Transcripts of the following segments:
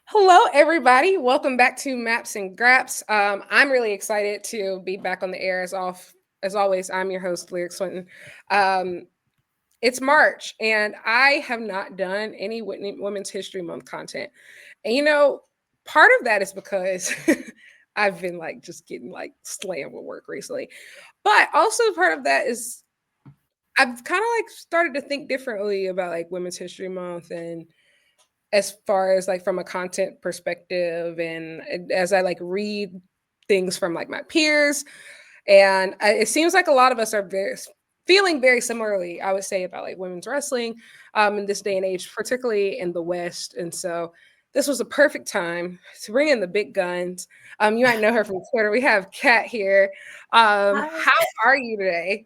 Hello, everybody. Welcome back to Maps and Graps. I'm really excited to be back on the air as always. I'm your host, Lyric Swinton. Um, it's March, and I have not done any Women's History Month content. And part of that is because I've been just getting slammed with work recently. But also part of that is I've kind of started to think differently about Women's History Month and as far as from a content perspective and as I read things from my peers and it seems like a lot of us are feeling very similarly, I would say, about women's wrestling in this day and age, particularly in the West. And so this was a perfect time to bring in the big guns. You might know her from Twitter. We have Kat here. Hi. How are you today?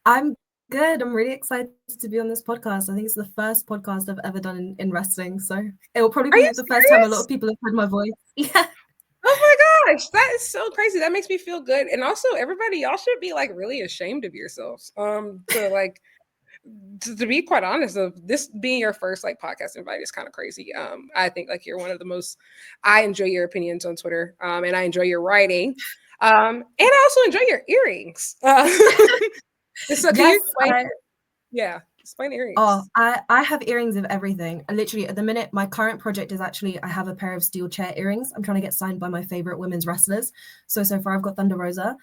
I'm good. I'm really excited to be on this podcast. I think it's the first podcast I've ever done in wrestling. So it will probably Are you be the first time a lot serious? of people have heard my voice. Yeah. Oh my gosh, that is so crazy. That makes me feel good. And also everybody, y'all should be really ashamed of yourselves. To be quite honest, of this being your first podcast invite is kind of crazy. I think you're one of the most I enjoy your opinions on Twitter. And I enjoy your writing. And I also enjoy your earrings. So can you Yes. explain? Yeah, explain Oh, earrings. I have earrings of everything. And literally at the minute, my current project is actually I have a pair of steel chair earrings. I'm trying to get signed by my favorite women's wrestlers. So far I've got Thunder Rosa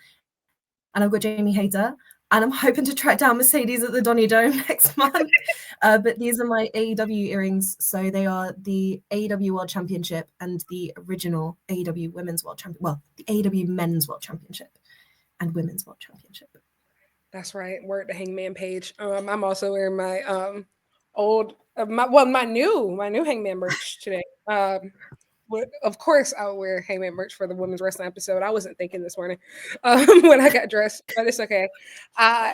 and I've got Jamie Hayter. And I'm hoping to track down Mercedes at the Donny Dome next month. But these are my AEW earrings. So they are the AEW World Championship and the original AEW Women's World Championship. Well, the AEW Men's World Championship and Women's World Championship. That's right. We're at the Hangman page. I'm also wearing my old my new Hangman merch today. Of course, I'll wear Hangman merch for the women's wrestling episode. I wasn't thinking this morning when I got dressed, but it's okay. Uh,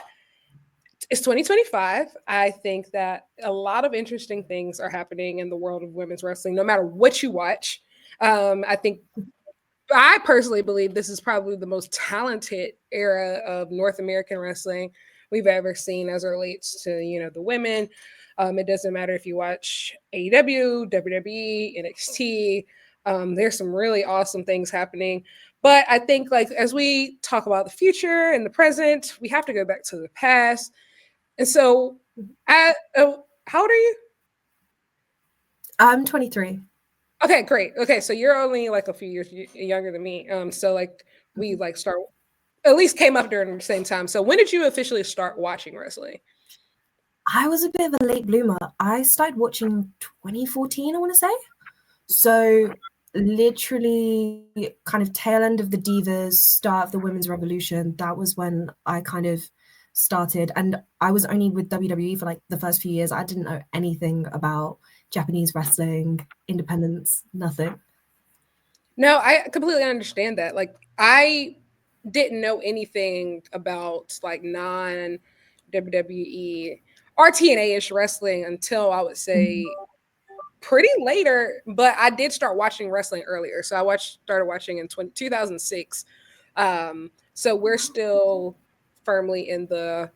it's 2025. I think that a lot of interesting things are happening in the world of women's wrestling, no matter what you watch. I personally believe this is probably the most talented era of North American wrestling we've ever seen as it relates to the women. It doesn't matter if you watch AEW, WWE, NXT. There's some really awesome things happening. But I think as we talk about the future and the present, we have to go back to the past. And so, how old are you? I'm 23. Okay, great. Okay, so you're only a few years younger than me. So we start at least came up during the same time. So when did you officially start watching wrestling? I was a bit of a late bloomer. I started watching 2014, I want to say. So literally kind of tail end of the Divas, start of the Women's Revolution. That was when I kind of started. And I was only with WWE for the first few years. I didn't know anything about Japanese wrestling, independence, nothing. No, I completely understand that. I didn't know anything about non WWE or TNA-ish wrestling until I would say pretty later, but I did start watching wrestling earlier. So started watching in 2006. So we're still firmly in the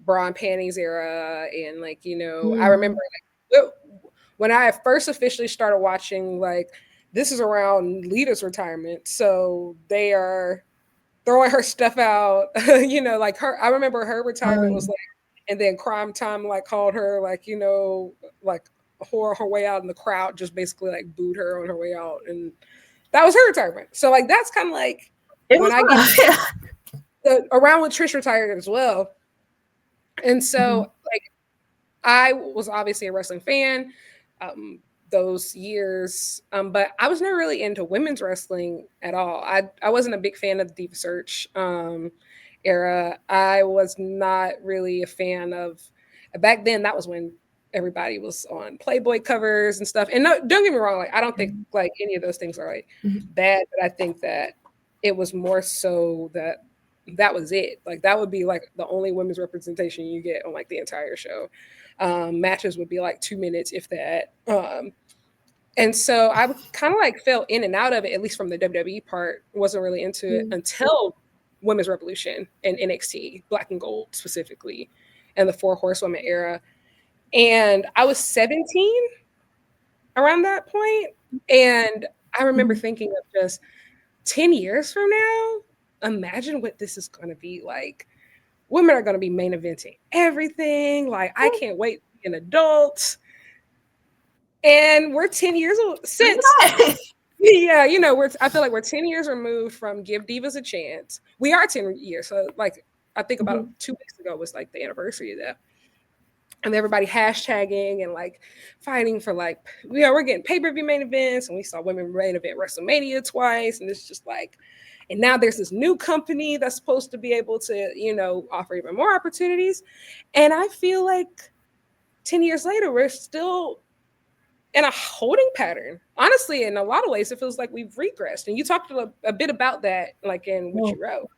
bra and panties era, and I remember when I first officially started watching, this is around Lita's retirement, so they are throwing her stuff out. Her. I remember her retirement was and then Crime Time called her whore her way out, in the crowd just basically booed her on her way out, and that was her retirement. So that's kind of it when was I get around when Trish retired as well. And so I was obviously a wrestling fan those years, but I was never really into women's wrestling at all. I wasn't a big fan of the Diva Search era. I was not really a fan of back then. That was when everybody was on Playboy covers and stuff. And no, don't get me wrong, I don't think any of those things are bad, but I think that it was more so that was it. That would be the only women's representation you get on the entire show. Matches would be 2 minutes, if that. And so I kind of fell in and out of it, at least from the WWE part. Wasn't really into it until Women's Revolution and NXT, Black and Gold specifically, and the Four Horsewomen era. And I was 17 around that point. And I remember thinking of just 10 years from now, imagine what this is going to be like. Women are going to be main eventing everything. Like, I can't wait to be an adult. And we're 10 years old since. Yeah, you know, I feel like we're 10 years removed from Give Divas a Chance. We are 10 years. So, like, I think about 2 weeks ago was like the anniversary of that. And everybody hashtagging and like fighting for like, yeah, we're getting pay-per-view main events, and we saw women main event WrestleMania twice, and it's just like, and now there's this new company that's supposed to be able to, you know, offer even more opportunities. And I feel like 10 years later, we're still in a holding pattern. Honestly, in a lot of ways, it feels like we've regressed. And you talked a bit about that, like in what you wrote.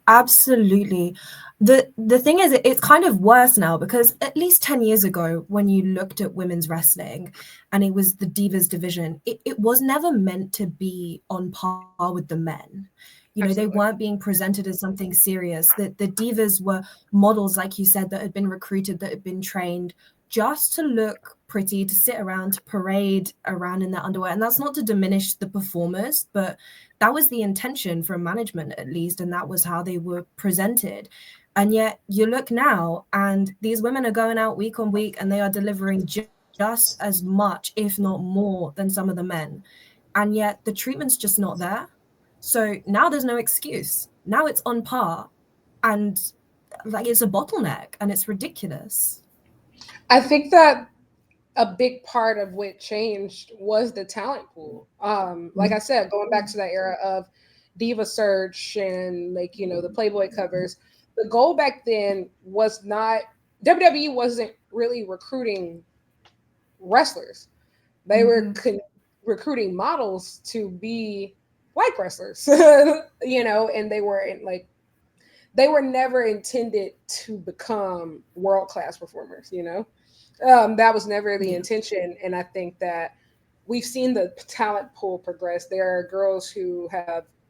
Absolutely. The thing is, it's kind of worse now, because at least 10 years ago, when you looked at women's wrestling and it was the Divas division, it was never meant to be on par with the men. You know, Absolutely. they weren't being presented as something serious. The Divas were models, like you said, that had been recruited, that had been trained just to look pretty, to sit around, to parade around in their underwear. And that's not to diminish the performers, but that was the intention from management, at least, and that was how they were presented. And yet you look now, and these women are going out week on week, and they are delivering just as much, if not more, than some of the men. And yet the treatment's just not there. So now there's no excuse. Now it's on par, and like, it's a bottleneck, and it's ridiculous. I think that a big part of what changed was the talent pool. Like I said, going back to that era of Diva Search and, like, you know, the Playboy covers, the goal back then was not, WWE wasn't really recruiting wrestlers. They were recruiting models to be like wrestlers, you know, and they were like, they were never intended to become world class performers, you know. That was never the intention. And I think that we've seen the talent pool progress. There are girls who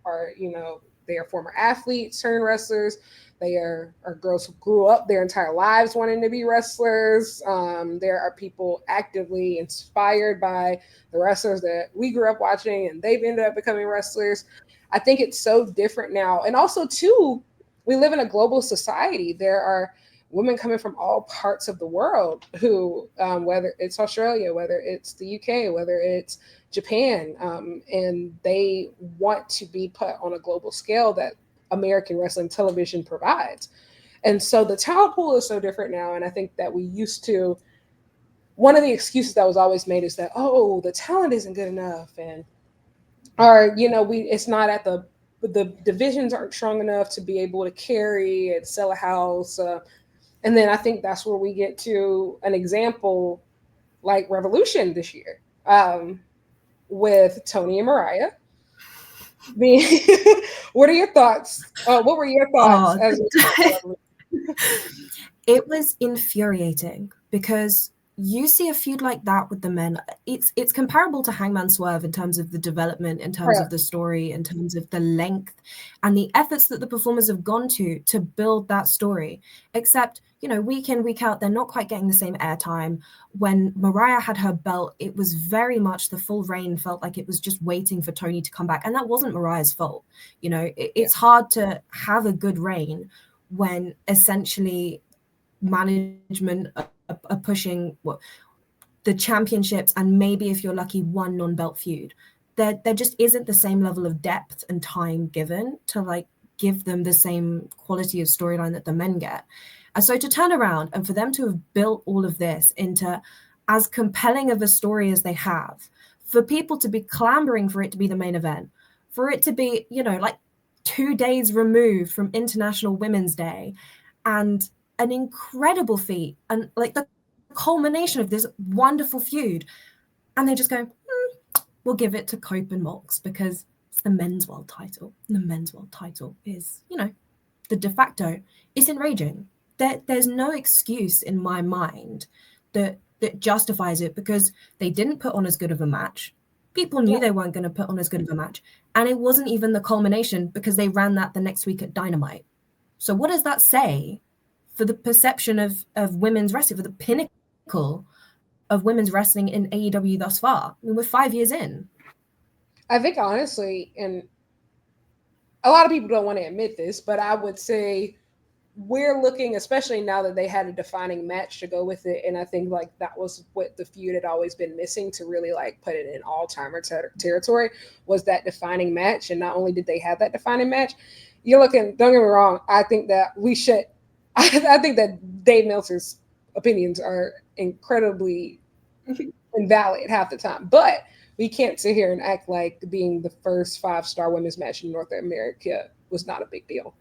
are, you know, they are former athletes turned wrestlers. They are girls who grew up their entire lives wanting to be wrestlers. There are people actively inspired by the wrestlers that we grew up watching, and they've ended up becoming wrestlers. I think it's so different now. And also, too, we live in a global society. There are women coming from all parts of the world who, whether it's Australia, whether it's the UK, whether it's Japan, and they want to be put on a global scale that American wrestling television provides. And so the talent pool is so different now. And I think that we used to, one of the excuses that was always made is that, oh, the talent isn't good enough. And, or, you know, it's not at the divisions aren't strong enough to be able to carry and sell a house. And then I think that's where we get to an example like Revolution this year, with Tony and Mariah. What are your thoughts? What were your thoughts as It was infuriating, because you see a feud like that with the men. It's comparable to Hangman Swerve in terms of the development, in terms of the story, in terms of the length and the efforts that the performers have gone to build that story. Except, you know, week in, week out, they're not quite getting the same airtime. When Mariah had her belt, it was very much the full reign felt like it was just waiting for Tony to come back. And that wasn't Mariah's fault. You know, it's hard to have a good reign when essentially management are pushing the championships, and maybe, if you're lucky, one non-belt feud. There just isn't the same level of depth and time given to like give them the same quality of storyline that the men get. And so to turn around and for them to have built all of this into as compelling of a story as they have, for people to be clamoring for it to be the main event, for it to be, you know, like 2 days removed from International Women's Day, and an incredible feat, and like the culmination of this wonderful feud, and they just go, we'll give it to Cope and Mox because it's the men's world title. And the men's world title is, you know, the de facto. It's enraging. There's no excuse in my mind that justifies it, because they didn't put on as good of a match. People knew they weren't going to put on as good of a match, and it wasn't even the culmination, because they ran that the next week at Dynamite. So what does that say for the perception of women's wrestling, for the pinnacle of women's wrestling in AEW thus far. I mean, we're 5 years in. I think honestly, and a lot of people don't want to admit this, but I would say we're looking, especially now that they had a defining match to go with it, and I think like that was what the feud had always been missing to really like put it in all-timer territory, was that defining match. And not only did they have that defining match, you're looking, don't get me wrong, I think that we should I think that Dave Meltzer's opinions are incredibly invalid half the time, but we can't sit here and act like being the first 5-star women's match in North America was not a big deal.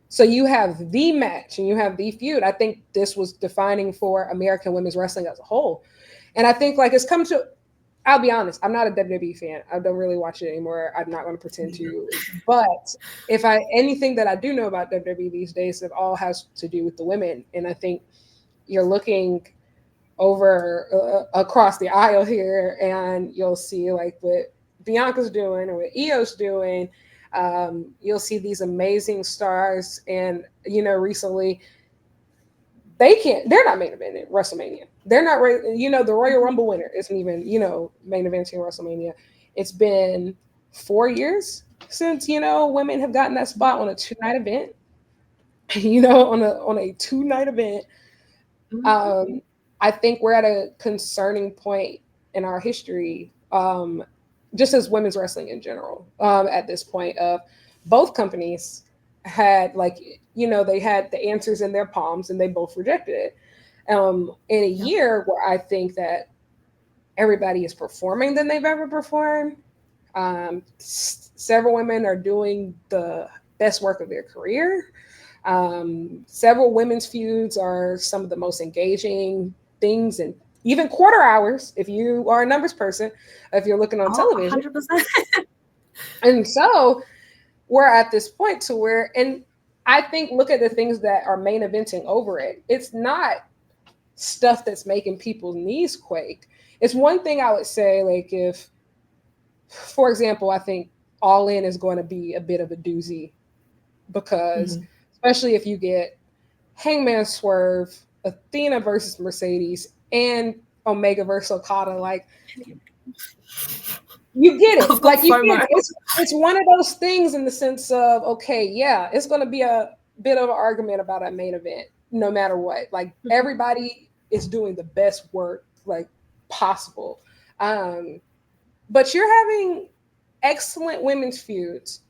So you have the match and you have the feud. I think this was defining for American women's wrestling as a whole. And I think like it's come to, I'll be honest, I'm not a WWE fan. I don't really watch it anymore. I'm not going to pretend to. But if anything that I do know about WWE these days, it all has to do with the women. And I think you're looking over across the aisle here and you'll see like what Bianca's doing or what Io's doing. You'll see these amazing stars, and recently they're not main eventing WrestleMania. They're not the Royal Rumble winner isn't even main eventing WrestleMania. It's been 4 years since women have gotten that spot on a 2-night event. On a 2-night event. I think we're at a concerning point in our history, just as women's wrestling in general, at this point of both companies had they had the answers in their palms and they both rejected it. In a year where I think that everybody is performing than they've ever performed. Several women are doing the best work of their career. Several women's feuds are some of the most engaging things, and even quarter hours, if you are a numbers person, if you're looking on television. 100%. And so we're at this point to where, and I think, look at the things that are main eventing over it. It's not stuff that's making people's knees quake. It's one thing I would say, like if, for example, I think Allin is going to be a bit of a doozy because especially if you get Hangman Swerve, Athena versus Mercedes, and Omega versus Okada, like you get it. Like you get it. It's one of those things in the sense of, okay, yeah, it's going to be a bit of an argument about a main event, no matter what. Like everybody is doing the best work like possible. But you're having excellent women's feuds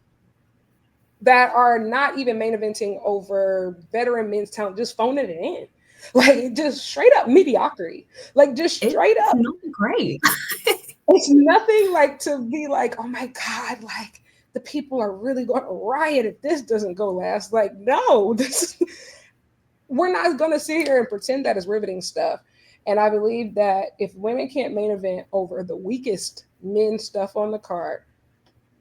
that are not even main eventing over veteran men's talent, just phoning it in. Like just straight up mediocrity. Like just straight up. It's not great. It's nothing like to be like, oh my God, like the people are really going to riot if this doesn't go last. Like, no, we're not going to sit here and pretend that it's riveting stuff. And I believe that if women can't main event over the weakest men stuff on the card,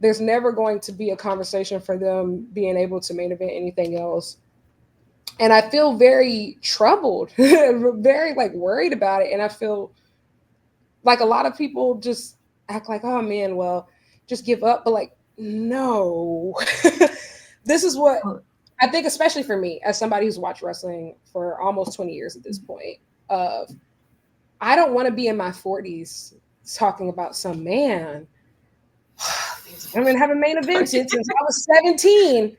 there's never going to be a conversation for them being able to main event anything else. And I feel very troubled, very like worried about it. And I feel like a lot of people just act like, oh man, well, just give up. But like, no, this is what I think, especially for me, as somebody who's watched wrestling for almost 20 years at this point, I don't want to be in my 40s talking about some man. These women haven't main evented since I was 17.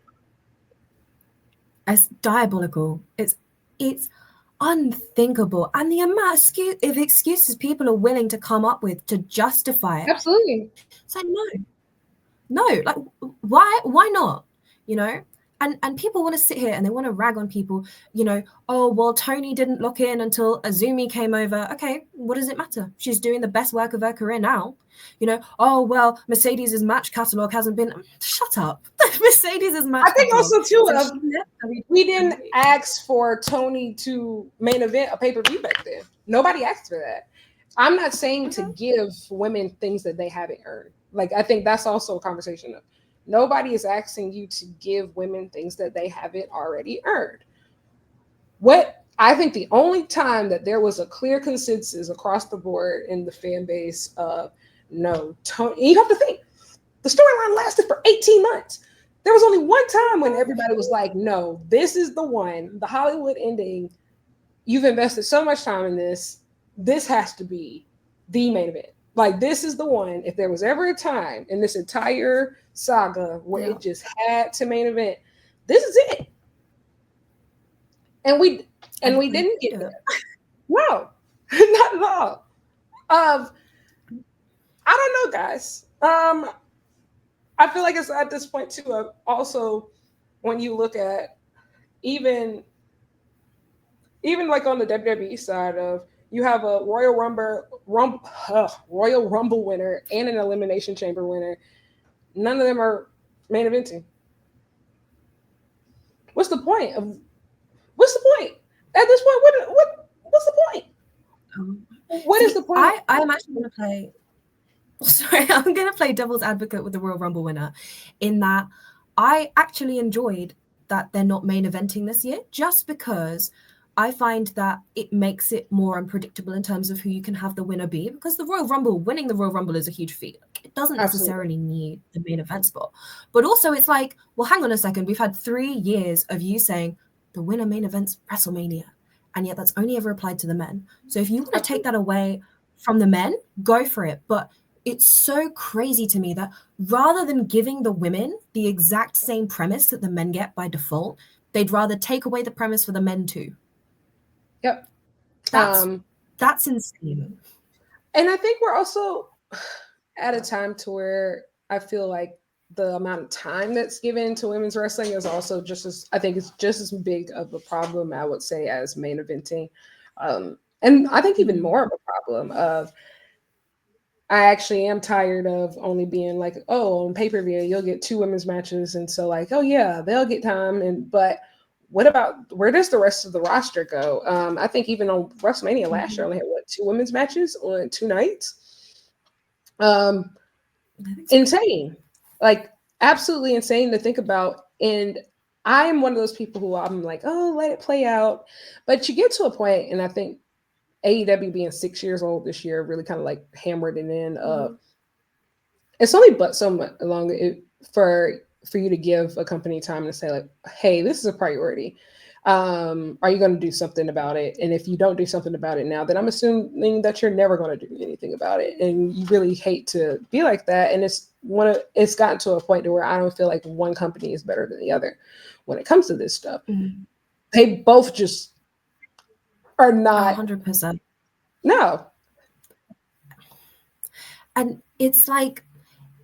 It's diabolical. It's unthinkable. And the amount of excuses people are willing to come up with to justify it. Absolutely. So no, like why not? And people want to sit here and they want to rag on people, oh, well, Tony didn't lock in until Azumi came over. Okay, what does it matter? She's doing the best work of her career now. Oh, well, Mercedes' match catalog hasn't been... Shut up. Mercedes' match I think catalog. also, too, we didn't ask for Tony to main event a pay-per-view back then. Nobody asked for that. I'm not saying to give women things that they haven't earned. Like, I think that's also a conversation of nobody is asking you to give women things that they haven't already earned. What I think the only time that there was a clear consensus across the board in the fan base of no, Tony, you have to think the storyline lasted for 18 months. There was only one time when everybody was like, no, this is the one, the Hollywood ending. You've invested so much time in this. this has to be the main event. Like, this is the one. If there was ever a time in this entire saga where it just had to main event, this is it. And we didn't get that. No, not at all. I don't know, guys. I feel like it's at this point too. Also, when you look at even like on the WWE side of, you have a Royal Rumble winner and an Elimination Chamber winner. None of them are main eventing. What's the point at this point? What's the point? What is the point? I'm actually going to play. Sorry, I'm going to play devil's advocate with the Royal Rumble winner, in that I actually enjoyed that they're not main eventing this year, just because I find that it makes it more unpredictable in terms of who you can have the winner be, because winning the Royal Rumble is a huge feat. It doesn't necessarily need the main event spot. But also it's like, well, hang on a second. We've had 3 years of you saying the winner main event's WrestleMania, and yet that's only ever applied to the men. So if you want to take that away from the men, go for it. But it's so crazy to me that rather than giving the women the exact same premise that the men get by default, they'd rather take away the premise for the men too. Yep. That's insane. And I think we're also at a time to where I feel like the amount of time that's given to women's wrestling is also I think it's just as big of a problem, I would say, as main eventing. And I think even more of a problem of, I actually am tired of only being like, oh, on pay-per-view, you'll get 2 women's matches. And so like, oh yeah, they'll get time. But what about, where does the rest of the roster go? I think even on WrestleMania last year, only had 2 women's matches on 2 nights. Insane. Like, absolutely insane to think about. And I'm one of those people who I'm like, oh, let it play out. But you get to a point, and I think AEW being 6 years old this year really kind of like hammered it in. It's only but so much long for you to give a company time to say like, hey, this is a priority. Are you going to do something about it? And if you don't do something about it now, then I'm assuming that you're never going to do anything about it. And you really hate to be like that. And it's gotten to a point to where I don't feel like one company is better than the other when it comes to this stuff. They both just are not 100%. No. And it's like,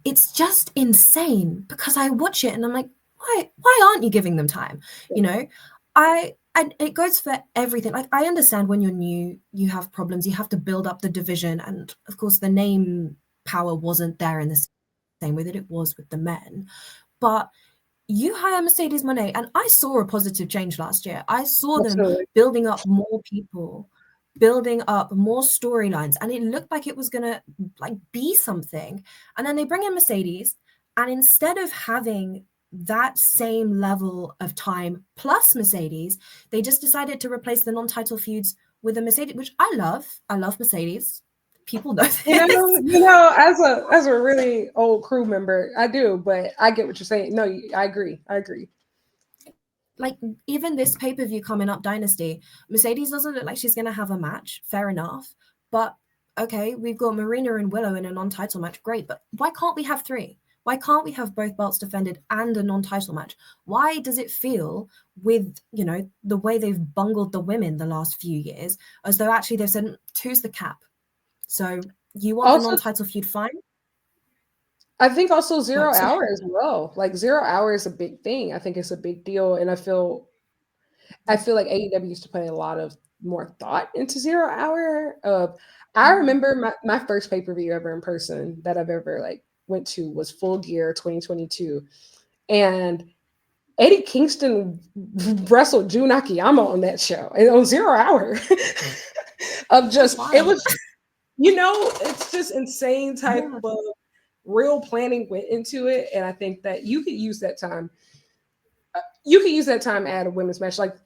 it's just insane, because I watch it and I'm like, why aren't you giving them time? You know, and it goes for everything. Like, I understand when you're new, you have problems, you have to build up the division. And of course, the name power wasn't there in the same way that it was with the men. But you hire Mercedes Moné, and I saw a positive change last year. I saw them building up more people, building up more storylines, and it looked like it was gonna like be something. And then they bring in Mercedes, and instead of having that same level of time plus Mercedes, they just decided to replace the non-title feuds with a Mercedes, which I love. I love Mercedes. People know this. You know, as a really old crew member, I do, but I get what you're saying. No, I agree. Like, even this pay-per-view coming up, Dynasty, Mercedes doesn't look like she's going to have a match. Fair enough. But, okay, we've got Marina and Willow in a non-title match. Great. But why can't we have 3? Why can't we have both belts defended and a non-title match? Why does it feel, with, you know, the way they've bungled the women the last few years, as though actually they've said, 2's the cap? So you want the non-title feud, fine? I think also 0 hour as well. Like, 0 hour is a big thing. I think it's a big deal. And I feel like AEW used to put a lot of more thought into 0 hour. I remember my first pay-per-view ever in person that I've ever like went to was Full Gear 2022. And Eddie Kingston wrestled Jun Akiyama on that show. And on 0 hour of just, it was, you know, it's just insane type of real planning went into it. And I think that you could use that time. At a women's match. Like,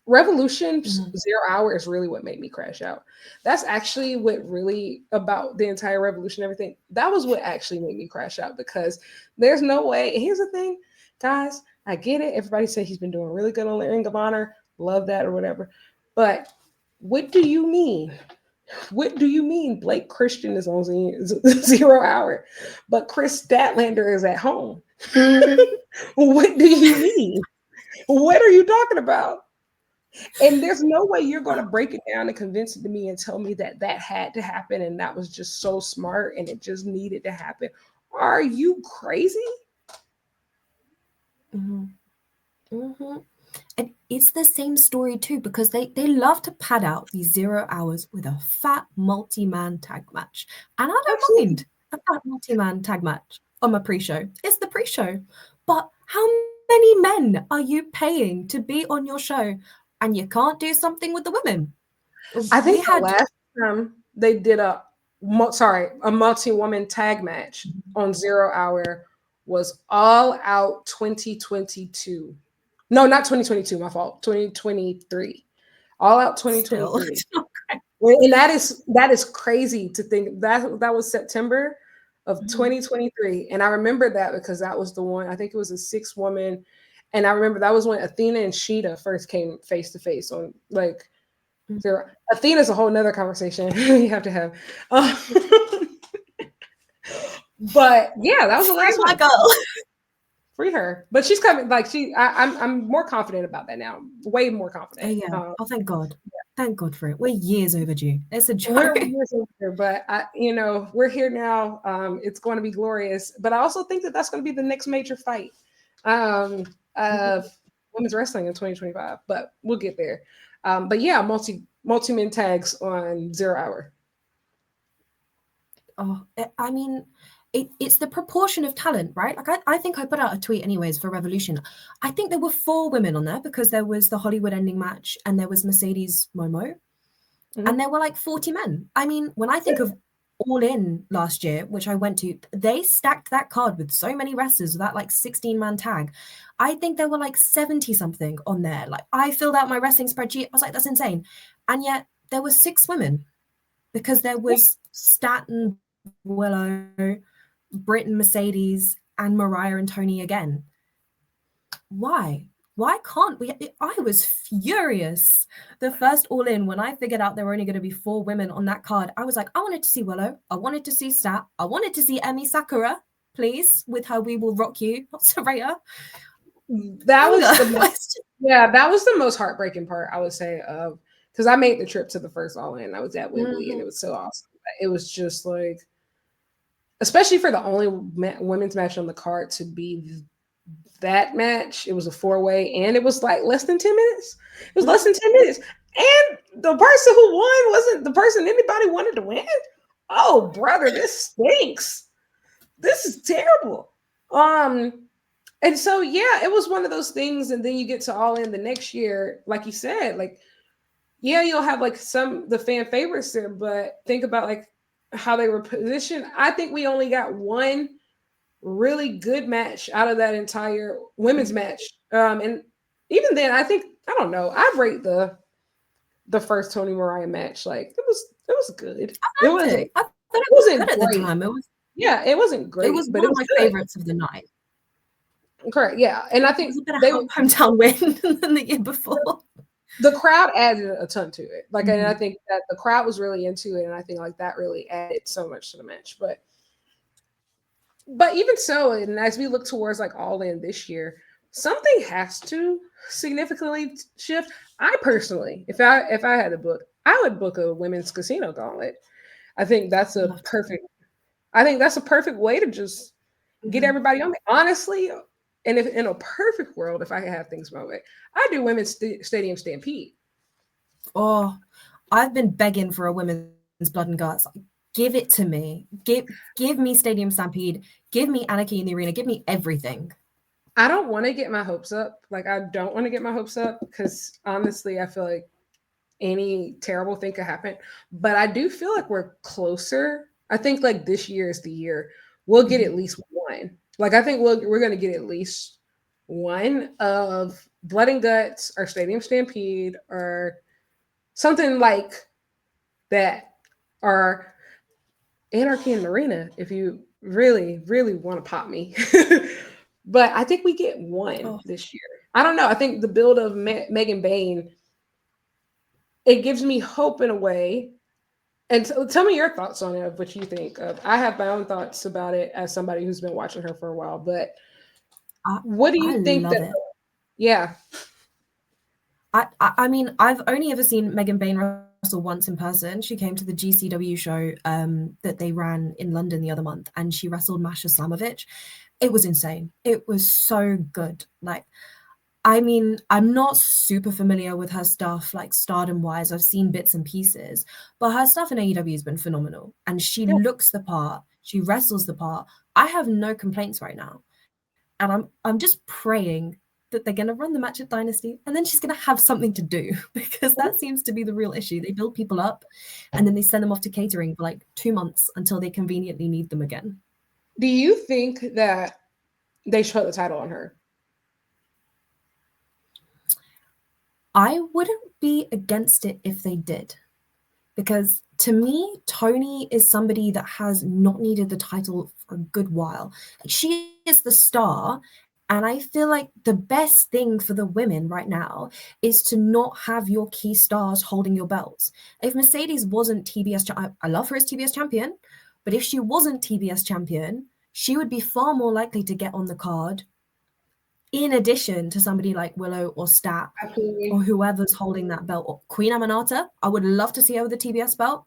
Revolution 0 hour is really what made me crash out. That's actually what really, about the entire Revolution, everything, that was what actually made me crash out, because there's no way. Here's the thing, guys, I get it. Everybody said he's been doing really good on the Ring of Honor. Love that or whatever. But what do you mean What do you mean Blake Christian is on 0 hour, but Chris Statlander is at home? What do you mean? What are you talking about? And there's no way you're going to break it down and convince it to me and tell me that that had to happen and that was just so smart and it just needed to happen. Are you crazy? Mm-hmm. Mm-hmm. And it's the same story too, because they love to pad out these 0 hours with a fat multi-man tag match. And I don't Absolutely. mind a fat multi-man tag match on my pre-show. It's the pre-show. But how many men are you paying to be on your show and you can't do something with the women? I think the last time they did a multi-woman tag match on 0 hour was All Out 2022. No, not 2022, my fault. 2023. All Out 2023. Still. And that is crazy to think that was September of 2023. And I remember that because that was the one, I think it was a 6-woman. And I remember that was when Athena and Sheeta first came face to face on like Athena's a whole nother conversation you have to have. But yeah, that was the last one. Free her, but she's coming. Like I'm more confident about that now. Way more confident. Yeah. Thank God. Thank God for it. We're years overdue. It's a joke. We're years overdue, but we're here now. It's going to be glorious. But I also think that that's going to be the next major fight of women's wrestling in 2025. But we'll get there. But yeah, multi-men tags on 0 hour. Oh, I mean, it's the proportion of talent, right? Like I think I put out a tweet anyways for Revolution. I think there were 4 women on there because there was the Hollywood ending match and there was Mercedes Momo. And there were like 40 men. I mean, when I think of All In last year, which I went to, they stacked that card with so many wrestlers, that like 16-man tag. I think there were like 70 something on there. Like I filled out my wrestling spreadsheet. I was like, that's insane. And yet there were 6 women because there was Staten, Willow, Britt and Mercedes, and Mariah and Tony again. Why can't we? I was furious the first All In when I figured out there were only going to be 4 women on that card. I was like, I wanted to see Willow, I wanted to see Stat, I wanted to see Emi Sakura, please, with her We Will Rock You, not Saraya. That was that was the most heartbreaking part, I would say, because I made the trip to the first All In. I was at Wembley and it was so awesome. It was just like, especially for the only women's match on the card to be that match. It was a 4-way and it was like less than 10 minutes. It was less than 10 minutes. And the person who won wasn't the person anybody wanted to win. Oh, brother, this stinks. This is terrible. And so, yeah, it was one of those things. And then you get to All In the next year, like you said, like, yeah, you'll have like the fan favorites there, but think about like how they were positioned. I think we only got one really good match out of that entire women's match. And even then, I don't know. I rate the first Tony Mariah match. Like it was good. It wasn't good at the time. It wasn't great. It was one of my favorites of the night. Correct. Yeah. And I think they were hometown win than the year before. The crowd added a ton to it. Like, and I think that the crowd was really into it. And I think like that really added so much to the match. But even so, and as we look towards like All In this year, something has to significantly shift. I personally, if I had to book, I would book a women's casino gauntlet. I think that's a perfect way to just get everybody on it. Honestly, and if in a perfect world, if I could have things my way, I do women's stadium stampede. Oh, I've been begging for a women's blood and guts. Give it to me. Give me Stadium Stampede. Give me Anarchy in the Arena. Give me everything. I don't want to get my hopes up. Like, I don't want to get my hopes up because honestly, I feel like any terrible thing could happen. But I do feel like we're closer. I think like this year is the year we'll get at least one. Like, I think we're going to get at least one of Blood and Guts or Stadium Stampede or something like that, or Anarchy in the Arena, if you really, really want to pop me. But I think we get one this year. I don't know. I think the build of Meggan Bane, it gives me hope in a way And tell me your thoughts on it, of what you think of. I have my own thoughts about it as somebody who's been watching her for a while, but I, what do I you think love that? it. Yeah, I mean, I've only ever seen Meggan Bane wrestle once in person. She came to the GCW show that they ran in London the other month, and she wrestled Masha Slamovich. It was insane. It was so good. Like, I mean, I'm not super familiar with her stuff, like stardom wise. I've seen bits and pieces, but her stuff in AEW has been phenomenal. And she yeah. looks the part, she wrestles the part. I have no complaints right now. And I'm just praying that they're gonna run the match at Dynasty and then she's gonna have something to do because that seems to be the real issue. They build people up and then they send them off to catering for like 2 months until they conveniently need them again. Do you think that they should put the title on her? I wouldn't be against it if they did. Because to me, Tony is somebody that has not needed the title for a good while. She is the star, and I feel like the best thing for the women right now is to not have your key stars holding your belts. If Mercedes wasn't TBS, I love her as TBS champion, but if she wasn't TBS champion, she would be far more likely to get on the card in addition to somebody like Willow or Stat or Absolutely. whoever's holding that belt, or Queen Aminata. I would love to see her with the TBS belt.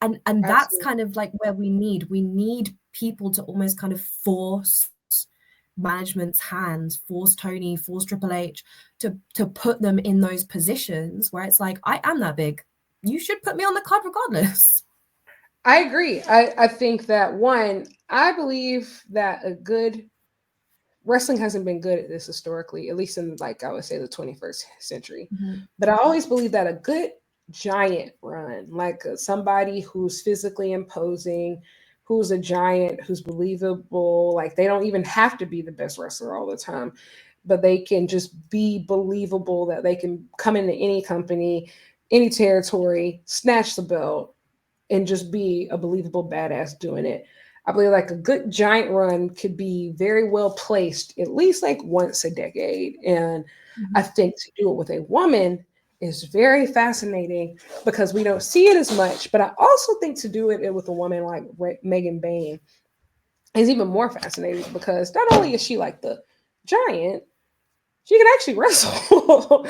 And that's Absolutely. kind of like where we need people to almost kind of force management's hands, force Tony, force Triple H to put them in those positions where it's like, I am that big. You should put me on the card regardless. I agree. I think that one, I believe that a good wrestling hasn't been good at this historically, at least in, like, I would say, the 21st century. Mm-hmm. But I always believe that a good giant run, like somebody who's physically imposing, who's a giant, who's believable, like they don't even have to be the best wrestler all the time, but they can just be believable, that they can come into any company, any territory, snatch the belt, and just be a believable badass doing it. I believe like a good giant run could be very well placed at least like once a decade. And I Mm-hmm. think to do it with a woman is very fascinating because we don't see it as much. But I also think to do it with a woman like Meggan Bane is even more fascinating because not only is she like the giant, she can actually wrestle,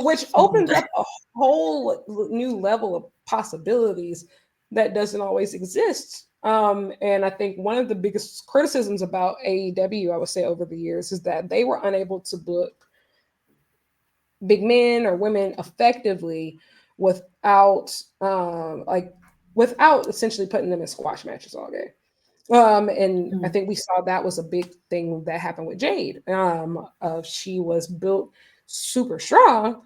which opens up a whole new level of possibilities that doesn't always exist. And I think one of the biggest criticisms about AEW, I would say, over the years is that they were unable to book big men or women effectively without, like, without essentially putting them in squash matches all day. And I think we saw that was a big thing that happened with Jade. She was built super strong,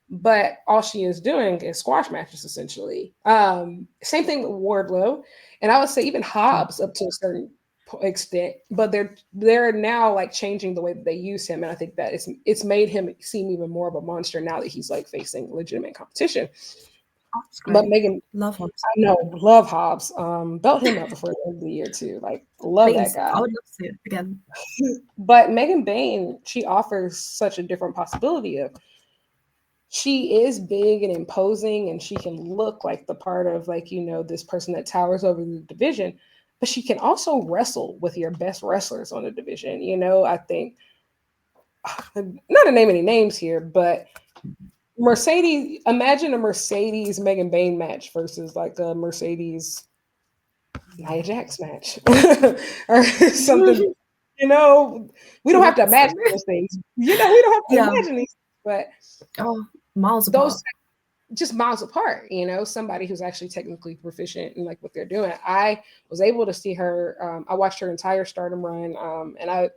but all she is doing is squash matches essentially. Same thing with Wardlow, and I would say even Hobbs up to a certain extent. But they're now like changing the way that they use him, and I think that it's made him seem even more of a monster now that he's like facing legitimate competition. That's But great. Megan, Love Hobbs. I know, love Hobbs. Belt him up before the end of the year too. Like, love that Please, guy. I would love to see it again. But Meghan Bane, she offers such a different possibility of, she is big and imposing and she can look like the part of, like, this person that towers over the division, but she can also wrestle with your best wrestlers on the division. I think, not to name any names here, but Mercedes, imagine a Mercedes Megan Bane match versus like a Mercedes Nia Jax match or something. You know, we don't have to imagine those things. We don't have to Yeah. imagine these, but Oh, miles those apart. just miles apart. Somebody who's actually technically proficient in like what they're doing. I was able to see her. I watched her entire Stardom run, and I've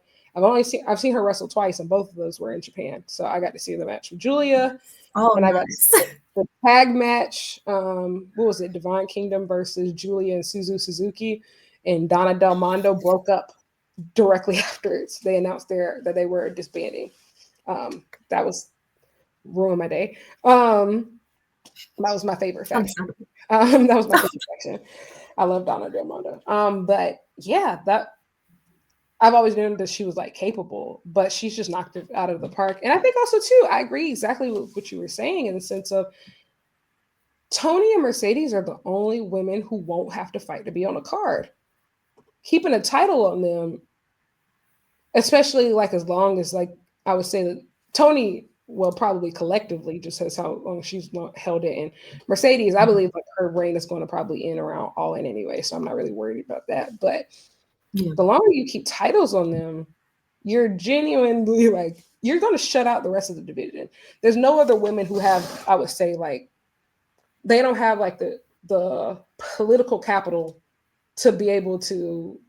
seen her wrestle twice, and both of those were in Japan. So I got to see the match with Julia, Oh, and I got to nice. see the tag match. What was it? Divine Kingdom versus Julia and Suzu Suzuki, and Donna Del Mondo broke up directly afterwards. They announced that they were disbanding. That was ruined my day. That was my favorite faction. Understandable. That was my favorite faction. I love Donna Del Mondo. But yeah, that I've always known that she was like capable, but she's just knocked it out of the park. And I think also too, I agree exactly with what you were saying in the sense of Tony and Mercedes are the only women who won't have to fight to be on a card. Keeping a title on them, especially like as long as like I would say that Tony, well, probably collectively just as how long she's held it, and Mercedes, I believe like her reign is going to probably end around All In anyway, so I'm not really worried about that. But the longer you keep titles on them, you're genuinely like you're going to shut out the rest of the division. There's no other women who have, I would say, like they don't have like the political capital to be able to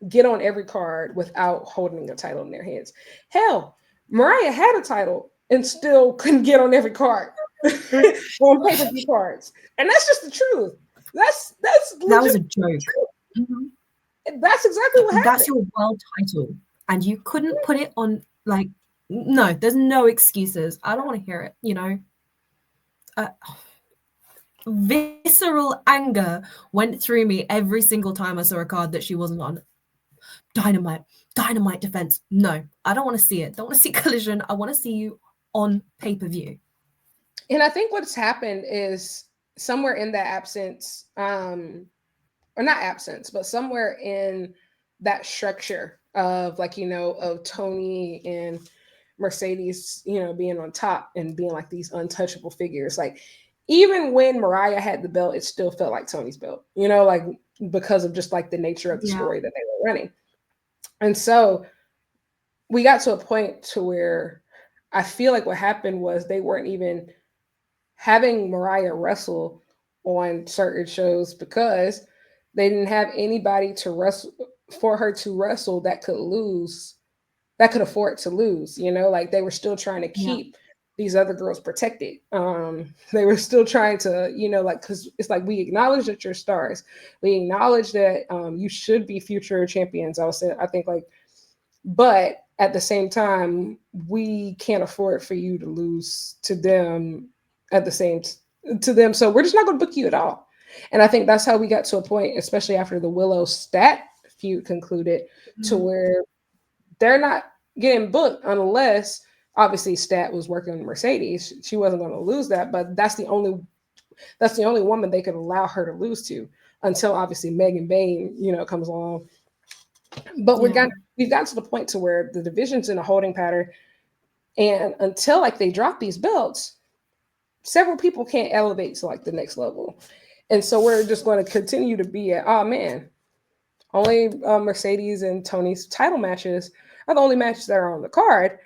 get on every card without holding a title in their hands. Hell, Mariah had a title and still couldn't get on every card on pay-per-view cards, and that's just the truth. That was a joke. That's exactly what happened. That's your world title, and you couldn't put it on. Like, no, there's no excuses. I don't want to hear it. You know, visceral anger went through me every single time I saw a card that she wasn't on. Dynamite defense. No, I don't want to see it. Don't want to see Collision. I want to see you on pay-per-view. And I think what's happened is somewhere in that absence, or not absence, but somewhere in that structure of like, of Tony and Mercedes, being on top and being like these untouchable figures. Like even when Mariah had the belt, it still felt like Tony's belt, like because of just like the nature of the story that they were running. And so we got to a point to where I feel like what happened was they weren't even having Mariah wrestle on certain shows because they didn't have anybody to wrestle for her to wrestle that could lose, that could afford to lose, like they were still trying to keep these other girls protected. They were still trying to, like, because it's like we acknowledge that you're stars. We acknowledge that you should be future champions. I think like, but at the same time, we can't afford for you to lose to them to them. So we're just not going to book you at all. And I think that's how we got to a point, especially after the Willow Stat feud concluded, to where they're not getting booked unless obviously Stat was working on Mercedes. She wasn't going to lose that, but that's the only woman they could allow her to lose to until obviously Meggan Bane, comes along. But we've gotten to the point to where the division's in a holding pattern, and until like they drop these belts, several people can't elevate to like the next level. And so we're just going to continue to be at, oh man, only Mercedes and Tony's title matches are the only matches that are on the card.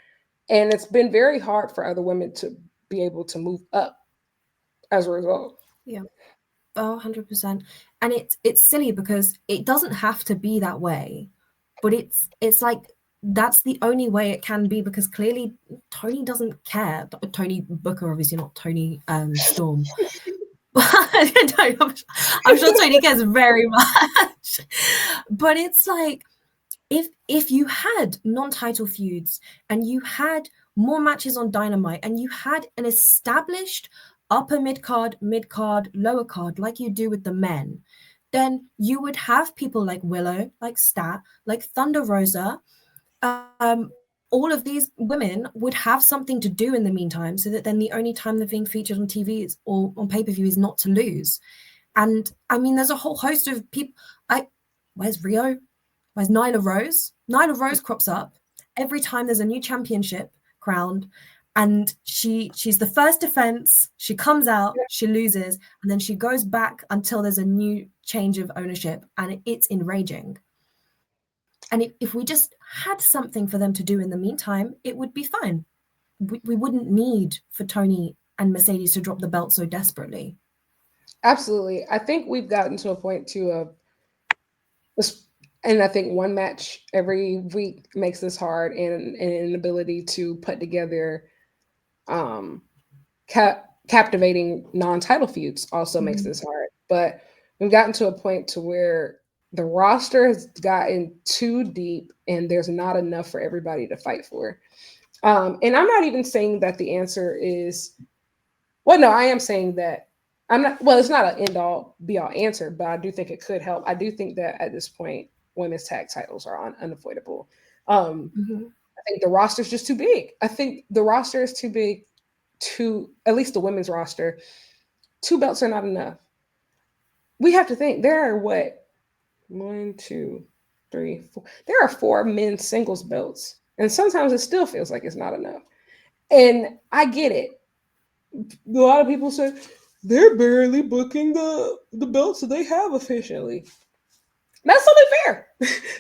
And it's been very hard for other women to be able to move up as a result. Yeah. Oh, 100%. And it's silly because it doesn't have to be that way. But it's like that's the only way it can be, because clearly Tony doesn't care. Tony Booker, obviously, not Tony Storm. I'm sure Tony cares very much. But it's like if you had non-title feuds and you had more matches on Dynamite and you had an established upper mid-card, lower card like you do with the men, then you would have people like Willow, like Stat, like Thunder Rosa. All of these women would have something to do in the meantime, so that then the only time they're being featured on TV is, or on pay-per-view is not to lose. And I mean, there's a whole host of people. Where's Rio? Where's Nyla Rose? Nyla Rose crops up every time there's a new championship crowned, and she's the first defense. She comes out, she loses, and then she goes back until there's a new change of ownership, and it's enraging. And if we just had something for them to do in the meantime, it would be fine. We wouldn't need for Tony and Mercedes to drop the belt so desperately. Absolutely. I think we've gotten to a point too of, and I think one match every week makes this hard, and an inability to put together captivating non-title feuds also makes this hard. But we've gotten to a point to where the roster has gotten too deep and there's not enough for everybody to fight for. And I'm not even saying that the answer is, well, no, I am saying that it's not an end all be all answer, but I do think it could help. I do think that at this point, women's tag titles are unavoidable. I think the roster is just too big. I think the roster is too big at least the women's roster, 2 belts are not enough. We have to think there are what? 1, 2, 3, 4. There are 4 men's singles belts. And sometimes it still feels like it's not enough. And I get it. A lot of people say they're barely booking the belts that they have efficiently. That's totally fair.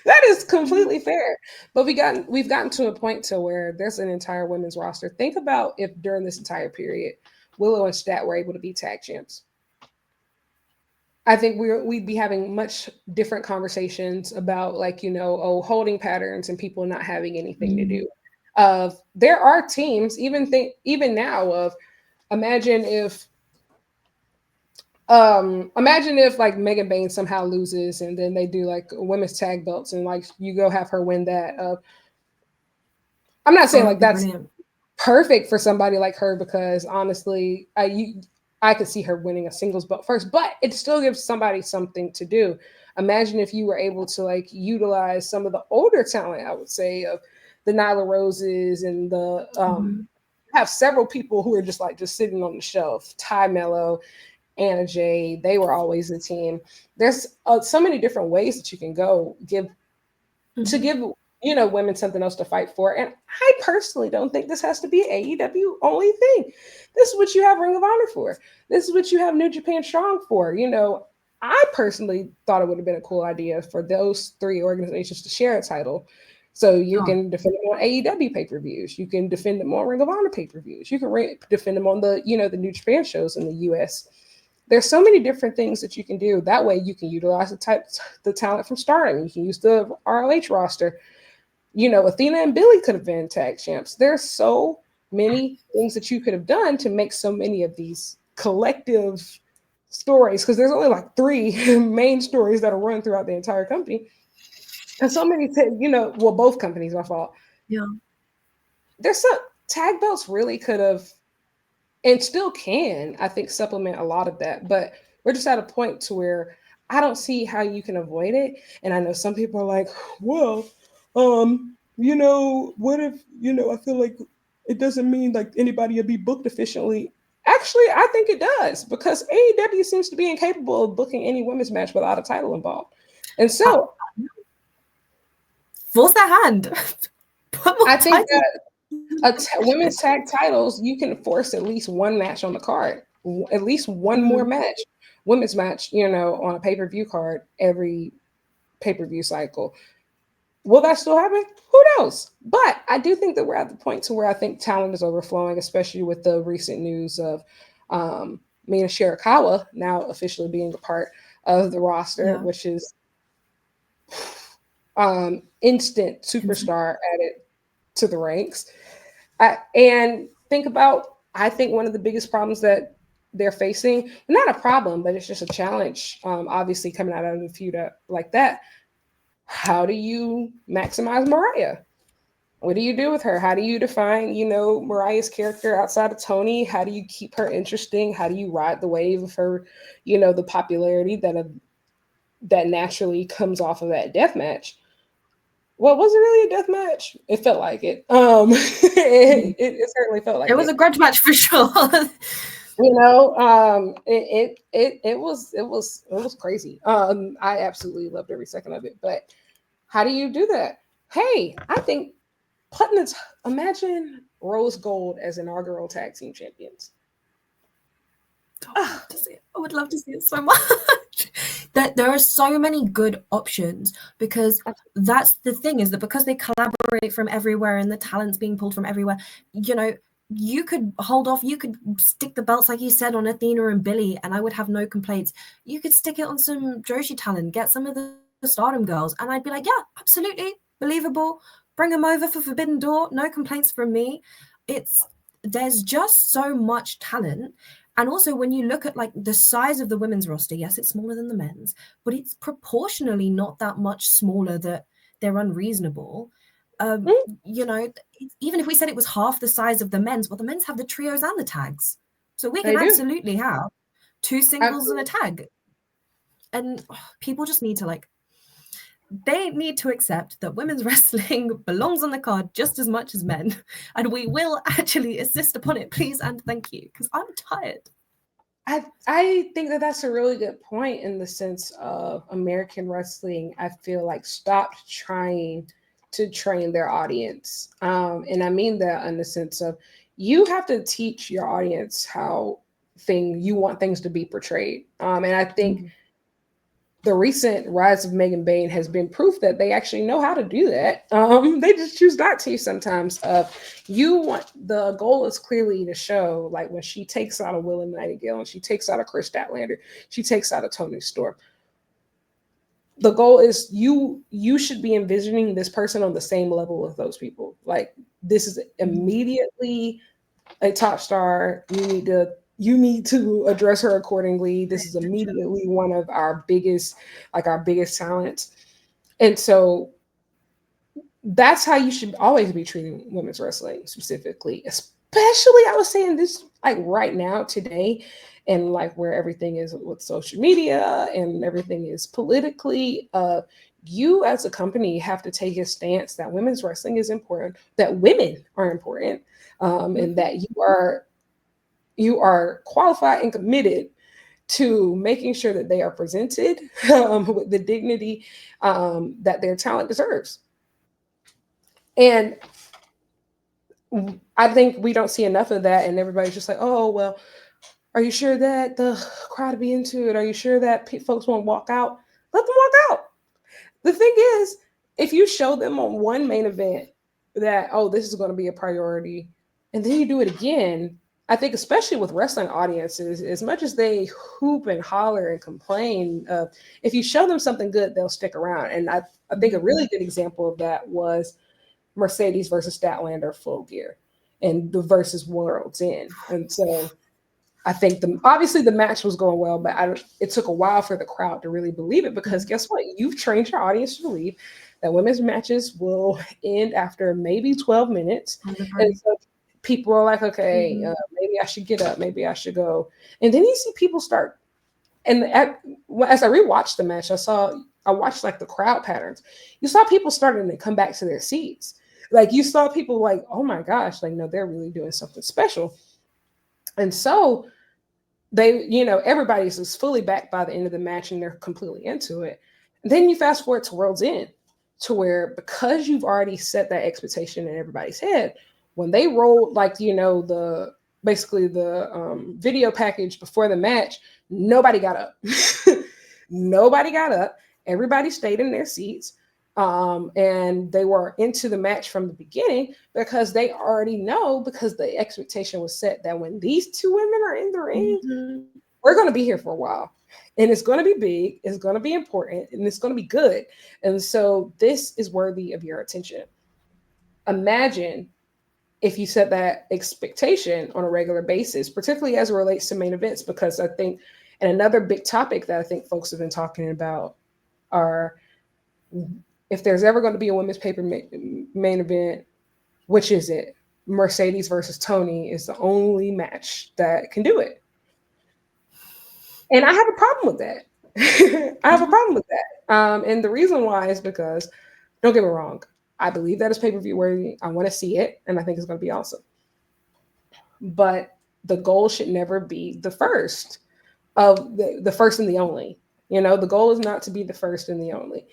That is completely fair. But we've gotten to a point to where there's an entire women's roster. Think about if during this entire period, Willow and Stat were able to be tag champs. I think we'd be having much different conversations about, like, holding patterns and people not having anything to do. There are teams, even now, of imagine if like Meggan Bane somehow loses and then they do like women's tag belts and like you go have her win that. I'm not saying like that's brilliant. Perfect for somebody like her, because honestly, I could see her winning a singles belt first, but it still gives somebody something to do. Imagine if you were able to like utilize some of the older talent, I would say, of the Nyla Roses and the have several people who are just sitting on the shelf. Ty Mello, Anna Jay, they were always a team. There's so many different ways that you can go give women something else to fight for. And I personally don't think this has to be AEW only thing. This is what you have Ring of Honor for. This is what you have New Japan Strong for. I personally thought it would have been a cool idea for those 3 organizations to share a title. So you can defend them on AEW pay-per-views. You can defend them on Ring of Honor pay-per-views. You can defend them on the New Japan shows in the US. There's so many different things that you can do. That way you can utilize the talent from Stardom. You can use the ROH roster. Athena and Billy could have been tag champs. There's so many things that you could have done to make so many of these collective stories, because there's only like 3 main stories that are run throughout the entire company. And so many, both companies, my fault. Yeah. There's some tag belts really could have, and still can, I think, supplement a lot of that. But we're just at a point to where I don't see how you can avoid it. And I know some people are like, well, what if, I feel like it doesn't mean like anybody will be booked efficiently. Actually, I think it does, because AEW seems to be incapable of booking any women's match without a title involved. And so force that hand. I think that women's tag titles, you can force at least one match on the card, at least one more match, women's match, on a pay-per-view card every pay-per-view cycle. Will that still happen? Who knows? But I do think that we're at the point to where I think talent is overflowing, especially with the recent news of Mina Shirakawa now officially being a part of the roster, which is instant superstar added to the ranks. And think about, I think one of the biggest problems that they're facing, not a problem, but it's just a challenge, obviously coming out of a feud like that. How do you maximize Mariah? What do you do with her? How do you define, Mariah's character outside of Tony? How do you keep her interesting? How do you ride the wave of her, the popularity that naturally comes off of that death match? Well, was it really a death match? It felt like it. It certainly felt like it was a grudge match for sure. It was crazy. I absolutely loved every second of it. But how do you do that? Hey, I think imagine Rose Gold as inaugural tag team champions. I would love to see it so much. There are so many good options, because that's the thing, is that because they collaborate from everywhere and the talent's being pulled from everywhere, you could hold off, you could stick the belts, like you said, on Athena and Billy, and I would have no complaints. You could stick it on some Joshi talent, get some of the Stardom girls, and I'd be like, yeah, absolutely, believable. Bring them over for Forbidden Door, no complaints from me. There's just so much talent. And also, when you look at like the size of the women's roster, yes, it's smaller than the men's, but it's proportionally not that much smaller that they're unreasonable. Even if we said it was half the size of the men's, well, the men's have the trios and the tags. So we can absolutely have 2 singles and a tag. And people just need to they need to accept that women's wrestling belongs on the card just as much as men. And we will actually insist upon it, please and thank you, because I'm tired. I think that that's a really good point in the sense of American wrestling. I feel like stopped trying to train their audience, and I mean that in the sense of you have to teach your audience how you want things to be portrayed. And I think the recent rise of Meggan Bane has been proof that they actually know how to do that. They just choose not to sometimes. The goal is clearly to show, like when she takes out a Willow Nightingale and she takes out a Chris Statlander, she takes out a Tony Storm. The goal is you should be envisioning this person on the same level of those people. Like this is immediately a top star. You need to address her accordingly. This is immediately one of our biggest talents. And so that's how you should always be treating women's wrestling specifically, especially I was saying this like right now today, and like where everything is with social media and everything is politically. You as a company have to take a stance that women's wrestling is important, that women are important, and that you are qualified and committed to making sure that they are presented with the dignity that their talent deserves. And I think we don't see enough of that, and everybody's just like, oh, well, are you sure that the crowd will be into it? Are you sure that folks won't walk out? Let them walk out. The thing is, if you show them on one main event that, oh, this is going to be a priority, and then you do it again, I think especially with wrestling audiences, as much as they hoop and holler and complain, if you show them something good, they'll stick around. And I think a really good example of that was Mercedes versus Statlander Full Gear and the versus World's End. And so I think obviously the match was going well, but it took a while for the crowd to really believe it, because guess what? You've trained your audience to believe that women's matches will end after maybe 12 minutes. And so people are like, okay, maybe I should get up, maybe I should go. And then you see people start, and as I rewatched the match, I watched like the crowd patterns. You saw people starting to come back to their seats. Like you saw people like, oh my gosh, like, no, they're really doing something special. And so everybody's just fully back by the end of the match and they're completely into it. And then you fast forward to World's End, to where, because you've already set that expectation in everybody's head, when they rolled the video package before the match, nobody got up. Nobody got up. Everybody stayed in their seats. And they were into the match from the beginning, because they already know, because the expectation was set that when these two women are in the ring, we're going to be here for a while, and it's going to be big, it's going to be important, and it's going to be good. And so this is worthy of your attention. Imagine if you set that expectation on a regular basis, particularly as it relates to main events, because I think, and another big topic that I think folks have been talking about are, if there's ever going to be a women's paper main event, which is it? Mercedes versus Tony is the only match that can do it. And I have a problem with that. I have a problem with that. And the reason why is because, don't get me wrong, I believe that is pay-per-view worthy. I want to see it, and I think it's going to be awesome. But the goal should never be the first of the first and the only. The goal is not to be the first and the only.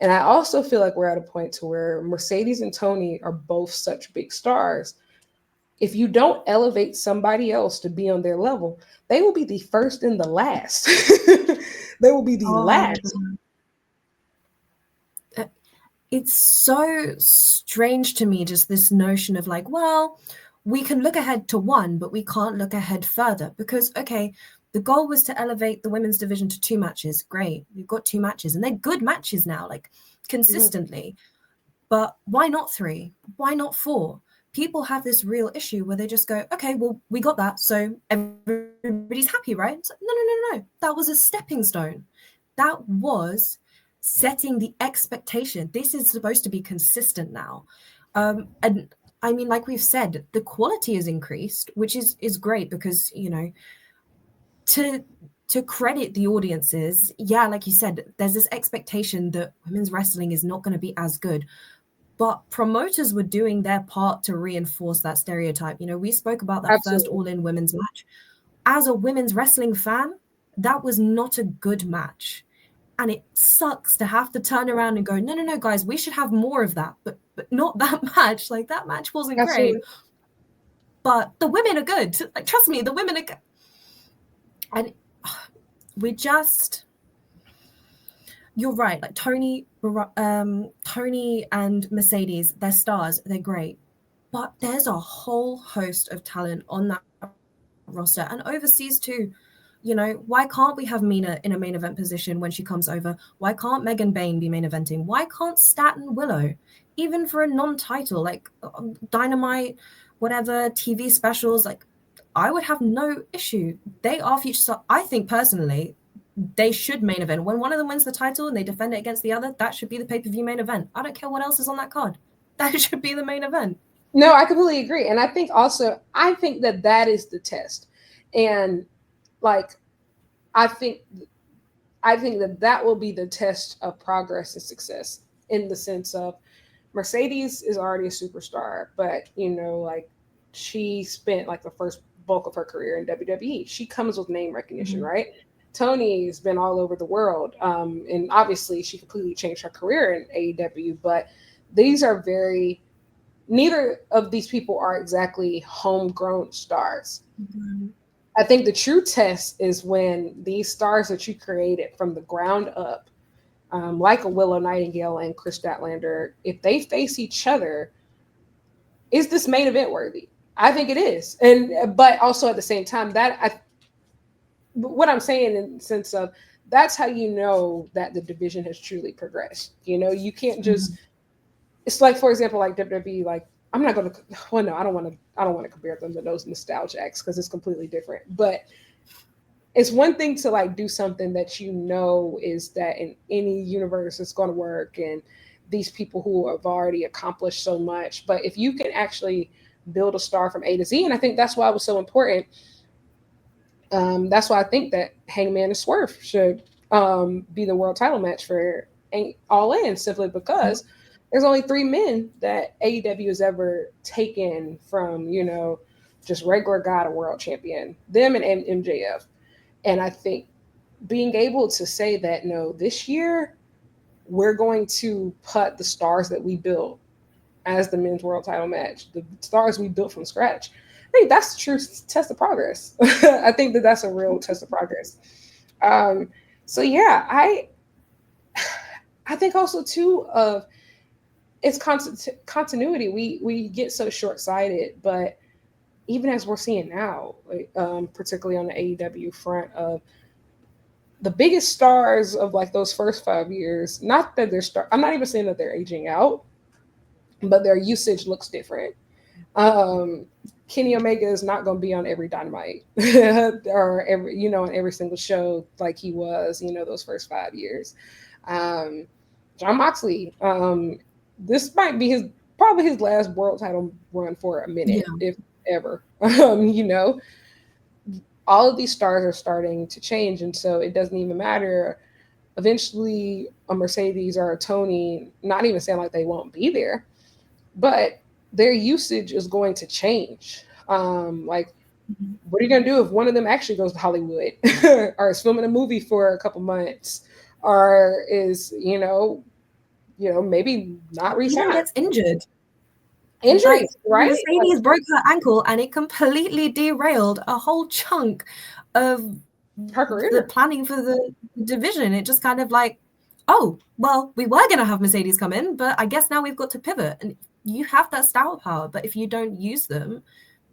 And I also feel like we're at a point to where Mercedes and Tony are both such big stars. If you don't elevate somebody else to be on their level, they will be the first and the last. They will be the last. It's so strange to me, just this notion of like, well, we can look ahead to one, but we can't look ahead further, because, okay, the goal was to elevate the women's division to 2 matches. Great. We've got 2 matches, and they're good matches now, like consistently. But why not 3? Why not 4? People have this real issue where they just go, okay, well, we got that, so everybody's happy, right? It's like, no. That was a stepping stone. That was setting the expectation. This is supposed to be consistent now. And I mean, like we've said, the quality is increased, which is great, because, to credit the audiences, yeah, like you said, there's this expectation that women's wrestling is not going to be as good. But promoters were doing their part to reinforce that stereotype. We spoke about that Absolutely. First All-In women's match. as a women's wrestling fan, that was not a good match. And it sucks to have to turn around and go, no, guys, we should have more of that, but not that match. Like, that match wasn't Absolutely. great. But the women are good. Like, trust me, the women are good. And we just, you're right. Like Tony and Mercedes, they're stars, they're great. But there's a whole host of talent on that roster and overseas too. You know, why can't we have Mina in a main event position when she comes over? Why can't Meggan Bane be main eventing? Why can't Staten Willow, even for a non-title, like Dynamite, whatever, TV specials, like I would have no issue. They are future stars. I think personally, they should main event. When one of them wins the title and they defend it against the other, that should be the pay-per-view main event. I don't care what else is on that card. That should be the main event. No, I completely agree. And I think that is the test. And like, I think that will be the test of progress and success, in the sense of Mercedes is already a superstar, but like she spent like the first bulk of her career in WWE. She comes with name recognition, right? Tony's been all over the world. And obviously she completely changed her career in AEW, but neither of these people are exactly homegrown stars. I think the true test is when these stars that you created from the ground up, like a Willow Nightingale and Chris Statlander, if they face each other, is this main event worthy? I think it is. But also at the same time, what I'm saying in the sense of, that's how you know that the division has truly progressed. You can't just, it's like, for example, like WWE, like, I'm not going to, well, no, I don't want to compare them to those nostalgia acts because it's completely different. But it's one thing to like do something that is that in any universe it's going to work, and these people who have already accomplished so much. But if you can actually build a star from A to Z, and I think that's why it was so important. That's why I think that Hangman and Swerve should be the world title match for All In, simply because there's only 3 men that AEW has ever taken from, just regular guy to world champion, them and MJF. And I think being able to say that, no, this year we're going to put the stars that we built as the men's world title match, the stars we built from scratch. I think that's the true test of progress. I think that's a real test of progress. So yeah, I think also too of it's continuity. We get so short-sighted, but even as we're seeing now, like, particularly on the AEW front, of the biggest stars of like those first 5 years, not that I'm not even saying that they're aging out, but their usage looks different. Kenny Omega is not going to be on every Dynamite or on every single show like he was, those first 5 years. John Moxley, this might be probably his last world title run for a minute, if ever. All of these stars are starting to change, and so it doesn't even matter. Eventually, a Mercedes or a Tony, not even saying like they won't be there, but their usage is going to change. Like, what are you going to do if one of them actually goes to Hollywood or is filming a movie for a couple months, or is, maybe not Even gets injured. Injuries, right? Mercedes broke her ankle and it completely derailed a whole chunk of her career, the planning for the division. It just kind of like, oh, well, we were going to have Mercedes come in, but I guess now we've got to pivot. And you have that star power, but if you don't use them,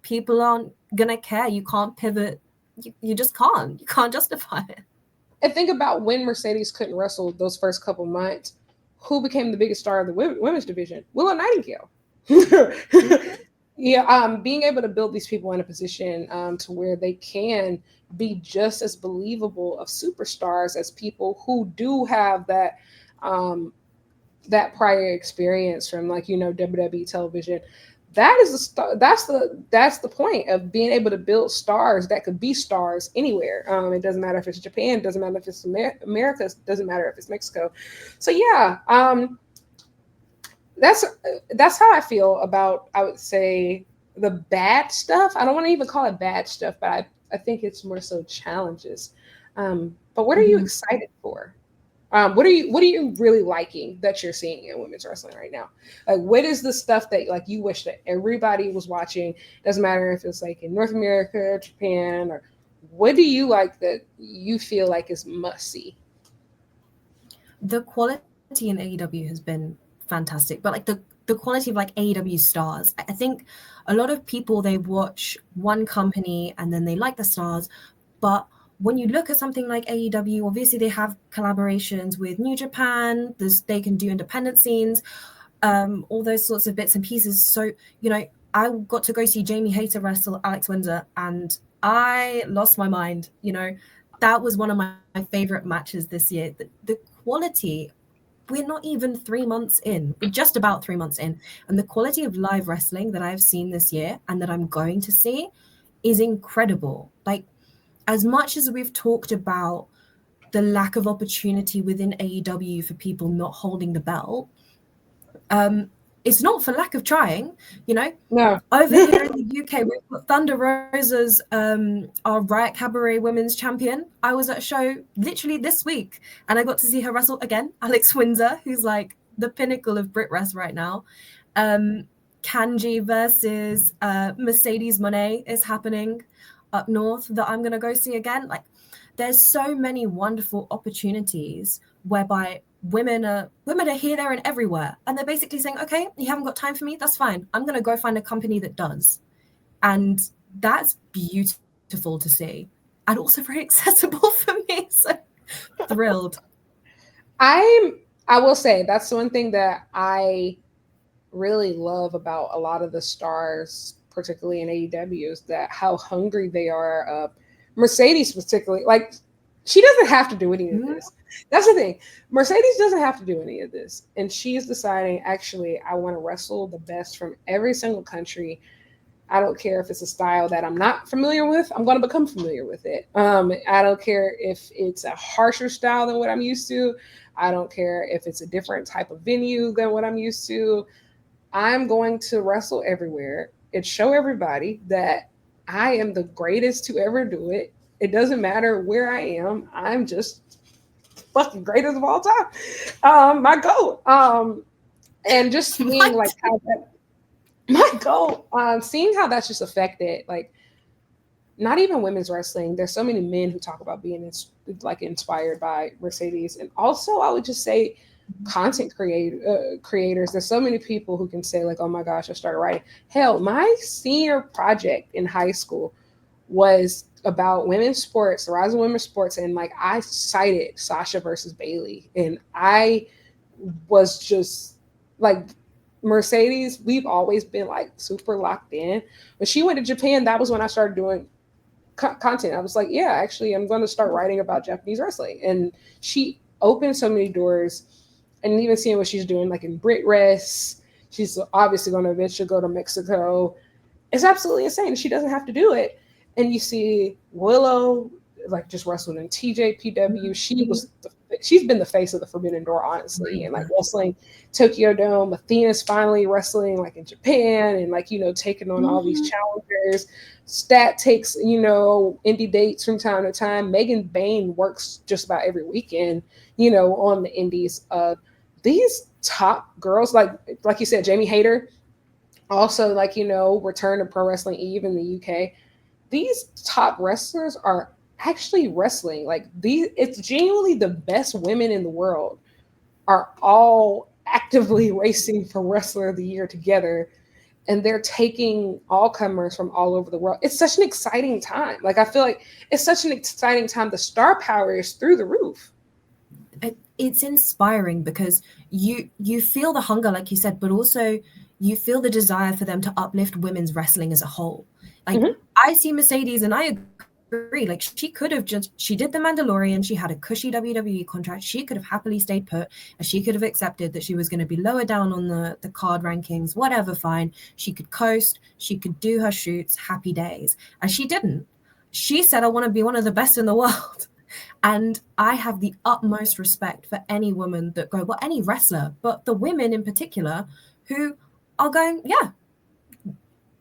people aren't going to care. You can't pivot. You just can't. You can't justify it. And think about when Mercedes couldn't wrestle those first couple months. Who became the biggest star of the women's division? Willow Nightingale. Yeah, being able to build these people in a position to where they can be just as believable of superstars as people who do have that that prior experience from, like, WWE television. That is that's the point of being able to build stars that could be stars anywhere. It doesn't matter if it's Japan, it doesn't matter if it's America, it doesn't matter if it's Mexico. So yeah, that's how I feel about, I would say, the bad stuff. I don't want to even call it bad stuff, but I think it's more so challenges. But what are you excited for? What are you really liking that you're seeing in women's wrestling right now? Like, what is the stuff that like you wish that everybody was watching? Doesn't matter if it's like in North America, Japan, or what do you like that you feel like is must see? The quality in AEW has been fantastic, but like the quality of like AEW stars, I think a lot of people, they watch one company and then they like the stars, but when you look at something like AEW, obviously they have collaborations with New Japan. They can do independent scenes, all those sorts of bits and pieces. So, I got to go see Jamie Hayter wrestle Alex Windsor, and I lost my mind. That was one of my favorite matches this year. The quality, we're not even 3 months in. We're just about 3 months in. And the quality of live wrestling that I've seen this year and that I'm going to see is incredible. Like, as much as we've talked about the lack of opportunity within AEW for people not holding the belt, it's not for lack of trying, No. Over here in the UK, we've got Thunder Rosa's our Riot Cabaret Women's Champion. I was at a show literally this week, and I got to see her wrestle again, Alex Windsor, who's like the pinnacle of Brit Rest right now. Kanji versus Mercedes Monet is happening up north that I'm going to go see again. Like, there's so many wonderful opportunities whereby women are here, there, and everywhere, and they're basically saying, okay, you haven't got time for me, that's fine, I'm going to go find a company that does. And that's beautiful to see, and also very accessible for me, so thrilled. I will say that's one thing that I really love about a lot of the stars, particularly in AEW, is that how hungry they are. Mercedes, particularly, like, she doesn't have to do any of this. That's the thing. Mercedes doesn't have to do any of this, and she's deciding, actually, I want to wrestle the best from every single country. I don't care if it's a style that I'm not familiar with. I'm going to become familiar with it. I don't care if it's a harsher style than what I'm used to. I don't care if it's a different type of venue than what I'm used to. I'm going to wrestle everywhere and show everybody that I am the greatest to ever do it. It doesn't matter where I am. I'm just fucking greatest of all time. My goal. And just seeing like how that, my goal, seeing how that's just affected, like, not even women's wrestling. There's so many men who talk about being inspired by Mercedes, and also I would just say content creators. There's so many people who can say like, oh my gosh, I started writing. Hell, my senior project in high school was about women's sports, the rise of women's sports, and like I cited Sasha versus Bailey, and I was just like, Mercedes, we've always been like super locked in. When she went to Japan, that was when I started doing content. I was like, yeah, actually, I'm going to start writing about Japanese wrestling. And she opened so many doors. And even seeing what she's doing, like in Brit Rest, she's obviously going to eventually go to Mexico. It's absolutely insane. She doesn't have to do it. And you see Willow, like, just wrestled in TJPW. She's been the face of the Forbidden Door, honestly, and like wrestling Tokyo Dome. Athena's finally wrestling like in Japan, and like, taking on all these challengers. Stat takes, indie dates from time to time. Meggan Bane works just about every weekend, on the indies. These top girls, like you said, Jamie Hayter, also like, return to Pro Wrestling Eve in the UK. These top wrestlers are actually wrestling. Like, it's genuinely the best women in the world are all actively racing for Wrestler of the Year together, and they're taking all comers from all over the world. It's such an exciting time. Like, I feel like it's such an exciting time. The star power is through the roof. It's inspiring because you feel the hunger, like you said, but also you feel the desire for them to uplift women's wrestling as a whole. Like, I see Mercedes, and I agree. Like, she did the Mandalorian. She had a cushy WWE contract. She could have happily stayed put, and she could have accepted that she was going to be lower down on the card rankings, whatever, fine. She could coast. She could do her shoots, happy days. And she didn't. She said, I want to be one of the best in the world. And I have the utmost respect for any woman any wrestler, but the women in particular who are going, yeah,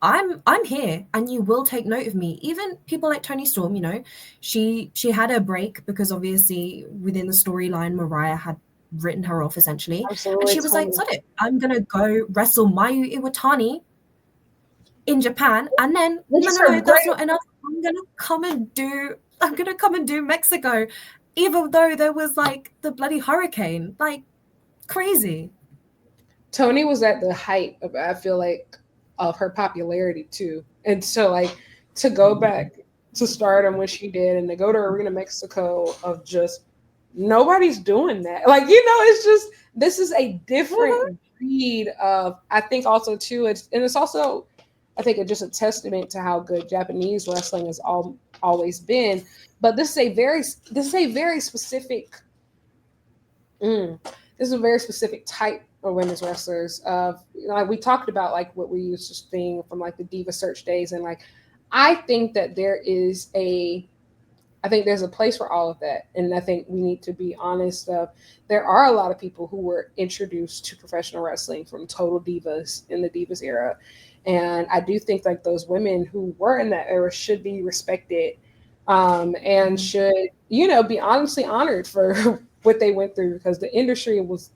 I'm here and you will take note of me. Even people like Toni Storm, you know, she had her break because obviously within the storyline Mariah had written her off essentially. And Absolutely, she was like, Tony. sod it, I'm gonna go wrestle Mayu Iwatani in Japan, and then Which is her no, that's great. not enough. I'm gonna come and do Mexico, even though there was like the bloody hurricane. Like crazy. Tony was at the height of, I feel like, of her popularity too. And so like to go back to stardom when she did and to go to Arena Mexico of just nobody's doing that. Like, it's just this is a different breed of, I think also too, it's also I think it's just a testament to how good Japanese wrestling has always been. But this is a very specific this is a very specific type of women's wrestlers. Of like we talked about, like what we used to seeing from like the Diva Search days, and like I think that I think there's a place for all of that, and I think we need to be honest. Of there are a lot of people who were introduced to professional wrestling from total divas in the Divas era, and I do think like those women who were in that era should be respected, and should be honestly honored for what they went through, because the industry was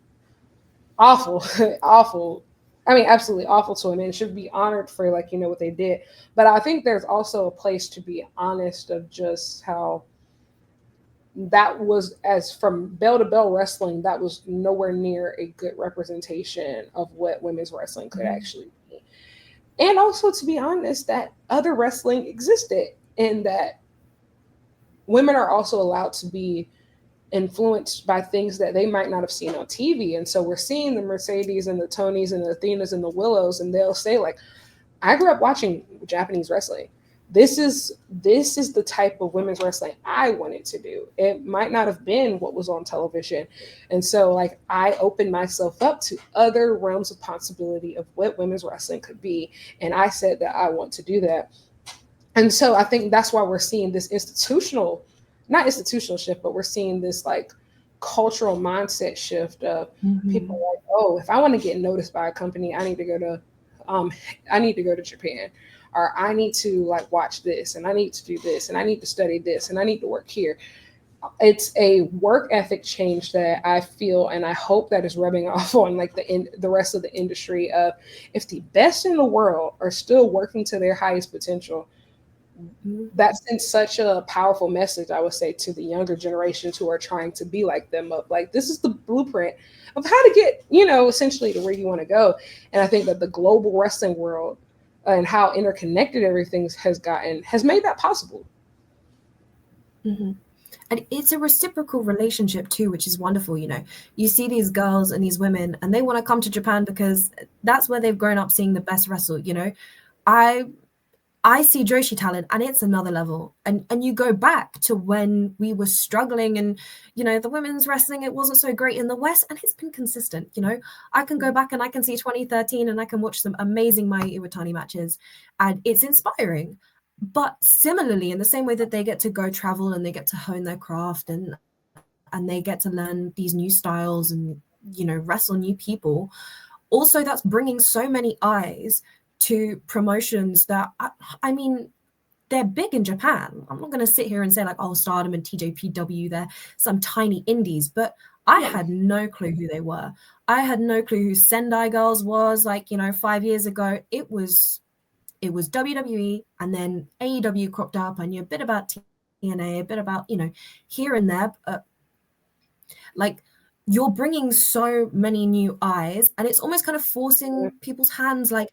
awful, awful. I mean, absolutely awful to them, and should be honored for like what they did. But I think there's also a place to be honest of just how that was, as from bell to bell wrestling, that was nowhere near a good representation of what women's wrestling could actually be. And also to be honest, that other wrestling existed, and that women are also allowed to be influenced by things that they might not have seen on TV. And so we're seeing the Mercedes and the Tonys and the Athenas and the Willows, and they'll say like, I grew up watching Japanese wrestling. This is the type of women's wrestling I wanted to do. It might not have been what was on television. And so like I opened myself up to other realms of possibility of what women's wrestling could be. And I said that I want to do that. And so I think that's why we're seeing this not institutional shift, but we're seeing this like cultural mindset shift of people like, oh, if I want to get noticed by a company, um, I need to go to Japan, or I need to like watch this, and I need to do this, and I need to study this, and I need to work here. It's a work ethic change that I feel and I hope that is rubbing off on like the rest of the industry. Of if the best in the world are still working to their highest potential, that sends such a powerful message, I would say, to the younger generations who are trying to be like them. Of like, this is the blueprint of how to get essentially to where you want to go. And I think that the global wrestling world and how interconnected everything has made that possible. And it's a reciprocal relationship too, which is wonderful. You see these girls and these women and they want to come to Japan because that's where they've grown up seeing the best wrestle. I see Joshi talent and it's another level. And you go back to when we were struggling and, the women's wrestling, it wasn't so great in the West, and it's been consistent. I can go back and I can see 2013 and I can watch some amazing Mayu Iwatani matches, and it's inspiring. But similarly, in the same way that they get to go travel and they get to hone their craft and they get to learn these new styles and, wrestle new people, also that's bringing so many eyes to promotions that I mean they're big in Japan. I'm not going to sit here and say like, oh, Stardom and TJPW, they're some tiny indies, but I had no clue who they were. I had no clue who Sendai Girls was. Like 5 years ago, it was WWE, and then AEW cropped up. I knew a bit about TNA, a bit about here and there. Like, you're bringing so many new eyes, and it's almost kind of forcing people's hands. Like,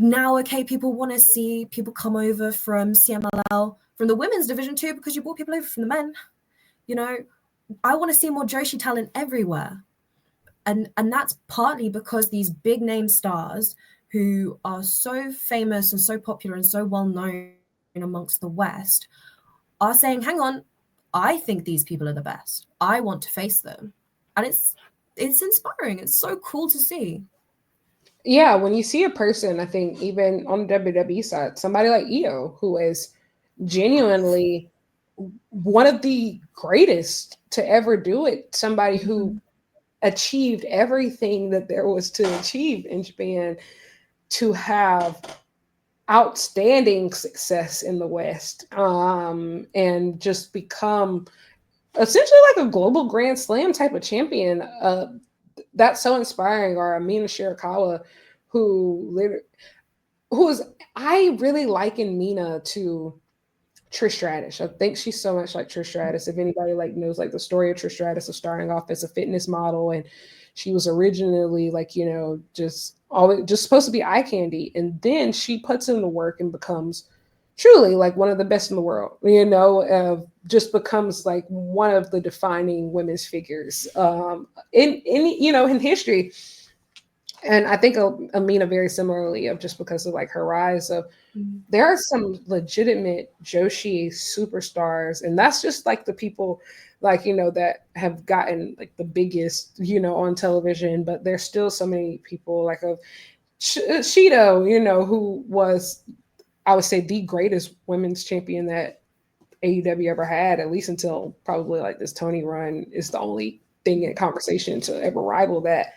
now, okay, people want to see people come over from CMLL, from the women's division too, because you brought people over from the men. I want to see more Joshi talent everywhere. And that's partly because these big name stars who are so famous and so popular and so well known amongst the West are saying, hang on, I think these people are the best. I want to face them. And it's inspiring. It's so cool to see. Yeah, when you see a person, I think even on the WWE side, somebody like Io, who is genuinely one of the greatest to ever do it, somebody who achieved everything that there was to achieve in Japan, to have outstanding success in the West, and just become essentially like a global Grand Slam type of champion. That's so inspiring. Or Amina Shirakawa, who who's I really liken Mina to Trish Stratus. I think she's so much like Trish Stratus. If anybody like knows like the story of Trish Stratus of starting off as a fitness model, and she was originally like, just always just supposed to be eye candy, and then she puts in the work and becomes truly like one of the best in the world, just becomes like one of the defining women's figures in history. And I think Amina very similarly, of just because of like her rise of, there are some legitimate Joshi superstars, and that's just like the people like that have gotten like the biggest on television. But there's still so many people like of Shido, who was, I would say, the greatest women's champion that AEW ever had, at least until probably like this Tony run is the only thing in conversation to ever rival that.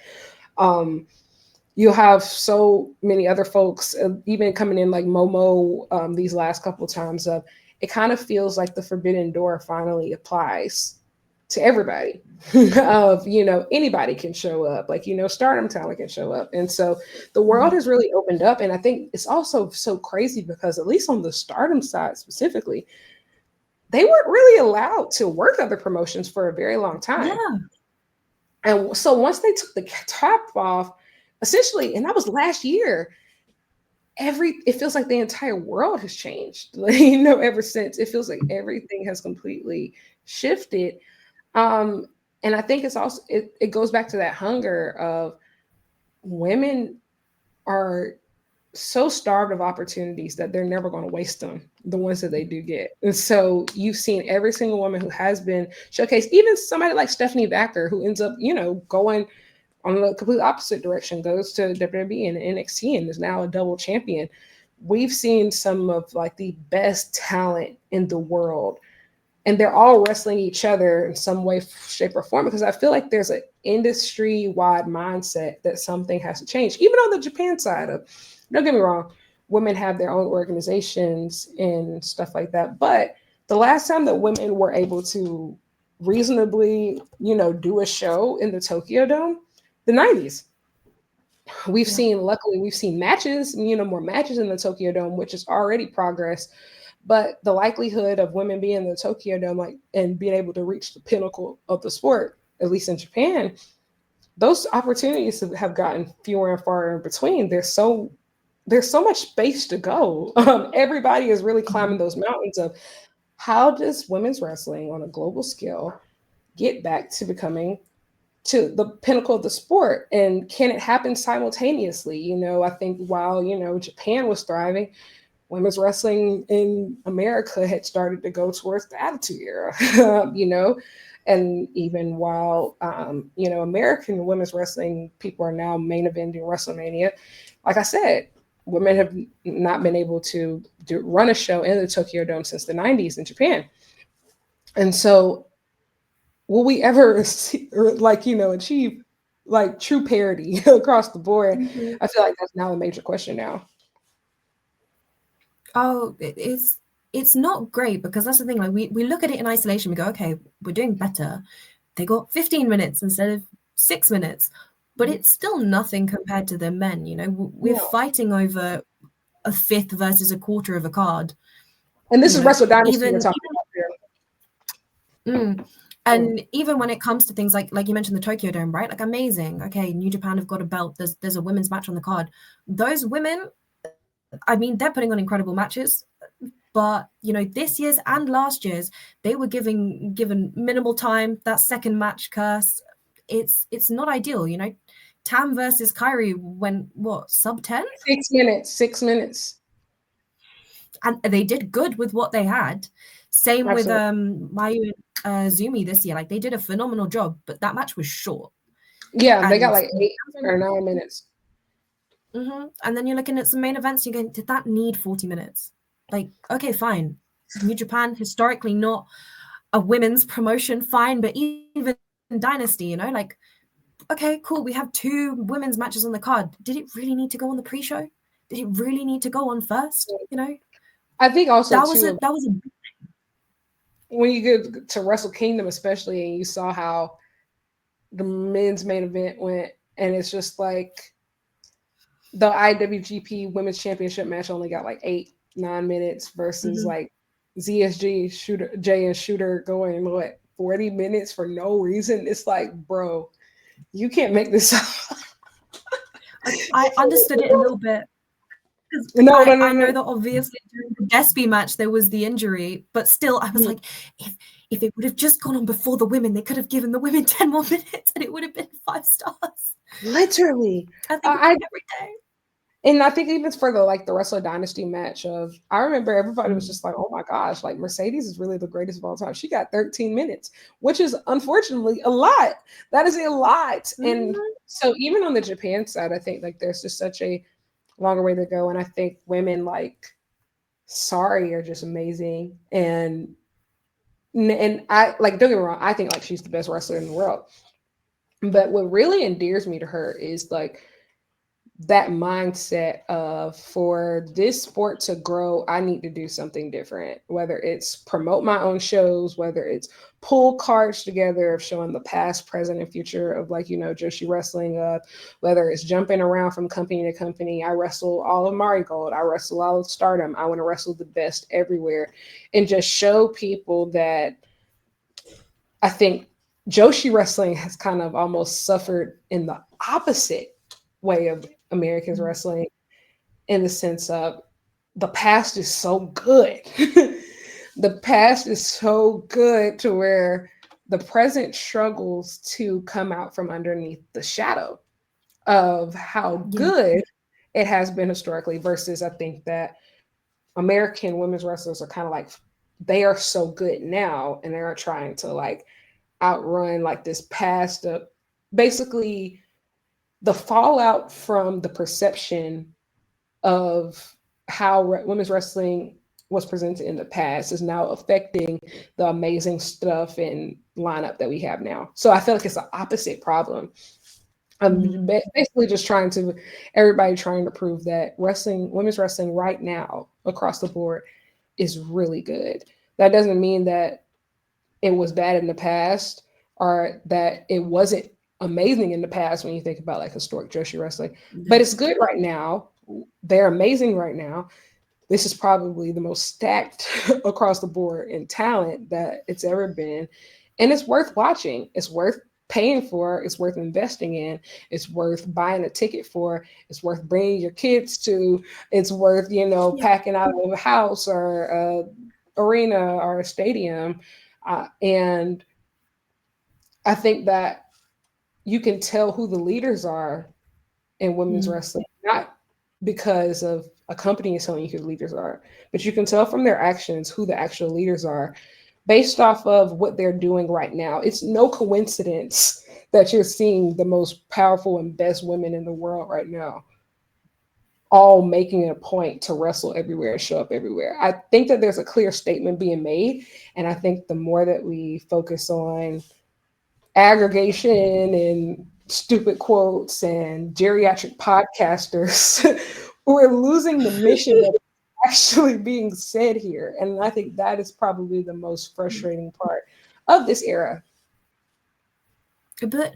You'll have so many other folks, even coming in like Momo, these last couple of times. It kind of feels like the forbidden door finally applies to everybody. Of anybody can show up, like stardom talent can show up, and so the world has really opened up. And I think it's also so crazy because, at least on the stardom side specifically, they weren't really allowed to work other promotions for a very long time. Yeah. And so once they took the top off, essentially, and that was last year, it feels like the entire world has changed. Ever since, it feels like everything has completely shifted. And I think it's also, it goes back to that hunger of women are so starved of opportunities that they're never going to waste them, the ones that they do get. And so you've seen every single woman who has been showcased, even somebody like Stephanie Vacker, who ends up, going on the complete opposite direction, goes to WWE and NXT and is now a double champion. We've seen some of like the best talent in the world, and they're all wrestling each other in some way, shape, or form, because I feel like there's an industry-wide mindset that something has to change. Even on the Japan side of, don't get me wrong, women have their own organizations and stuff like that. But the last time that women were able to reasonably, do a show in the Tokyo Dome, the 90s. Luckily, we've seen matches, more matches in the Tokyo Dome, which is already progress. But the likelihood of women being in the Tokyo Dome, like, and being able to reach the pinnacle of the sport, at least in Japan, those opportunities have gotten fewer and far in between. There's so much space to go. Everybody is really climbing those mountains of, how does women's wrestling on a global scale get back to becoming to the pinnacle of the sport? And can it happen simultaneously? I think while, Japan was thriving, women's wrestling in America had started to go towards the Attitude Era, and even while, American women's wrestling people are now main eventing WrestleMania, like I said, women have not been able to run a show in the Tokyo Dome since the 90s in Japan. And so will we ever see, achieve like true parity across the board? Mm-hmm. I feel like that's now a major question now. Oh, it's not great, because that's the thing. Like we look at it in isolation. We go, okay, we're doing better. They got 15 minutes instead of 6 minutes, but it's still nothing compared to the men. We're fighting over a fifth versus a quarter of a card. And this is Wrestle Dynasty we're talking about here. And even when it comes to things like you mentioned the Tokyo Dome, right? Like, amazing. Okay, New Japan have got a belt. There's a women's match on the card. Those women, I mean, they're putting on incredible matches, but this year's and last year's, they were given minimal time. That second match curse, it's not ideal. Tam versus Kairi went sub 10? 6 minutes. And they did good with what they had. Same Absolutely. With Mayu and Zumi this year. Like, they did a phenomenal job, but that match was short. Yeah, they got like 8 or 9 minutes. Mm-hmm. And then you're looking at some main events, you're going, did that need 40 minutes? Like, okay, fine. New Japan, historically not a women's promotion, fine, but even Dynasty, okay, cool, we have 2 women's matches on the card. Did it really need to go on the pre-show? did it really need to go on first? You know, I think also that was too, a when you get to Wrestle Kingdom, especially, and you saw how the men's main event went, and it's just like the IWGP Women's Championship match only got like 8-9 minutes versus like ZSG Shooter Jay and Shooter going what 40 minutes for no reason. It's like, bro, you can't make this up. I understood it a little bit. No, no, I no, know no. that obviously during the Despy match there was the injury, but still I was like, if it would have just gone on before the women, they could have given the women 10 more minutes and it would have been 5 stars. Literally. I think every day. And I think even for the Wrestler Dynasty match of, I remember everybody was just like, oh my gosh, like Mercedes is really the greatest of all time. She got 13 minutes, which is unfortunately a lot. That is a lot. And so even on the Japan side, I think like there's just such a longer way to go. And I think women like Sorry are just amazing. And I like, don't get me wrong, I think like she's the best wrestler in the world. But what really endears me to her is like that mindset of, for this sport to grow, I need to do something different, whether it's promote my own shows, whether it's pull cards together of showing the past, present, and future of like, Joshi wrestling, whether it's jumping around from company to company. I wrestle all of Marigold. I wrestle all of Stardom. I want to wrestle the best everywhere and just show people that I think Joshi wrestling has kind of almost suffered in the opposite way of Americans wrestling, in the sense of the past is so good. The past is so good to where the present struggles to come out from underneath the shadow of how good it has been historically, versus I think that American women's wrestlers are kind of like, they are so good now and they're trying to like outrun like this past of basically the fallout from the perception of how women's wrestling was presented in the past is now affecting the amazing stuff and lineup that we have now. So I feel like it's the opposite problem. I'm basically just everybody trying to prove that women's wrestling right now across the board is really good. That doesn't mean that it was bad in the past or that it wasn't amazing in the past when you think about like historic Joshi wrestling, but it's good right now. They're amazing right now. This is probably the most stacked across the board in talent that it's ever been. And it's worth watching. It's worth paying for. It's worth investing in. It's worth buying a ticket for. It's worth bringing your kids to. It's worth, packing out of a house or a arena or a stadium. And I think that you can tell who the leaders are in women's wrestling, not because of a company is telling you who the leaders are, but you can tell from their actions who the actual leaders are based off of what they're doing right now. It's no coincidence that you're seeing the most powerful and best women in the world right now all making it a point to wrestle everywhere and show up everywhere. I think that there's a clear statement being made, and I think the more that we focus on aggregation and stupid quotes and geriatric podcasters, we're losing the mission that's actually being said here. And I think that is probably the most frustrating part of this era. But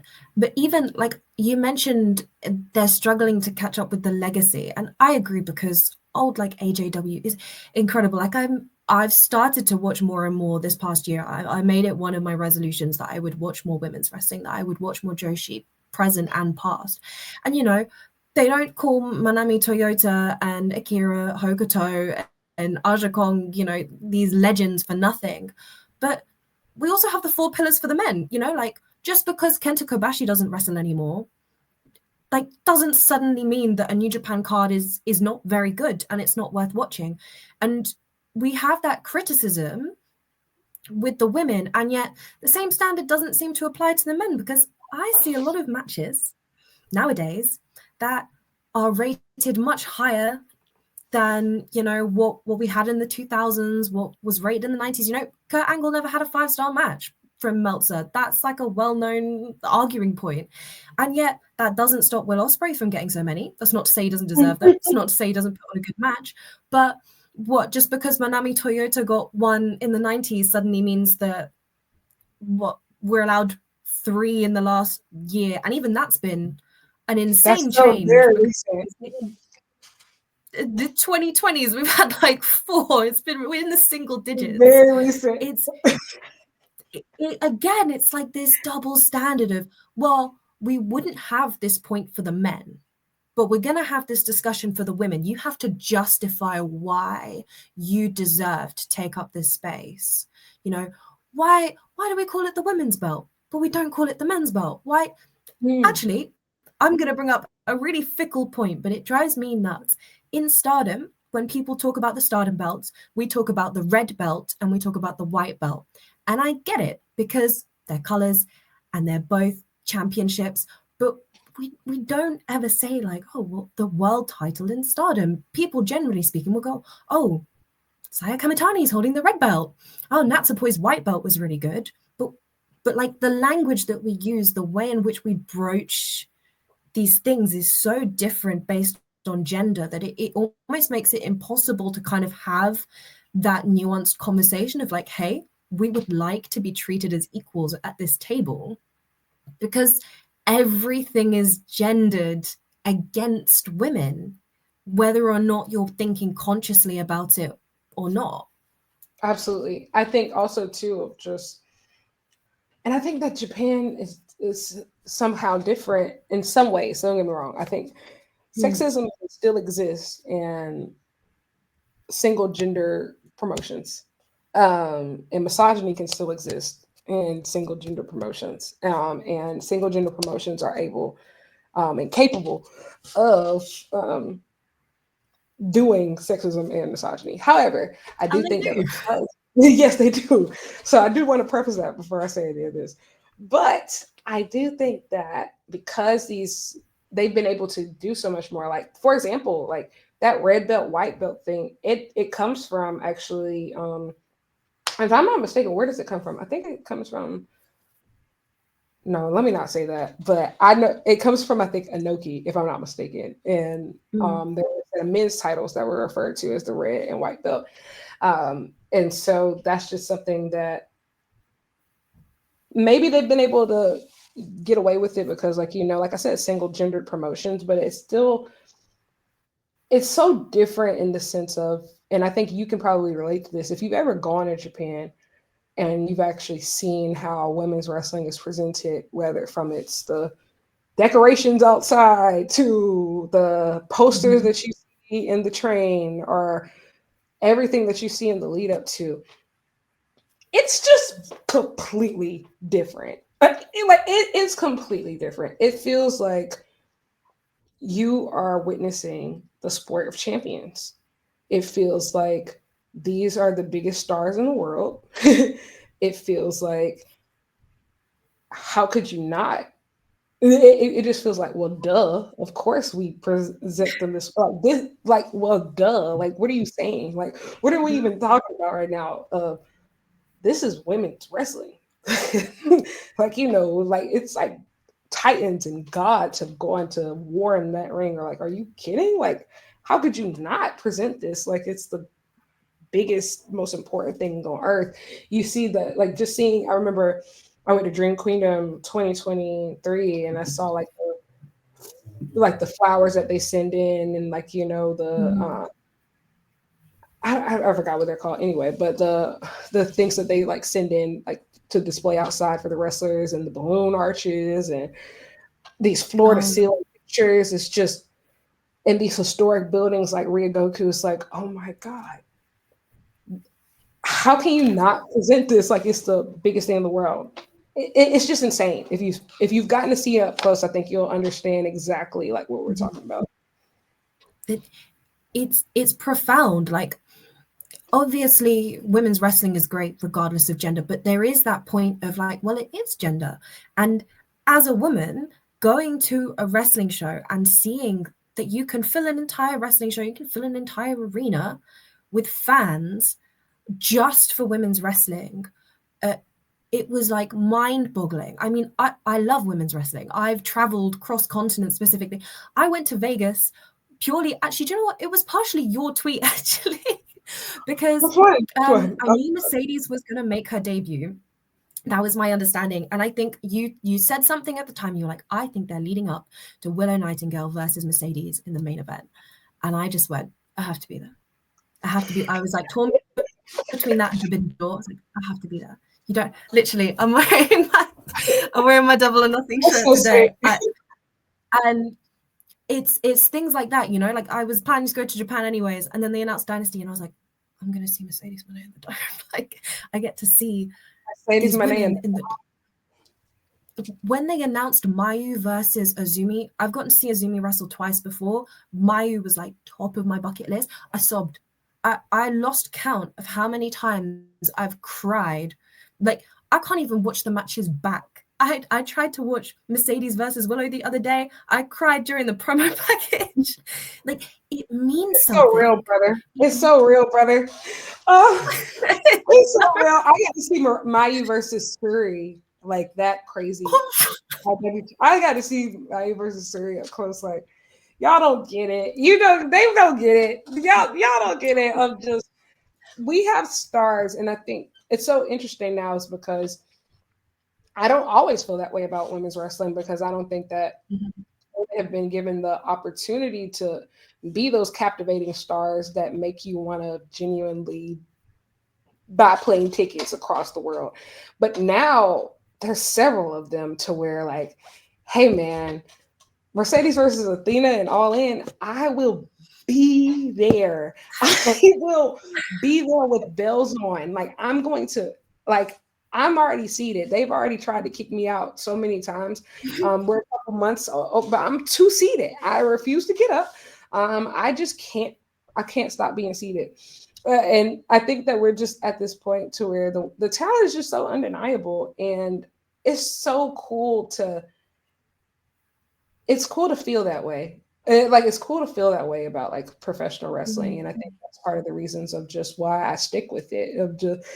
even like you mentioned, they're struggling to catch up with the legacy, and I agree, because old like AJW is incredible. Like I've started to watch more and more this past year. I made it one of my resolutions that I would watch more women's wrestling, that I would watch more Joshi, present and past. And they don't call Manami Toyota and Akira Hokuto and Aja Kong, these legends for nothing. But we also have the 4 pillars for the men, like just because Kenta Kobashi doesn't wrestle anymore, like doesn't suddenly mean that a New Japan card is not very good and it's not worth watching. And we have that criticism with the women, and yet the same standard doesn't seem to apply to the men, because I see a lot of matches nowadays that are rated much higher than what we had in the 2000s, what was rated in the 90s. Kurt Angle never had a 5-star match. from Meltzer. That's like a well-known arguing point. And yet that doesn't stop Will Ospreay from getting so many. That's not to say he doesn't deserve them. It's not to say he doesn't put on a good match. But what, just because Manami Toyota got one in the 90s suddenly means that we're allowed 3 in the last year, and even that's been an insane change. Very recent. The 2020s, we've had like 4. We're in the single digits. Very recent. Again, it's like this double standard of, well, we wouldn't have this point for the men, but we're going to have this discussion for the women. You have to justify why you deserve to take up this space. You know, why do we call it the women's belt, but we don't call it the men's belt? Why? Actually, I'm going to bring up a really fickle point, but it drives me nuts. In Stardom, when people talk about the Stardom belts, we talk about the red belt and we talk about the white belt. And I get it, because they're colors and they're both championships, but we don't ever say like, oh, well, the world title in Stardom. People generally speaking will go, oh, Saya Kamitani's holding the red belt. Oh, Natsupoi's white belt was really good. But like the language that we use, the way in which we broach these things is so different based on gender that it almost makes it impossible to kind of have that nuanced conversation of like, hey, we would like to be treated as equals at this table, because everything is gendered against women, whether or not you're thinking consciously about it or not. Absolutely. I think also too of just, and I think that Japan is somehow different in some ways. Don't get me wrong. I think sexism can still exists in single gender promotions, and misogyny can still exist in single gender promotions, and single gender promotions are able and capable of doing sexism and misogyny. However, I do think that because, yes, they do. So I do want to preface that before I say any of this. But I do think that because they've been able to do so much more, like, for example, like that red belt, white belt thing, it comes from actually, if I'm not mistaken, where does it come from? I think it comes from, no, let me not say that, but I know it comes from, I think, Inoki, if I'm not mistaken. And there were men's titles that were referred to as the red and white belt. And so that's just something that maybe they've been able to get away with it because, like, like I said, single gendered promotions, but it's so different in the sense of, and I think you can probably relate to this if you've ever gone to Japan and you've actually seen how women's wrestling is presented, whether from it's the decorations outside to the posters that you see in the train or everything that you see in the lead up to, it's just completely different. It's completely different. It feels like you are witnessing the sport of champions. It feels like these are the biggest stars in the world. It feels like, how could you not? It just feels like, well, duh. Of course, we present them this like this. Like, well, duh. Like, what are you saying? Like, what are we even talking about right now? This is women's wrestling. Like, like it's like titans and gods have gone to war in that ring. Or like, are you kidding? Like, how could you not present this? Like, it's the biggest, most important thing on earth. You see that, like, just seeing, I remember I went to Dream Kingdom 2023 and I saw like the flowers that they send in and like, I forgot what they're called anyway, but the things that they like send in like to display outside for the wrestlers and the balloon arches and these floor to ceiling pictures. It's just in these historic buildings like Ryogoku. It's like, oh my God, how can you not present this like it's the biggest thing in the world? It's just insane. If you've gotten to see it up close, I think you'll understand exactly like what we're talking about. It's profound. Like, obviously women's wrestling is great regardless of gender, but there is that point of like, well, it is gender. And as a woman going to a wrestling show and seeing that you can fill an entire wrestling show, you can fill an entire arena with fans just for women's wrestling, it was like mind-boggling. I mean, I love women's wrestling. I've traveled cross-continent specifically. I went to Vegas purely, actually, do you know what? It was partially your tweet, actually, because I knew Mercedes was going to make her debut. That was my understanding. And I think you said something at the time. You're like, I think they're leading up to Willow Nightingale versus Mercedes in the main event. And I just went, I have to be there. I have to be. I was like torn between that and Forbidden Door. I was like, I have to be there. You don't literally. I'm wearing my Double or Nothing shirt today, and it's things like that. You know, like I was planning to go to Japan anyways, and then they announced Dynasty, and I was like, I'm gonna see Mercedes Moné in the Dome. Like I get to see these women in the. When they announced Mayu versus Azumi, I've gotten to see Azumi wrestle twice before. Mayu was like top of my bucket list. I sobbed. I lost count of how many times I've cried. Like, I can't even watch the matches back. I tried to watch Mercedes versus Willow the other day. I cried during the promo package. Like, it means something. It's so real, brother. It's so real, brother. It's so real. I got to see Mayu versus Suri, like that crazy. I got to see Mayu versus Suri up close, like, y'all don't get it. You know, they don't get it. Y'all don't get it. Of just, we have stars, and I think it's so interesting now is because I don't always feel that way about women's wrestling, because I don't think that women have been given the opportunity to be those captivating stars that make you want to genuinely buy plane tickets across the world. But now there's several of them to where, like, hey man, Mercedes versus Athena and Allin, I will be there. I will be there with bells on. Like, I'm going to, like, I'm already seated. They've already tried to kick me out so many times. We're a couple months, but I'm too seated. I refuse to get up. I just can't, I can't stop being seated. And I think that we're just at this point to where the talent is just so undeniable. And it's so cool to, it's cool to feel that way. It's cool to feel that way about like professional wrestling. And I think that's part of the reasons of just why I stick with it. Of just,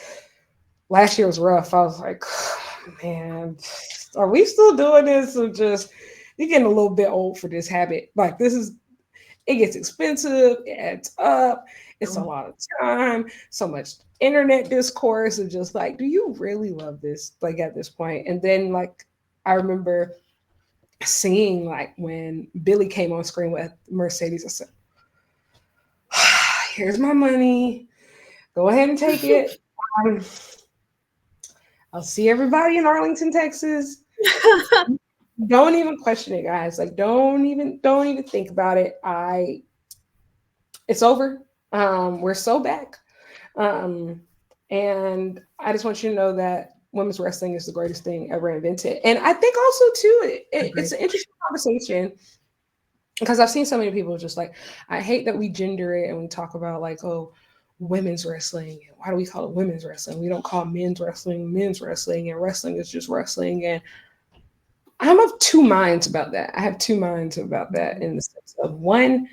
last year was rough. I was like, man, are we still doing this? Or just, you're getting a little bit old for this habit. Like, this is, it gets expensive, it adds up, it's a lot of time, so much internet discourse, and just like, do you really love this? Like, at this point. And then, like, I remember seeing, like, when Billy came on screen with Mercedes, I said, here's my money, go ahead and take it. I'll see everybody in Arlington, Texas. Don't even question it, guys. Like, don't even think about it. It's over. We're so back. And I just want you to know that women's wrestling is the greatest thing ever invented. And I think also too, it's an interesting conversation, because I've seen so many people just like, I hate that we gender it and we talk about like, oh, women's wrestling. Why do we call it women's wrestling? We don't call men's wrestling, and wrestling is just wrestling. And I'm of two minds about that. I have two minds about that, in the sense of, one,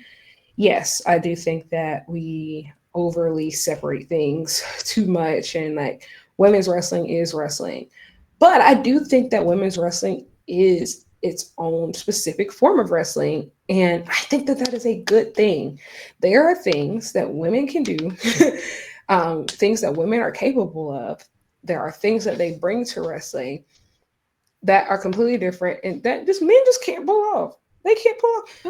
yes, I do think that we overly separate things too much, and like, women's wrestling is wrestling. But I do think that women's wrestling is its own specific form of wrestling. And I think that that is a good thing. There are things that women can do, things that women are capable of. There are things that they bring to wrestling that are completely different, and that just men just can't pull off. They can't pull off.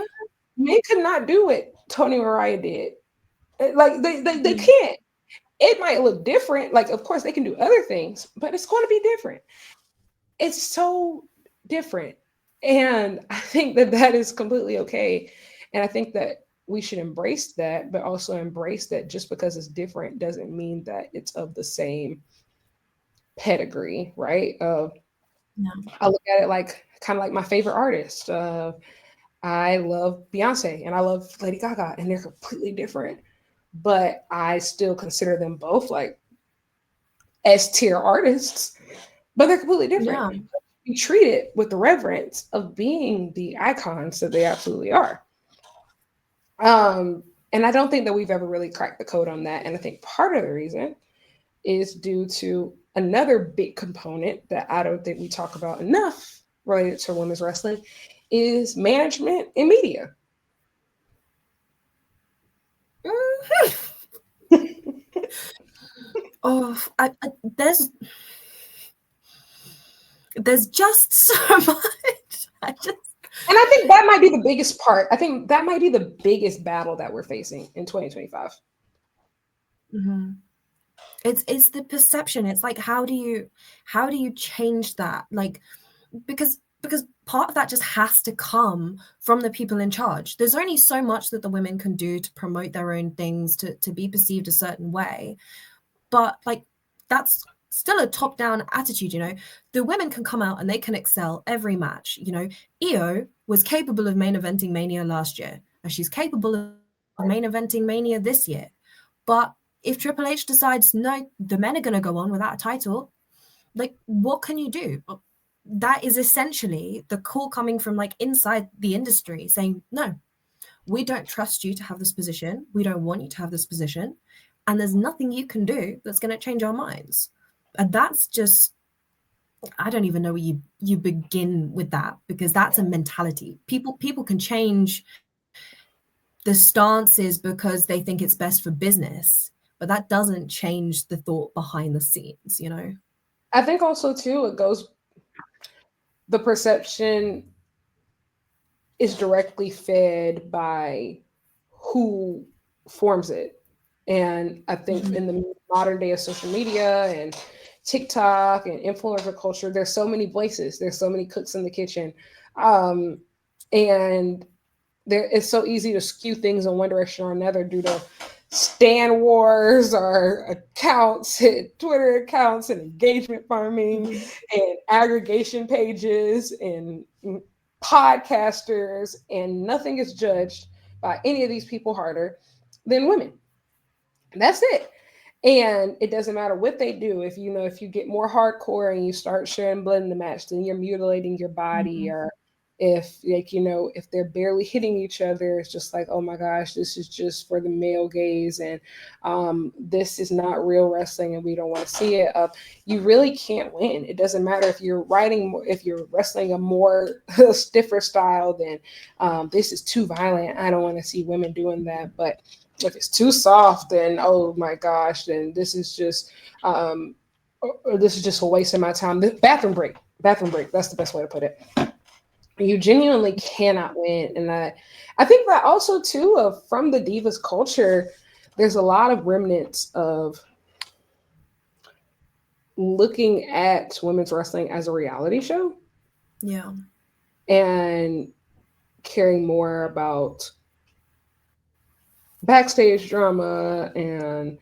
Men could not do what Tony Mariah did. Like, they can't. It might look different. Like, of course, they can do other things, but it's going to be different. It's so different. And I think that that is completely okay. And I think that we should embrace that, but also embrace that just because it's different doesn't mean that it's of the same pedigree, right? I look at it like kind of like my favorite artist. I love Beyonce and I love Lady Gaga, and they're completely different, but I still consider them both like S tier artists, but they're completely different. Yeah. Be treated with the reverence of being the icons that they absolutely are. And I don't think that we've ever really cracked the code on that. And I think part of the reason is due to another big component that I don't think we talk about enough related to women's wrestling is management and media. Oh, there's just so much. And I think that might be the biggest part. I think that might be the biggest battle that we're facing in 2025. Mm-hmm. It's the perception. It's like, how do you change that? Like, because part of that just has to come from the people in charge. There's only so much that the women can do to promote their own things, to be perceived a certain way. But like, that's still a top-down attitude, you know. The women can come out and they can excel every match. You know, Io was capable of main eventing Mania last year, and she's capable of main eventing Mania this year. But if Triple H decides, no, the men are going to go on without a title, like, what can you do? That is essentially the call coming from like inside the industry saying, no, we don't trust you to have this position. We don't want you to have this position. And there's nothing you can do that's going to change our minds. And that's just, I don't even know where you begin with that, because that's a mentality. People can change the stances because they think it's best for business, but that doesn't change the thought behind the scenes, you know? I think also too, it goes, the perception is directly fed by who forms it. And I think in the modern day of social media and TikTok and influencer culture, there's so many voices, there's so many cooks in the kitchen. And it's so easy to skew things in one direction or another due to stan wars or accounts, Twitter accounts, and engagement farming and aggregation pages and podcasters, and nothing is judged by any of these people harder than women. And that's it. And it doesn't matter what they do. If you get more hardcore and you start sharing blood in the match, then you're mutilating your body. Or if if they're barely hitting each other, it's just like, oh my gosh, this is just for the male gaze, and this is not real wrestling, and we don't want to see it. You really can't win. It doesn't matter if you're wrestling a more stiffer style, then this is too violent. I don't want to see women doing that. But if it's too soft, then oh my gosh, then this is just a waste of my time. Bathroom break. That's the best way to put it. You genuinely cannot win. And I think that also too, from the divas culture, there's a lot of remnants of looking at women's wrestling as a reality show. Yeah. And caring more about backstage drama and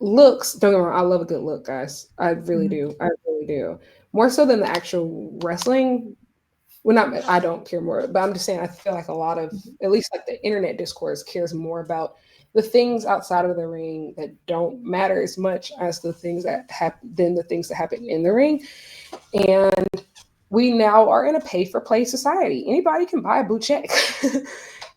looks. Don't get me wrong, I love a good look, guys. I really do. I really do. More so than the actual wrestling. Well, not, I don't care more, but I'm just saying I feel like a lot of, at least like the internet discourse, cares more about the things outside of the ring that don't matter as much as the things that happen in the ring. And we now are in a pay for play society. Anybody can buy a blue check.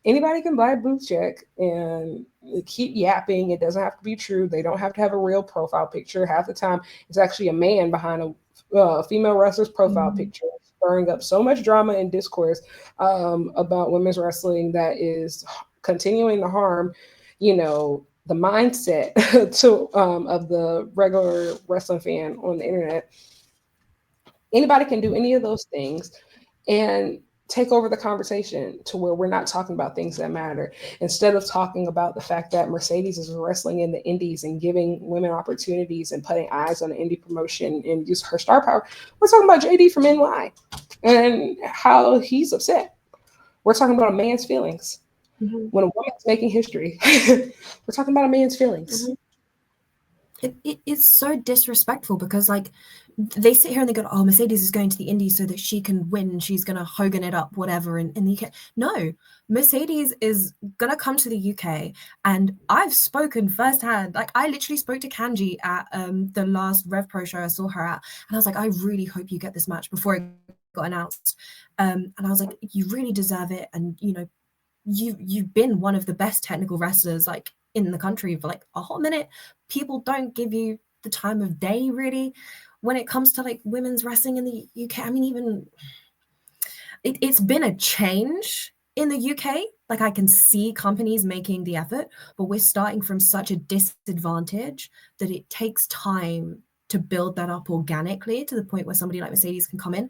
Anybody can buy a blue check and keep yapping. It doesn't have to be true. They don't have to have a real profile picture. Half the time, it's actually a man behind a female wrestler's profile picture, stirring up so much drama and discourse about women's wrestling that is continuing to harm, the mindset of the regular wrestling fan on the internet. Anybody can do any of those things and take over the conversation to where we're not talking about things that matter. Instead of talking about the fact that Mercedes is wrestling in the indies and giving women opportunities and putting eyes on the indie promotion and use her star power, we're talking about JD from NY and how he's upset. We're talking about a man's feelings. When a woman's making history, we're talking about a man's feelings. It's so disrespectful because, like, they sit here and they go, oh, Mercedes is going to the indies so that she can win. She's going to Hogan it up, whatever. And the UK. No, Mercedes is going to come to the UK. And I've spoken firsthand. Like, I literally spoke to Kanji at the last Rev Pro show I saw her at. And I was like, I really hope you get this match before it got announced. And I was like, you really deserve it. And, you've been one of the best technical wrestlers, like, in the country for like a hot minute. People don't give you the time of day, really, when it comes to like women's wrestling in the UK. I mean, even it's been a change in the UK. Like, I can see companies making the effort, but we're starting from such a disadvantage that it takes time to build that up organically to the point where somebody like Mercedes can come in.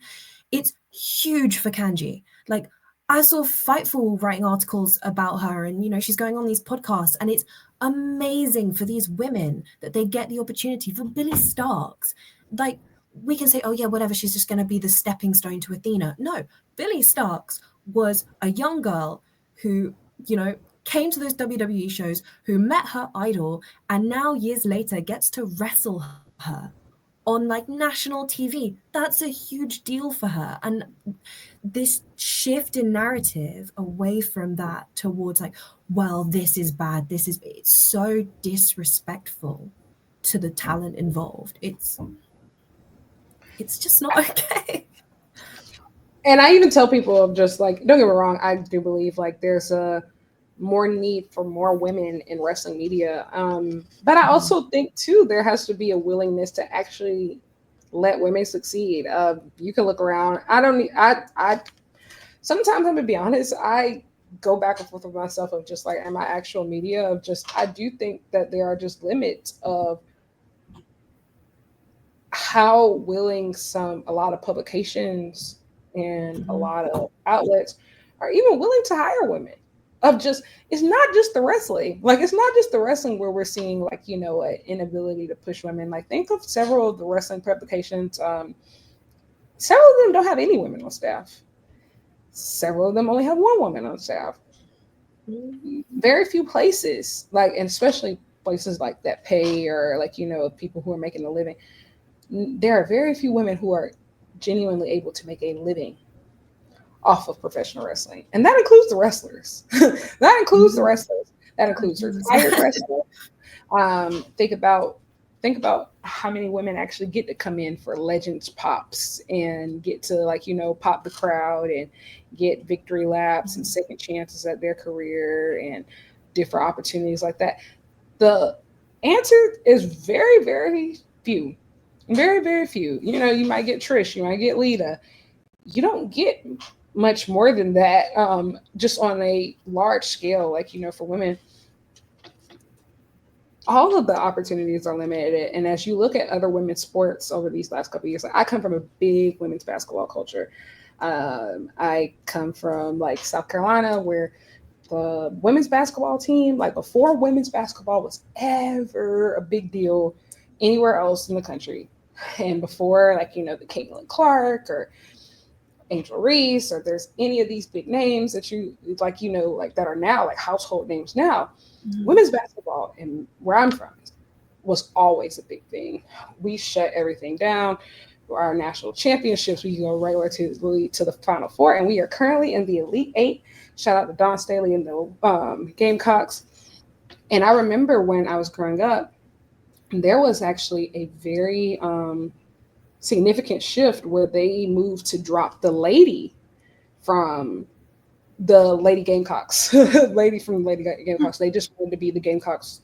It's huge for Kanji. Like, I saw Fightful writing articles about her, and, you know, she's going on these podcasts, and it's amazing for these women that they get the opportunity. For Billy Starks, like, we can say, oh yeah, whatever, she's just going to be the stepping stone to Athena. No, Billy Starks was a young girl who, you know, came to those WWE shows, who met her idol, and now years later gets to wrestle her on like national TV. That's a huge deal for her. And this shift in narrative away from that towards like, well, this is bad, it's so disrespectful to the talent involved. It's just not okay. And I even tell people of just like, don't get me wrong, I do believe like there's a more need for more women in wrestling media. But I also think too there has to be a willingness to actually let women succeed. You can look around. I sometimes I'm gonna be honest, I go back and forth with myself of just like, am I actual media? Of just, I do think that there are just limits of how willing a lot of publications and a lot of outlets are even willing to hire women. Of just, it's not just the wrestling. Like, it's not just the wrestling where we're seeing like, you know, an inability to push women. Like, think of several of the wrestling publications. Several of them don't have any women on staff. Several of them only have one woman on staff. Very few places, like, and especially places like that pay, or like, you know, people who are making a living, there are very few women who are genuinely able to make a living off of professional wrestling. And that includes the wrestlers. That includes the wrestlers. That includes retired wrestlers. Think about how many women actually get to come in for Legends pops and get to, like, you know, pop the crowd and get victory laps and second chances at their career and different opportunities like that. The answer is very, very few. Very, very few. You know, you might get Trish, you might get Lita. You don't get much more than that, just on a large scale. Like, you know, for women, all of the opportunities are limited. And as you look at other women's sports over these last couple of years, like, I come from a big women's basketball culture. I come from like South Carolina, where the women's basketball team, like before women's basketball was ever a big deal anywhere else in the country, and before, like, you know, the Caitlin Clark or Angel Reese, or there's any of these big names that you like, you know, like that are now like household names now, women's basketball, and where I'm from, was always a big thing. We shut everything down. Our national championships, we go regularly to the Final Four, and we are currently in the Elite Eight. Shout out to Don Staley and the Gamecocks. And I remember when I was growing up, there was actually a very significant shift where they moved to drop the lady from the Lady Gamecocks, lady from Lady Gamecocks. They just wanted to be the Gamecocks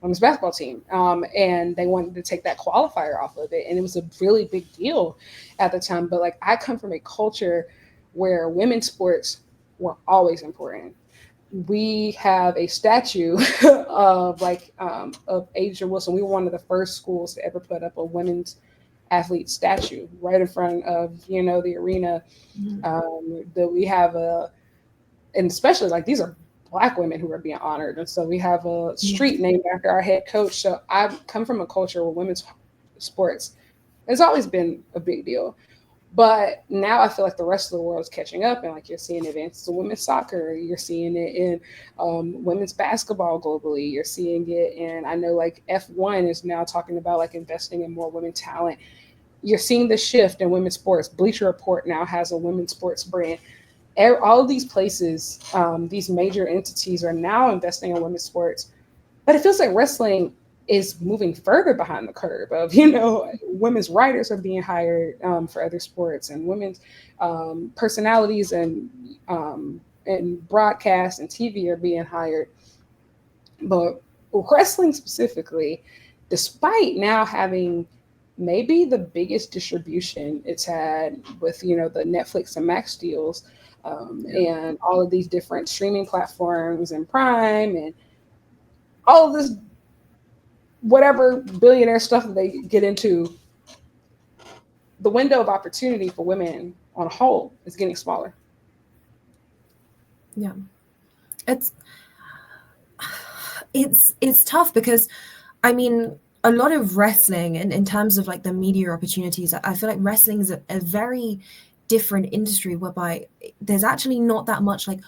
women's basketball team, and they wanted to take that qualifier off of it, and it was a really big deal at the time. But like, I come from a culture where women's sports were always important. We have a statue of of Asia Wilson. We were one of the first schools to ever put up a women's athlete statue right in front of, you know, the arena. That we have and especially like, these are Black women who are being honored, and so we have a street named after our head coach. So I come from a culture where women's sports has always been a big deal. But now I feel like the rest of the world is catching up, and like, you're seeing advances in women's soccer, you're seeing it in women's basketball globally, you're seeing it, and I know like F1 is now talking about like investing in more women talent. You're seeing the shift in women's sports. Bleacher Report now has a women's sports brand. All of these places, these major entities are now investing in women's sports, but it feels like wrestling is moving further behind the curve of, you know, women's writers are being hired for other sports, and women's personalities and broadcast and TV are being hired. But wrestling specifically despite now having maybe the biggest distribution it's had with, you know, the Netflix and Max deals, and all of these different streaming platforms and Prime and all of this whatever billionaire stuff that they get into, the window of opportunity for women on a whole is getting smaller. Yeah, it's tough because, I mean, a lot of wrestling, and in terms of like the media opportunities, I feel like wrestling is a very different industry whereby there's actually not that much like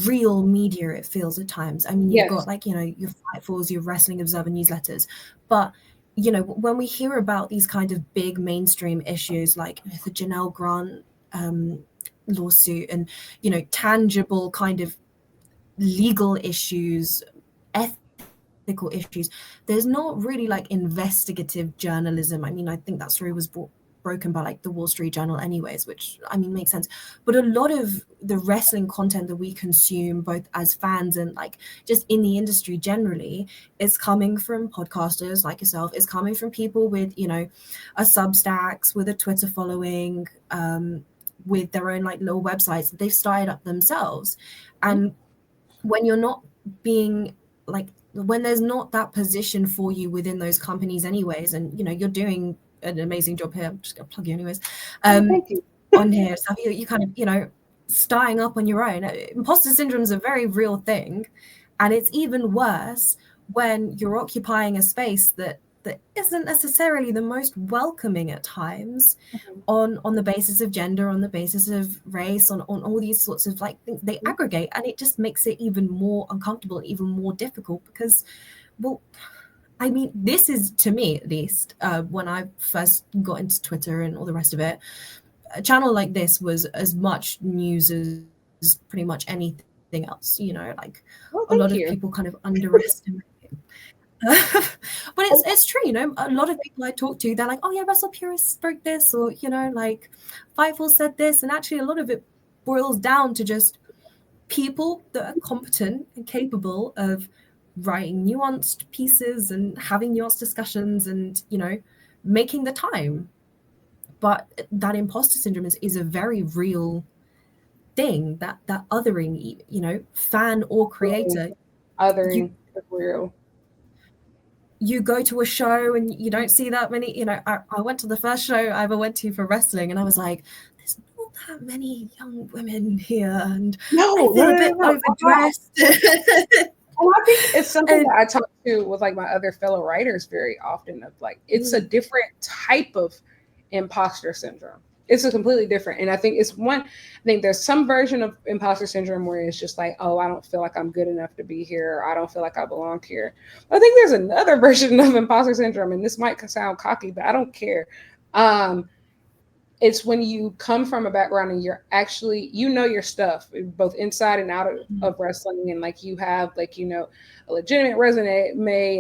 real media, it feels at times. I mean, you've got like, you know, your Fightfuls, your Wrestling Observer newsletters, but you know, when we hear about these kind of big mainstream issues like the Janelle Grant lawsuit and, you know, tangible kind of legal issues, ethical issues, there's not really like investigative journalism. I mean, I think that story was broken by like the Wall Street Journal anyways, which I mean makes sense. But a lot of the wrestling content that we consume both as fans and like just in the industry generally is coming from podcasters like yourself, is coming from people with, you know, a Substacks, with a Twitter following, with their own like little websites that they've started up themselves. And when you're not being like, when there's not that position for you within those companies anyways, and you know, you're doing an amazing job here, I'm just gonna plug you anyways, Thank you. on here, so you kind of, you know, starting up on your own. Imposter syndrome is a very real thing, and it's even worse when you're occupying a space that isn't necessarily the most welcoming at times, on the basis of gender, on the basis of race, on all these sorts of like things. They aggregate, and it just makes it even more uncomfortable, even more difficult, because, well, I mean, this is, to me at least, when I first got into Twitter and all the rest of it, a channel like this was as much news as pretty much anything else, you know, like a lot of people kind of underestimate it. But it's true, you know, a lot of people I talk to, they're like, oh yeah, Russell Purists broke this, or, you know, like Fightful said this, and actually a lot of it boils down to just people that are competent and capable of writing nuanced pieces and having nuanced discussions and, you know, making the time. But that imposter syndrome is a very real thing, that othering, you know, fan or creator. Othering is real. You go to a show and you don't see that many, you know, I went to the first show I ever went to for wrestling, and I was like, there's not that many young women here, and I feel a bit overdressed. Well, I think it's something that I talk to with like my other fellow writers very often, of like, it's a different type of imposter syndrome. It's a completely different. And I think I think there's some version of imposter syndrome where it's just like, oh, I don't feel like I'm good enough to be here. I don't feel like I belong here. But I think there's another version of imposter syndrome, and this might sound cocky, but I don't care. It's when you come from a background and you're actually, you know, your stuff both inside and out of wrestling, and like you have like, you know, a legitimate resume,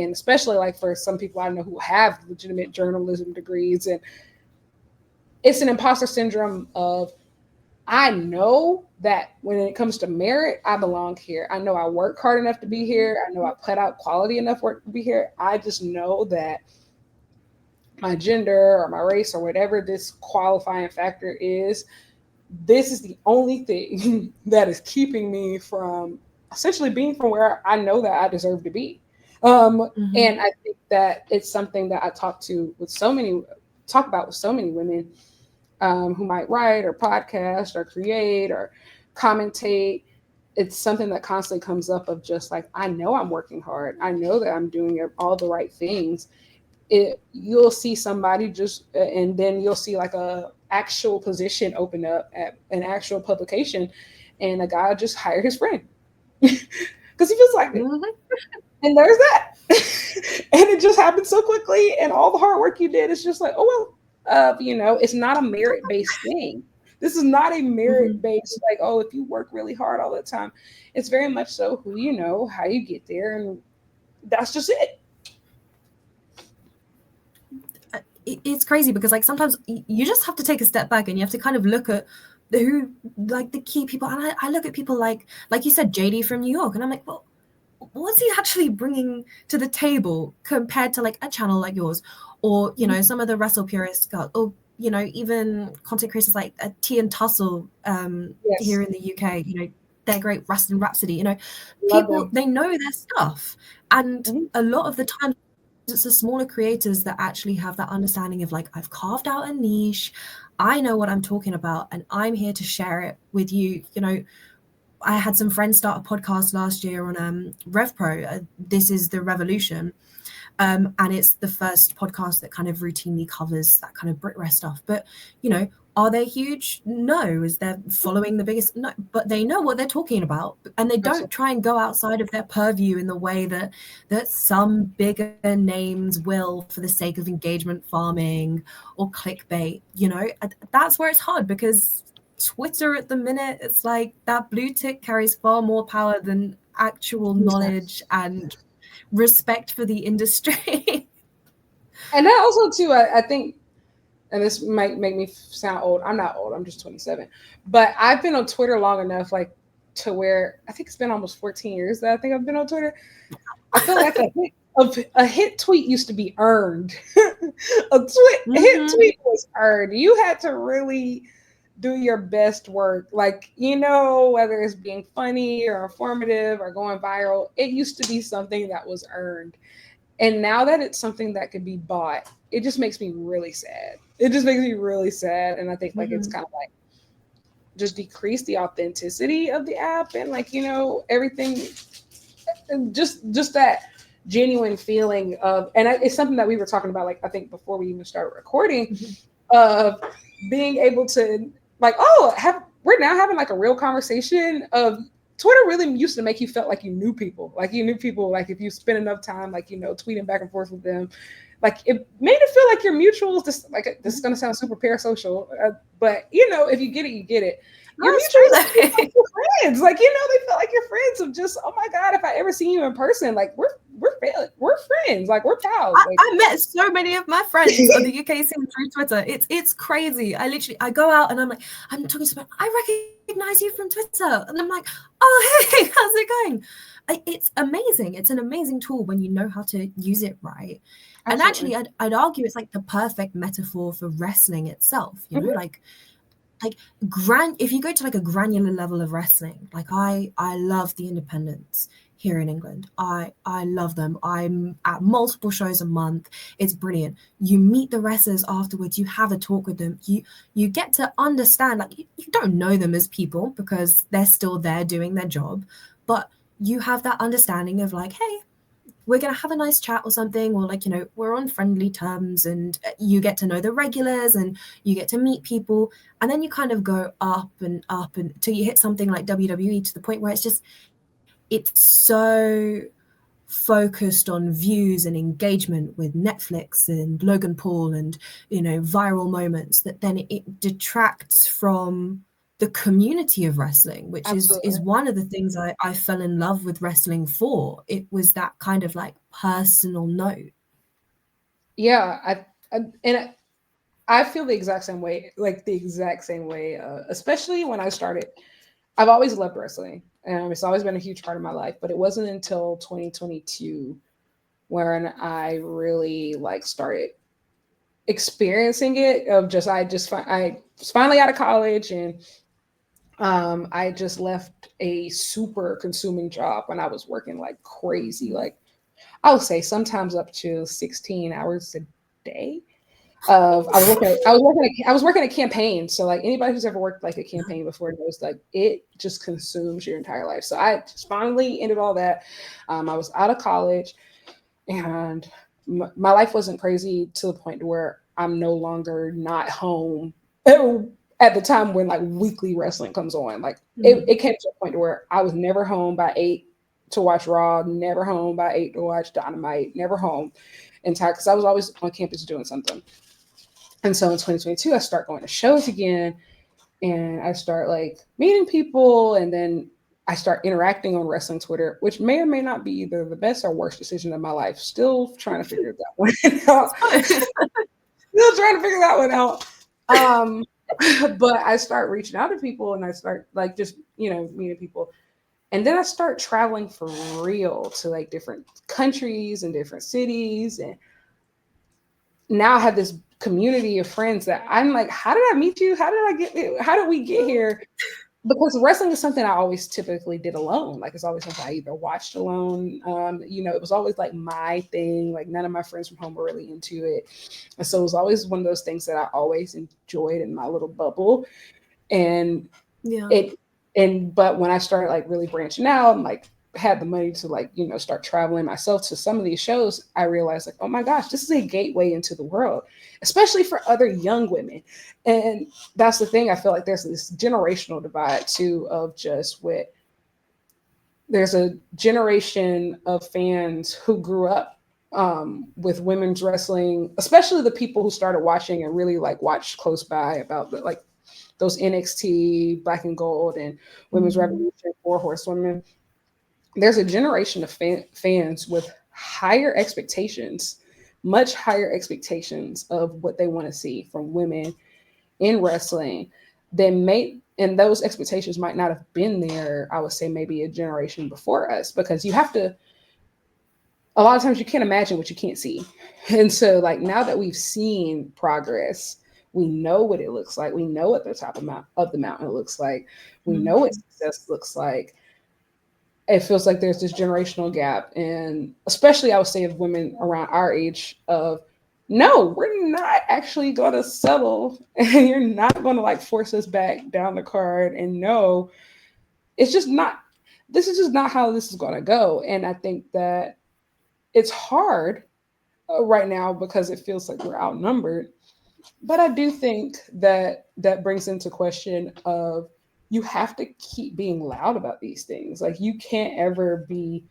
and especially like for some people I know who have legitimate journalism degrees, and it's an imposter syndrome of, I know that when it comes to merit, I belong here. I know I work hard enough to be here. I know I put out quality enough work to be here. I just know that my gender or my race or whatever this qualifying factor is, this is the only thing that is keeping me from essentially being from where I know that I deserve to be. And I think that it's something that I talk about with so many women who might write or podcast or create or commentate. It's something that constantly comes up of just like, I know I'm working hard. I know that I'm doing all the right things. You'll see somebody and then you'll see like a actual position open up at an actual publication, and a guy just hired his friend because he feels like it. And there's that. And it just happened so quickly, and all the hard work you did is just like, oh well, you know, it's not a merit-based thing. This is not a merit-based like, oh, if you work really hard all the time. It's very much so who you know, how you get there, and that's just it. It's crazy because like sometimes you just have to take a step back and you have to kind of look at who like the key people, and I look at people like you said, JD from New York, and I'm like, well, what's he actually bringing to the table compared to like a channel like yours, or you know, some of the wrestle purists got, or you know, even content creators like T and Tussle here in the UK, you know, they're great, Wrestling Rhapsody, you know, people, they know their stuff. And a lot of the time it's the smaller creators that actually have that understanding of like, I've carved out a niche, I know what I'm talking about, and I'm here to share it with you. You know, I had some friends start a podcast last year on RevPro. This is the Revolution. And it's the first podcast that kind of routinely covers that kind of Brit rest stuff. But, you know, are they huge? No. Is they're following the biggest? No. But they know what they're talking about. And they don't try and go outside of their purview in the way that some bigger names will for the sake of engagement farming or clickbait. You know, that's where it's hard, because Twitter at the minute, it's like that blue tick carries far more power than actual knowledge and respect for the industry. And that also too, I think, and this might make me sound old, I'm not old, I'm just 27, but I've been on Twitter long enough, like, to where I think it's been almost 14 years that I think I've been on Twitter. I feel like a hit tweet used to be earned. A hit tweet was earned. You had to really do your best work, like, you know, whether it's being funny or informative or going viral. It used to be something that was earned. And now that it's something that could be bought, it just makes me really sad. It just makes me really sad. And I think like it's kind of like just decrease the authenticity of the app, and like, you know, everything, just that genuine feeling of, and it's something that we were talking about, like, I think before we even started recording, of being able to like, we're now having like a real conversation of Twitter really used to make you felt like you knew people. Like you knew people, like if you spend enough time, like, you know, tweeting back and forth with them, like it made it feel like your mutuals, this is going to sound super parasocial, but you know, if you get it, you get it. Your mutuals like your friends, like, you know, they feel like your friends of just, oh my God, if I ever see you in person, like we're friends, like we're pals. I met so many of my friends on the UK scene through Twitter. It's crazy. I go out and I'm like, I'm talking to someone, I recognize you from Twitter, and I'm like, oh hey, how's it going? It's amazing. It's an amazing tool when you know how to use it right. Absolutely. And actually, I'd argue it's like the perfect metaphor for wrestling itself. You know, like if you go to like a granular level of wrestling, like I love the independents here in England. I love them. I'm at multiple shows a month. It's brilliant. You meet the wrestlers afterwards, you have a talk with them, you get to understand, like, you don't know them as people because they're still there doing their job, but you have that understanding of like, hey, we're going to have a nice chat or something, or like, you know, we're on friendly terms, and you get to know the regulars and you get to meet people, and then you kind of go up and until you hit something like WWE, to the point where it's so focused on views and engagement with Netflix and Logan Paul and, you know, viral moments, that then it detracts from the community of wrestling, which is one of the things I fell in love with wrestling for. It was that kind of like personal note. Yeah, I feel the exact same way, especially when I started. I've always loved wrestling, and it's always been a huge part of my life, but it wasn't until 2022 when I really like started experiencing it, of just, I was finally out of college, and I just left a super consuming job when I was working like crazy, like I would say sometimes up to 16 hours a day. I was working a campaign. So like anybody who's ever worked like a campaign before knows, like it just consumes your entire life. So I just finally ended all that. I was out of college, and my life wasn't crazy to the point where I'm no longer not home at the time when like weekly wrestling comes on. Like it came to a point where I was never home by 8 to watch Raw, never home by 8 to watch Dynamite, never home in time, because I was always on campus doing something. And so in 2022, I start going to shows again, and I start like meeting people, and then I start interacting on wrestling Twitter, which may or may not be either the best or worst decision of my life. Still trying to figure that one out. Still trying to figure that one out. But I start reaching out to people, and I start like just, you know, meeting people. And then I start traveling for real to like different countries and different cities. And now I have this community of friends that I'm like, how did I meet you? How did we get here? Because wrestling is something I always typically did alone. Like it's always something I either watched alone. It was always like my thing. Like none of my friends from home were really into it. And so it was always one of those things that I always enjoyed in my little bubble. And Yeah. but when I started like really branching out and like had the money to like, start traveling myself to some of these shows, I realized like, oh my gosh, this is a gateway into the world, especially for other young women. And that's the thing. I feel like there's this generational divide too of just what there's a generation of fans who grew up with women's wrestling, especially the people who started watching and really like watched close by about like those NXT, Black and Gold, and Women's Revolution, Four Horsewomen. There's a generation of fans with higher expectations, much higher expectations of what they want to see from women in wrestling and those expectations might not have been there, I would say maybe a generation before us, because a lot of times you can't imagine what you can't see. And so like now that we've seen progress, we know what it looks like. We know what the top of the mountain looks like. We know what success looks like. It feels like there's this generational gap. And especially I would say of women around our age of, no, we're not actually going to settle and you're not going to like force us back down the card. And no, it's just not, this is just not how this is going to go. And I think that it's hard right now because it feels like we're outnumbered. But I do think that that brings into question of you have to keep being loud about these things. Like you can't ever be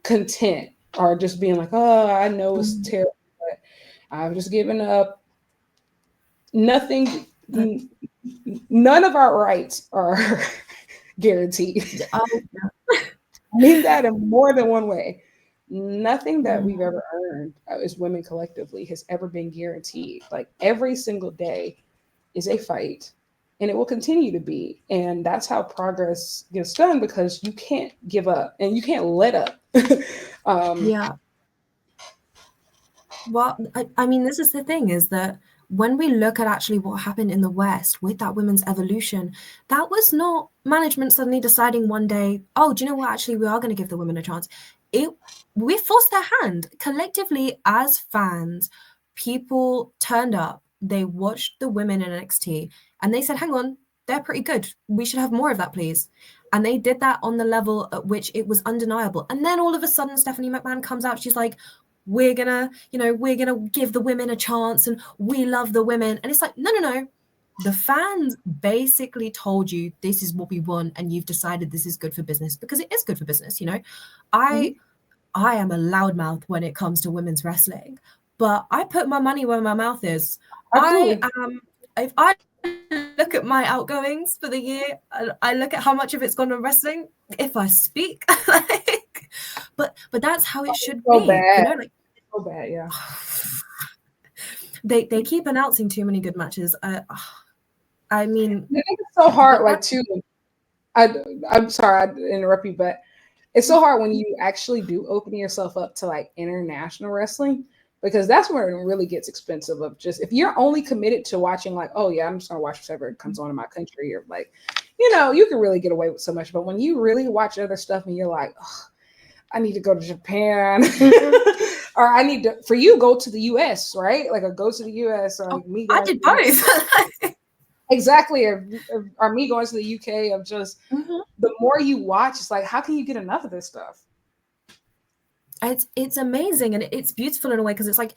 content or just being like, oh, I know it's terrible, but I've just given up. Nothing, none of our rights are guaranteed. I mean that in more than one way. Nothing that we've ever earned as women collectively has ever been guaranteed. Like every single day is a fight and it will continue to be. And that's how progress gets done because you can't give up and you can't let up. Yeah. Well, I mean, this is the thing is that when we look at actually what happened in the West with that women's evolution, that was not management suddenly deciding one day, oh, do you know what? Actually, we are going to give the women a chance. We forced their hand collectively as fans. People turned up, they watched the women in NXT, and they said, hang on, they're pretty good. We should have more of that, please. And they did that on the level at which it was undeniable. And then all of a sudden, Stephanie McMahon comes out. She's like, we're gonna give the women a chance and we love the women. And it's like, no. The fans basically told you this is what we want and you've decided this is good for business because it is good for business. I am a loudmouth when it comes to women's wrestling, but I put my money where my mouth is. Absolutely. If I look at my outgoings for the year, I look at how much of it's gone to wrestling. If I speak, but that's how it should so be. Bad. So bad, yeah. They keep announcing too many good matches. I mean, it's so hard. Like too, I'm sorry I interrupt you, but it's so hard when you actually do open yourself up to like international wrestling because that's where it really gets expensive. Of just if you're only committed to watching, like, oh yeah, I'm just gonna watch whatever comes on in my country, or like, you can really get away with so much. But when you really watch other stuff and you're like, oh, I need to go to Japan. Or I need to, for you, go to the US, right? Like, go to the US. Or me I did both. Exactly. Or me going to the UK of just, the more you watch, it's like, how can you get enough of this stuff? It's amazing and it's beautiful in a way because it's like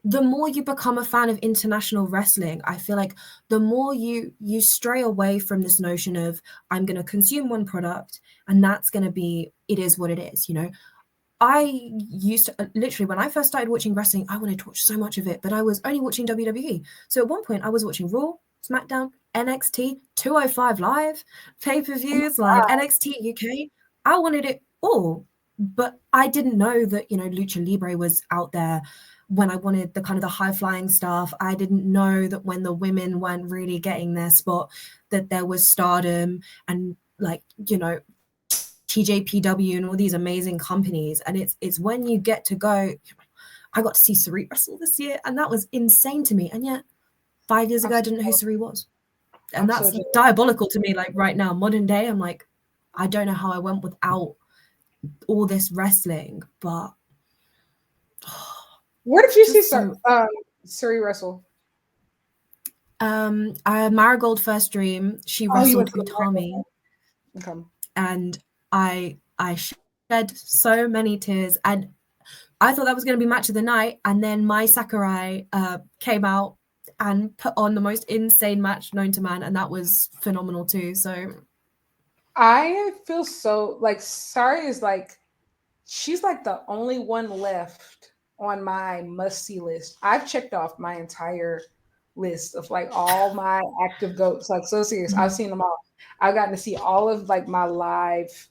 the more you become a fan of international wrestling, I feel like the more you stray away from this notion of I'm going to consume one product and that's going to be, it is what it is, I used to literally when I first started watching wrestling, I wanted to watch so much of it, but I was only watching WWE. So at one point I was watching Raw, SmackDown, NXT, 205 Live, pay-per-views, like NXT UK. I wanted it all, but I didn't know that, Lucha Libre was out there when I wanted the kind of the high-flying stuff. I didn't know that when the women weren't really getting their spot, that there was Stardom and TJPW and all these amazing companies. And it's when you get to go, I got to see Sari wrestle this year, and that was insane to me. And yet 5 years ago, I didn't know who Sari was. And that's diabolical to me. Like right now, modern day, I'm like, I don't know how I went without all this wrestling, but where did you see Sari wrestle? Marigold First Dream. She wrestled Utami. Okay. And I shed so many tears, and I thought that was going to be match of the night, and then Mai Sakurai came out and put on the most insane match known to man, and that was phenomenal too. So I feel so like Sari is like, she's like the only one left on my must-see list. I've checked off my entire list of like all my active goats. Like, so serious. I've seen them all. I've gotten to see all of like my live,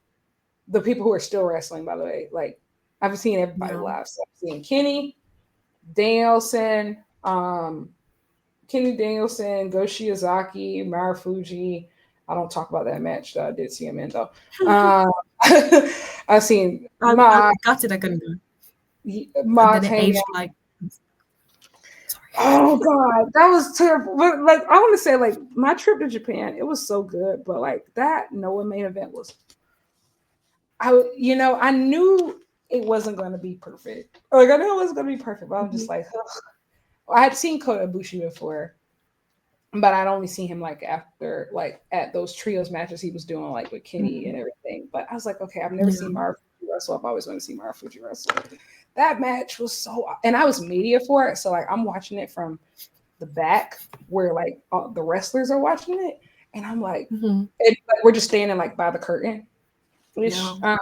the people who are still wrestling, by the way. Like, I've seen everybody live. So I've seen Kenny Danielson, Go Shiozaki, Marufuji. I don't talk about that match that I did see him in though. I've seen I gutted I couldn't go. Then it aged like, sorry. Oh god, that was terrible. But like, I want to say, like, my trip to Japan, it was so good, but like that Noah main event was, I knew it wasn't going to be perfect. Like, I knew it wasn't going to be perfect, but I'm just like, ugh. I had seen Kota Ibushi before, but I'd only seen him like after, like at those trios matches he was doing like with Kenny and everything. But I was like, okay, I've never seen Marufuji wrestle. I've always wanted to see Marufuji wrestle. That match was so, and I was media for it, so like I'm watching it from the back where like the wrestlers are watching it, and I'm like, and, like, we're just standing like by the curtain, and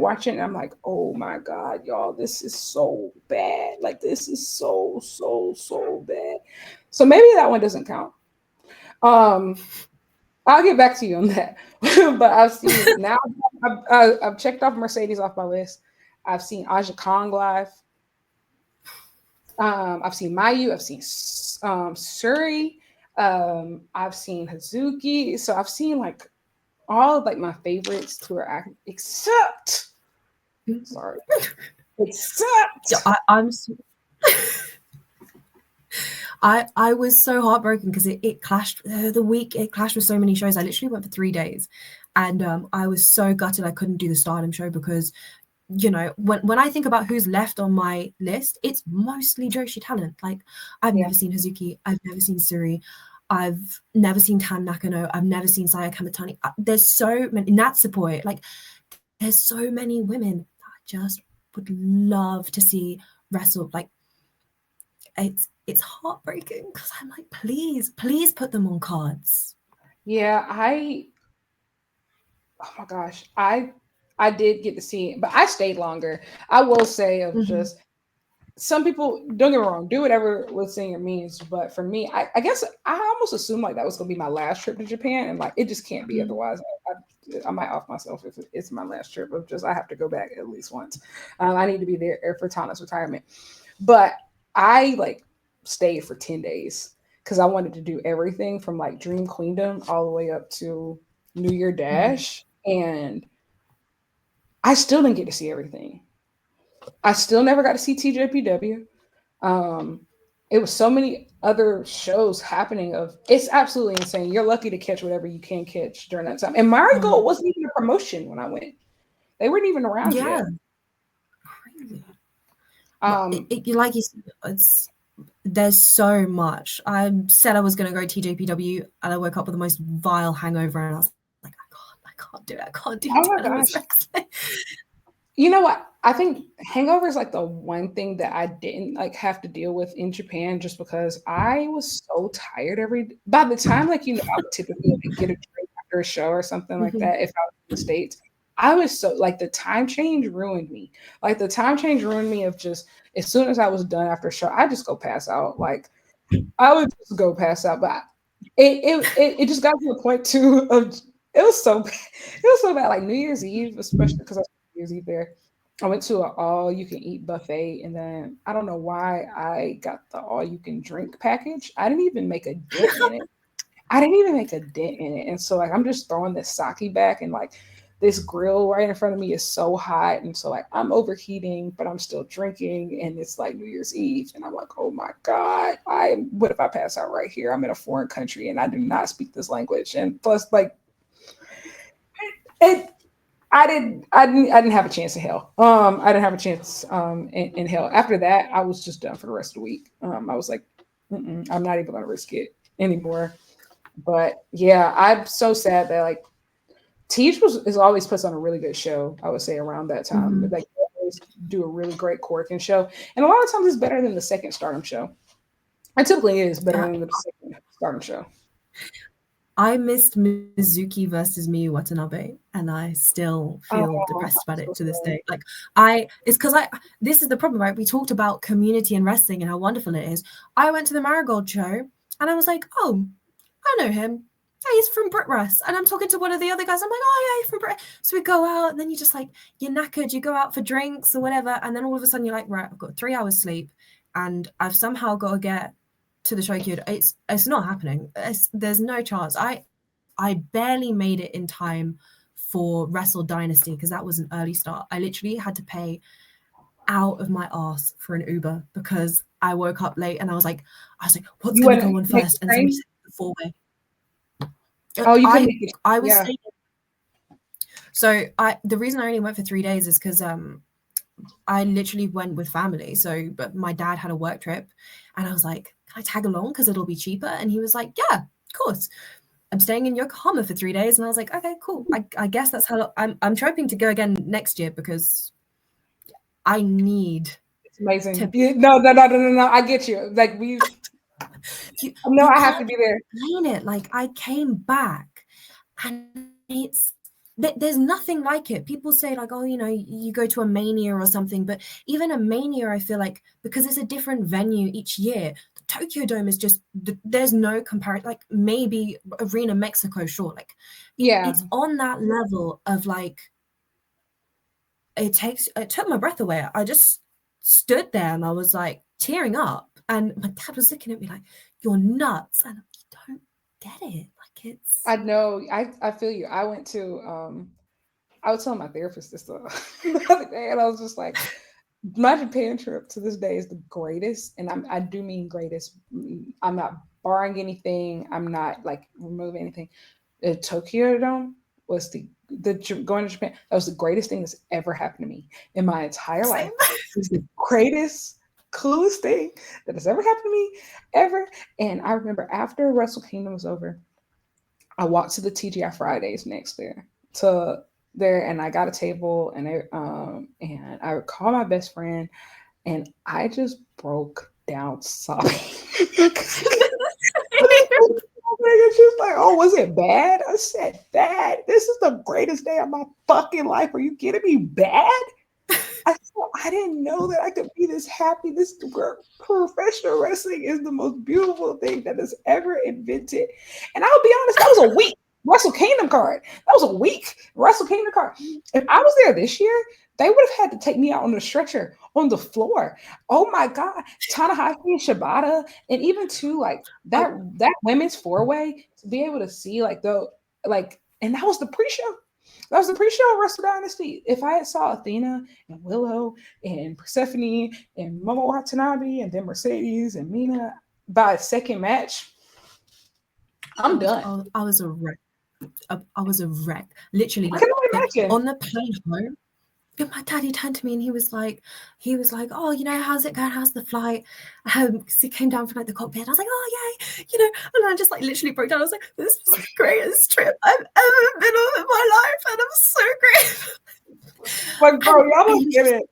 watching. And I'm like, oh my god, y'all, this is so bad. Like, this is so bad. So maybe that one doesn't count. I'll get back to you on that. But I've seen now. I've checked off Mercedes off my list. I've seen Aja Kong live. I've seen Mayu. I've seen Suri. I've seen Hazuki. So I've seen like all of like my favorites who are active, except I'm. I was so heartbroken because it clashed the week. It clashed with so many shows. I literally went for 3 days, and I was so gutted I couldn't do the Stardom show because, you know, when I think about who's left on my list, it's mostly Joshi talent. Like, I've never seen Hazuki. I've never seen Suri. I've never seen Tan Nakano. I've never seen Saya Kamitani. There's so many. Natsupoi. Like, there's so many women that I just would love to see wrestle. Like, it's heartbreaking because I'm like, please put them on cards. Yeah, oh my gosh, I did get to see it, but I stayed longer. I will say, of just some people, don't get me wrong, do whatever listening it means, but for me, I guess I almost assumed like that was gonna be my last trip to Japan, and like it just can't be otherwise. I might off myself if it's my last trip of just I have to go back at least once. I need to be there for Tana's retirement, but I like stayed for 10 days because I wanted to do everything from like Dream Queendom all the way up to New Year Dash, and I still didn't get to see everything. I still never got to see TJPW. It was so many other shows happening. It's absolutely insane. You're lucky to catch whatever you can catch during that time. And Marigold wasn't even a promotion when I went. They weren't even around yet. Crazy. Like you said, there's so much. I said I was going to go TJPW, and I woke up with the most vile hangover, and I was like, I can't do it. I can't do it. Oh my gosh. You know what? I think hangover is like the one thing that I didn't like have to deal with in Japan, just because I was so tired by the time, like, I would typically get a drink after a show or something like that if I was in the States. I was so like, the time change ruined me. Like, the time change ruined me of just, as soon as I was done after a show, I just go pass out. Like, I would just go pass out. But it just got to the point too of, it was so bad. It was so bad. Like New Year's Eve, especially because I was New Year's Eve there. I went to an all-you-can-eat buffet, and then I don't know why I got the all-you-can-drink package. I didn't even make a dent in it. And so like I'm just throwing this sake back, and like this grill right in front of me is so hot, and so like I'm overheating, but I'm still drinking, and it's like New Year's Eve, and I'm like, oh my god, what if I pass out right here? I'm in a foreign country and I do not speak this language, and plus like it. I didn't have a chance in hell. I didn't have a chance in hell. After that, I was just done for the rest of the week. I was like, I'm not even gonna risk it anymore. But yeah, I'm so sad that like Teach is always puts on a really good show. I would say around that time, but like they always do a really great Corkin show, and a lot of times it's better than the second Stardom show. It typically is better than the second Stardom show. I missed Mizuki versus Miyu Watanabe, and I still feel depressed about it to this day. Like it's because this is the problem, right? We talked about community and wrestling and how wonderful it is. I went to the Marigold show, and I was like, oh, I know him. Yeah, he's from Brit Rest. And I'm talking to one of the other guys. I'm like, oh yeah, he's from Brit. So we go out, and then you just like, you're knackered, you go out for drinks or whatever, and then all of a sudden you're like, right, I've got 3 hours sleep, and I've somehow got to get to the Showcase. It's not happening. There's no chance. I barely made it in time for Wrestle Dynasty because that was an early start. I literally had to pay out of my ass for an Uber because I woke up late and I was like, what's going to go on first? And somebody said the 4-way. Oh, you can make it. I was saying, so the reason I only went for 3 days is because I literally went with family. So, but my dad had a work trip, and I was like, can I tag along because it'll be cheaper? And he was like, yeah, of course. I'm staying in Yokohama for 3 days, and I was like, okay, cool. I guess that's how I'm hoping to go again next year because I need. It's amazing. No. I get you. Like I have to be there. Explain it. Like I came back, and there's nothing like it. People say like, oh, you go to a Mania or something, but even a Mania, I feel like because it's a different venue each year. Tokyo Dome is just there's no comparison. Like maybe Arena Mexico, sure. Like it's on that level of like it took my breath away. I just stood there and I was like tearing up, and my dad was looking at me like, "You're nuts," and I don't get it. Like it's. I know. I feel you. I went to. I was telling my therapist this the other day, and I was just like, my Japan trip to this day is the greatest, and I do mean greatest. I'm not barring anything. I'm not like removing anything. The Tokyo Dome was the going to Japan. That was the greatest thing that's ever happened to me in my entire life. It was the greatest, coolest thing that has ever happened to me ever. And I remember after Wrestle Kingdom was over, I walked to the TGI Fridays next there and I got a table and I called my best friend and I just broke down sobbing. She was like, oh, was it bad? I said, bad? This is the greatest day of my fucking life. Are you kidding me? Bad? I said, I didn't know that I could be this happy. This professional wrestling is the most beautiful thing that is ever invented. And I'll be honest, that was a week Wrestle Kingdom card. That was a week Wrestle Kingdom card. If I was there this year, they would have had to take me out on the stretcher on the floor. Oh my God. Tanahashi and Shibata. And even too, like that women's 4-way to be able to see and that was the pre-show. That was the pre-show of Wrestle Dynasty. If I had saw Athena and Willow and Persephone and Momo Watanabe and then Mercedes and Mina by a second match, I'm done. I was a wreck. I was a wreck. Literally, like on the plane home. My daddy turned to me and he was like, oh, how's it going? How's the flight? So he came down from like the cockpit. And I was like, oh yeah, and I just like literally broke down. I was like, this was the greatest trip I've ever been on in my life, and I'm so grateful. Like, bro, y'all don't get it.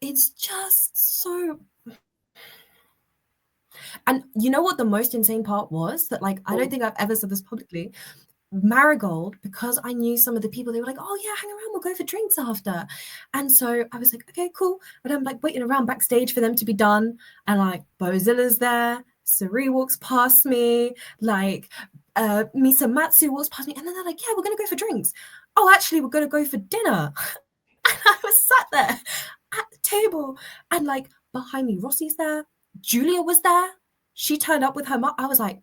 It's just so. And you know what the most insane part was? That like I don't think I've ever said this publicly. Marigold, because I knew some of the people, they were like, oh yeah, hang around, we'll go for drinks after. And so I was like, okay, cool. But I'm like waiting around backstage for them to be done, and like Bozilla's there, Sari walks past me, like Misa Matsu walks past me, and then they're like, yeah, we're gonna go for drinks. Oh, actually, we're gonna go for dinner. And I was sat there at the table, and like behind me, Rossi's there, Julia was there. She turned up with her mom. I was like,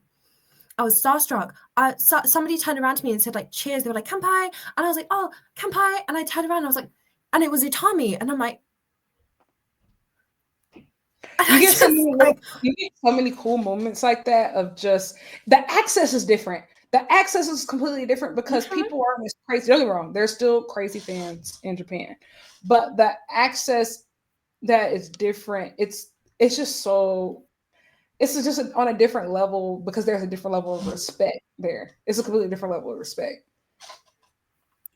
I was starstruck. Somebody turned around to me and said like, cheers. They were like, kampai. And I was like, oh, kampai. And I turned around and I was like, and it was Utami. And I'm like, you get so many cool moments like that of just the access is different. The access is completely different because people aren't as crazy. Don't get me wrong, there's still crazy fans in Japan, but the access that is different. It's just so it's just on a different level because there's a different level of respect there. It's a completely different level of respect.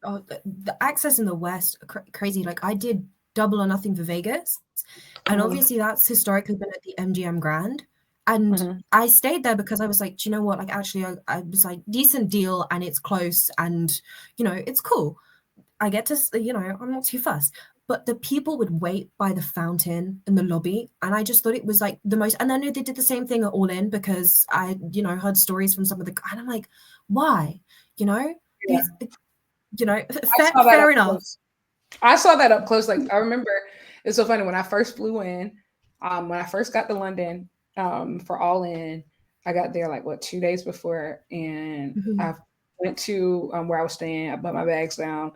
Oh, the access in the West, crazy. Like I did Double or Nothing for Vegas, and obviously that's historically been at the MGM Grand. And I stayed there because I was like, do you know what? Like, actually, I was like, decent deal, and it's close, and it's cool. I get to, I'm not too fussed. But the people would wait by the fountain in the lobby, and I just thought it was like the most. And then they did the same thing at Allin because I, heard stories from some of the. And I'm like, why? Yeah. Fair enough. I saw that up close. Like I remember, it's so funny when I first flew in. When I first got to London for Allin, I got there like 2 days before, and I went to where I was staying. I put my bags down,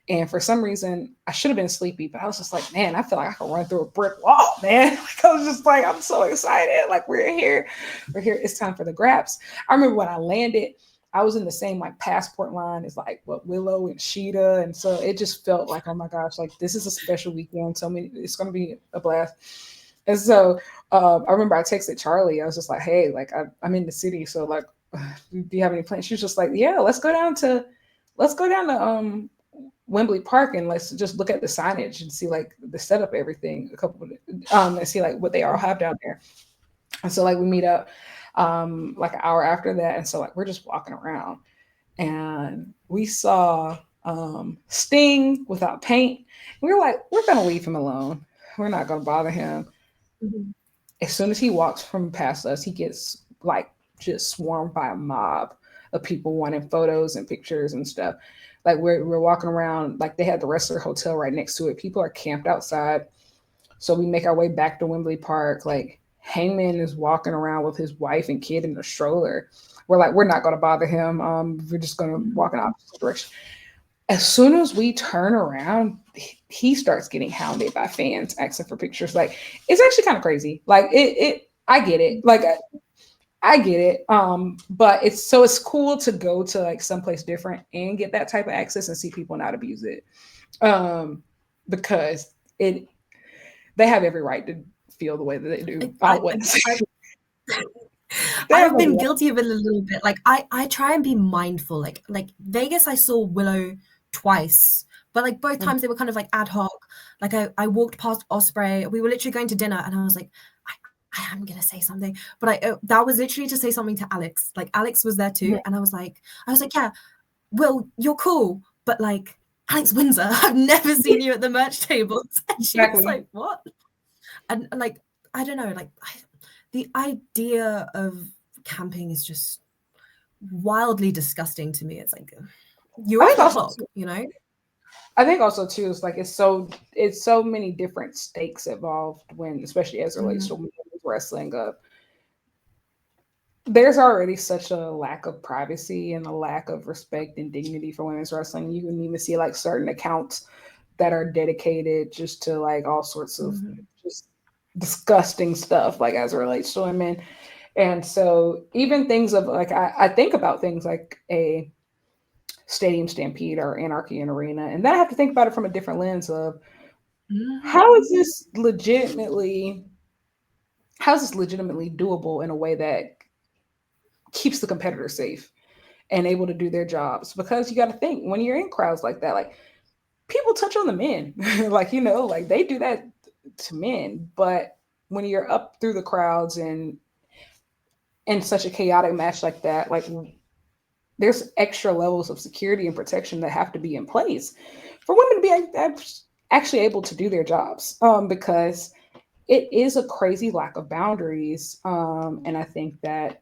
and for some reason I should have been sleepy, but I was just like, man, I feel like I could run through a brick wall, man. Like I was just like, I'm so excited. Like we're here. It's time for the Graps. I remember when I landed. I was in the same like passport line as like Willow and Sheeta, and so it just felt like, oh my gosh, like this is a special weekend. It's going to be a blast. And so I remember I texted Charlie. I was just like, hey, like I'm in the city, so like, do you have any plans? She was just like, yeah, let's go down to Wembley Park and let's just look at the signage and see like the setup, everything, and see like what they all have down there. And so like we meet up like an hour after that, and so like we're just walking around and we saw Sting without paint. We were like, we're gonna leave him alone, we're not gonna bother him. As soon as he walks from past us, he gets like just swarmed by a mob of people wanting photos and pictures and stuff. Like we're walking around, like they had the Wrestler Hotel right next to it. People are camped outside. So we make our way back to Wembley Park. Like Hangman is walking around with his wife and kid in a stroller. We're like, we're not going to bother him. We're just going to walk in the opposite direction. As soon as we turn around, he starts getting hounded by fans asking for pictures. Like it's actually kind of crazy. Like I get it. Like I get it. But it's cool to go to like someplace different and get that type of access and see people not abuse it. Because they have every right to feel the way that they do. I've been guilty of it a little bit. Like I try and be mindful. Like Vegas, I saw Willow twice, but like both times they were kind of like ad hoc. Like I walked past Osprey. We were literally going to dinner, and I was like, I am gonna say something, but that was literally to say something to Alex. Like Alex was there too, and I was like, yeah, Will, you're cool, but like Alex Windsor, I've never seen you at the merch tables. And she was like, what? And like I don't know, like the idea of camping is just wildly disgusting to me. It's like you're at the top, I think also too is like it's so many different stakes involved when, especially as it relates to wrestling. There's already such a lack of privacy and a lack of respect and dignity for women's wrestling. You can even see like certain accounts that are dedicated just to like all sorts of just disgusting stuff, like as it relates to women. And so even things of like I think about things like a Stadium Stampede or Anarchy in Arena, and then I have to think about it from a different lens of how is this legitimately doable in a way that keeps the competitor safe and able to do their jobs? Because you got to think when you're in crowds like that, like people touch on the men, like like they do that to men, but when you're up through the crowds and in such a chaotic match like that, like there's extra levels of security and protection that have to be in place for women to be actually able to do their jobs, because it is a crazy lack of boundaries. And I think that